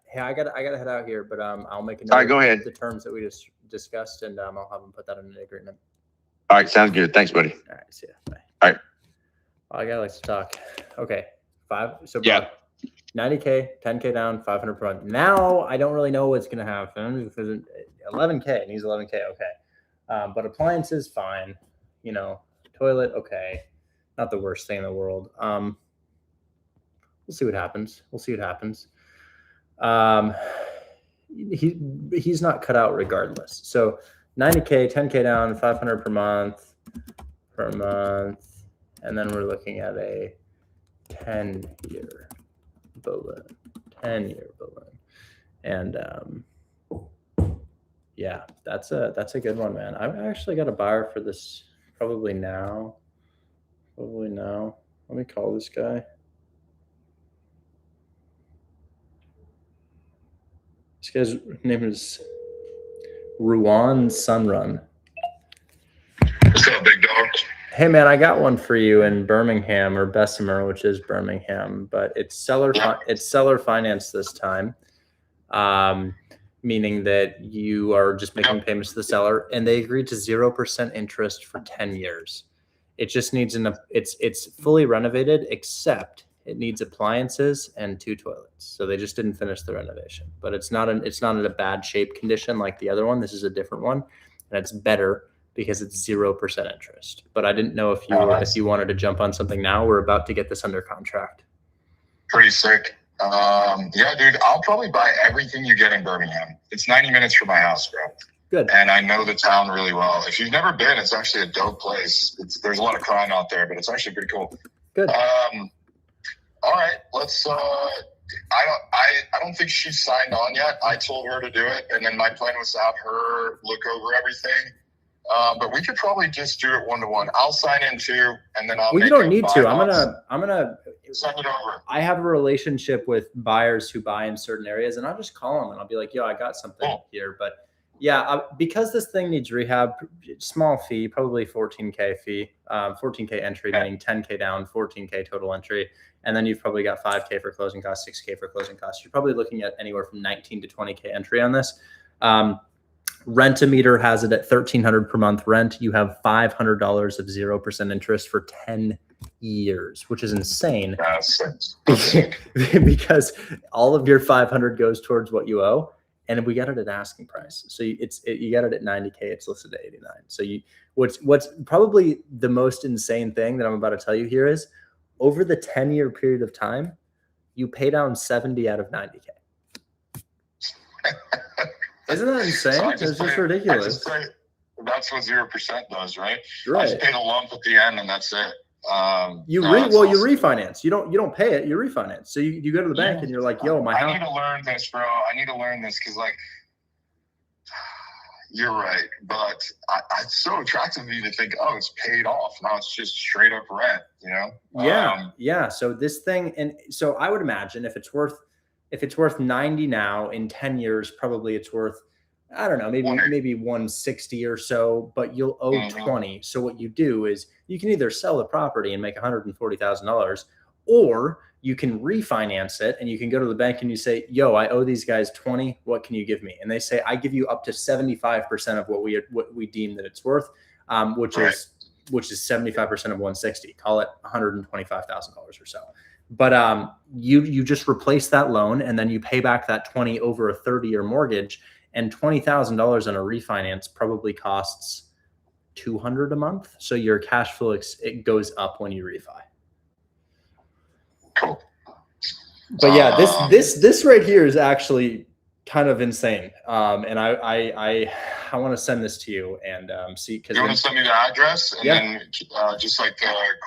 Hey, I gotta head out here, but I'll make a note. All right, go ahead. The terms that we just discussed, and I'll have him put that in an agreement. All right, sounds good. Thanks, buddy. All right, see ya. Bye. All right. Well, I gotta like to talk. Okay, 5. So yeah, 90K, 10K down, 500 per month. Now I don't really know what's gonna happen because 11K needs 11K. Okay, but appliances fine. Toilet okay, not the worst thing in the world. We'll see what happens. He's not cut out regardless. So 90K, 10K down, 500 per month, and then we're looking at a 10-year balloon. 10-year balloon. And yeah, that's a good one, man. I've actually got a buyer for this probably now. Probably now. Let me call this guy. This guy's name is Ruan Sunrun. What's up, big dog? Hey man, I got one for you in Birmingham or Bessemer, which is Birmingham, but it's seller finance this time, meaning that you are just making payments to the seller, and they agreed to 0% interest for 10 years. It just needs it's fully renovated, except it needs appliances and 2 toilets. So they just didn't finish the renovation, but it's not in a bad shape condition like the other one. This is a different one, and it's better because it's 0% interest. But I didn't know if you wanted to jump on something now. We're about to get this under contract. Pretty sick. Yeah, dude, I'll probably buy everything you get in Birmingham. It's 90 minutes from my house, bro. Good. And I know the town really well. If you've never been, it's actually a dope place. There's a lot of crime out there, but it's actually pretty cool. Good. All right, let's. I don't think she's signed on yet. I told her to do it, and then my plan was to have her look over everything. But we could probably just do it 1-to-1. I'll sign in too, and then I'll. Well, you don't need to. I'm gonna send it over. I have a relationship with buyers who buy in certain areas, and I'll just call them and I'll be like, "Yo, I got something here." But yeah, because this thing needs rehab, small fee, probably 14K fee, 14K entry, meaning 10K down, 14K total entry, and then you've probably got 5K for closing costs, 6K for closing costs. You're probably looking at anywhere from 19 to 20K entry on this. Rent-A-Meter has it at $1,300 per month rent. You have $500 of 0% interest for 10 years, which is insane. Because all of your 500 goes towards what you owe, and we got it at asking price. So you got it at 90K. It's listed at 89. So what's probably the most insane thing that I'm about to tell you here is, over the 10-year period of time, you pay down 70 out of 90K. Isn't that insane? So It's just ridiculous. That's what 0% does, right? Right. I just pay the lump at the end, and that's it. You refinance. You don't pay it. You refinance. So you go to the bank and you're like, "Yo, my house." I need to learn this, bro. I need to learn this because, like, you're right, but it's so attractive to me to think, oh, it's paid off. Now it's just straight up rent, you know? Yeah. So this thing, and so I would imagine if it's worth 90 now, in 10 years, probably it's worth, I don't know, maybe 160 or so, but you'll owe 20. So what you do is you can either sell the property and make $140,000, or you can refinance it and you can go to the bank and you say, "Yo, I owe these guys 20. What can you give me?" And they say, "I give you up to 75% of what we deem that it's worth," which is 75% of 160. Call it $125,000 or so. But you just replace that loan, and then you pay back that 20 over a 30-year mortgage, and $20,000 on a refinance probably costs $200 a month. So your cash flow it goes up when you refi. Cool. But yeah, this right here is actually kind of insane. And I want to send this to you and see, because you want to send me the address and then just like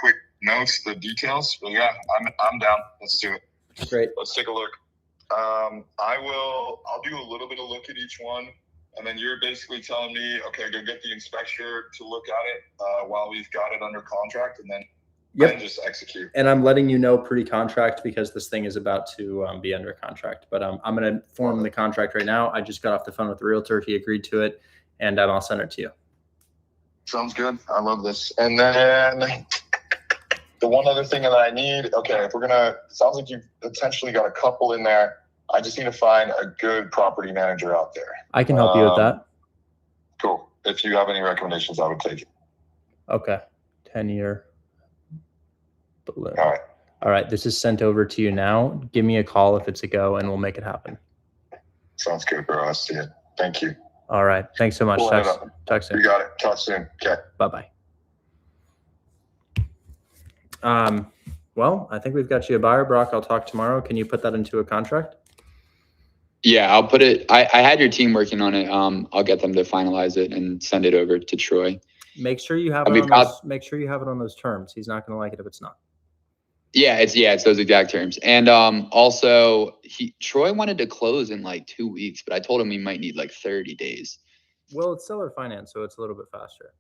quick notes, the details. But yeah, I'm down. Let's do it. Great. Let's take a look. I'll do a little bit of look at each one, and then you're basically telling me, okay, go get the inspector to look at it while we've got it under contract, and then just execute. And I'm letting you know pre-contract because this thing is about to be under contract. But I'm going to form the contract right now. I just got off the phone with the realtor. He agreed to it, and I'll send it to you. Sounds good. I love this. And then the one other thing that I need, okay, if sounds like you've potentially got a couple in there. I just need to find a good property manager out there. I can help you with that. Cool. If you have any recommendations, I would take it. Okay. 10-year balloon. All right. This is sent over to you now. Give me a call if it's a go, and we'll make it happen. Sounds good, bro. I see it. Thank you. All right. Thanks so much. Talk soon. You got it. Talk soon. Okay. Bye-bye. Well, I think we've got you a buyer, Brock. I'll talk tomorrow. Can you put that into a contract? Yeah, I'll put it. I had your team working on it. I'll get them to finalize it and send it over to Troy. Make sure you have it on those terms. He's not going to like it if it's not. Yeah, it's those exact terms. And also Troy wanted to close in like 2 weeks, but I told him we might need like 30 days. Well, it's seller finance, so it's a little bit faster.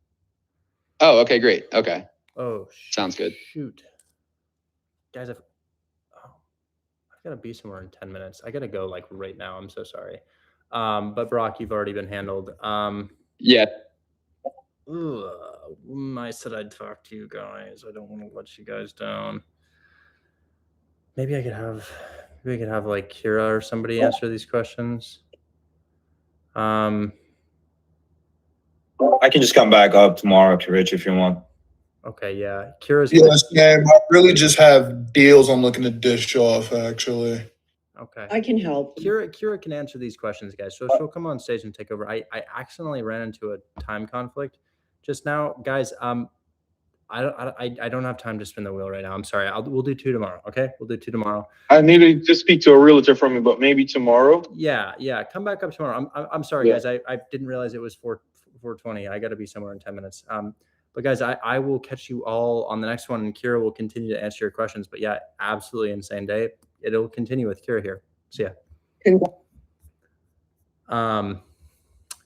Oh, okay, great. Okay. Oh, sounds good. Shoot, guys, I've got to be somewhere in 10 minutes. I got to go like right now. I'm so sorry. But Brock, you've already been handled. Yeah. I said I'd talk to you guys. I don't want to let you guys down. Maybe I could have like Kira or somebody answer these questions. I can just come back up tomorrow to Rich if you want. Okay, yeah. Kira's Yes, ma'am. I really just have deals I'm looking to dish off, actually. Okay. I can help. Kira can answer these questions, guys. So she'll come on stage and take over. I accidentally ran into a time conflict just now, guys. I don't have time to spin the wheel right now. I'm sorry. We'll do 2 tomorrow. Okay, we'll do 2 tomorrow. I need to just speak to a realtor from me, but maybe tomorrow. Yeah. Come back up tomorrow. I'm sorry, guys. I didn't realize it was 4:20. I got to be somewhere in 10 minutes. But guys, I will catch you all on the next one, and Kira will continue to answer your questions. But yeah, absolutely insane day. It'll continue with Kira here. See ya.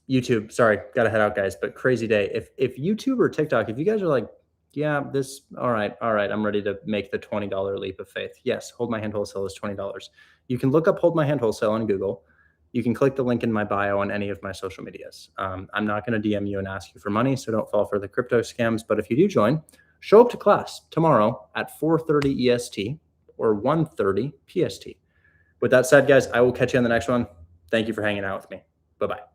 YouTube, sorry, gotta head out, guys. But crazy day. If YouTube or TikTok, if you guys are like, yeah, this all right, I'm ready to make the $20 leap of faith. Yes, Hold My Hand Wholesale is $20. You can look up Hold My Hand Wholesale on Google. You can click the link in my bio on any of my social medias. I'm not going to DM you and ask you for money, so don't fall for the crypto scams. But if you do join, show up to class tomorrow at 4:30 EST or 1:30 PST. With that said, guys, I will catch you on the next one. Thank you for hanging out with me. Bye-bye.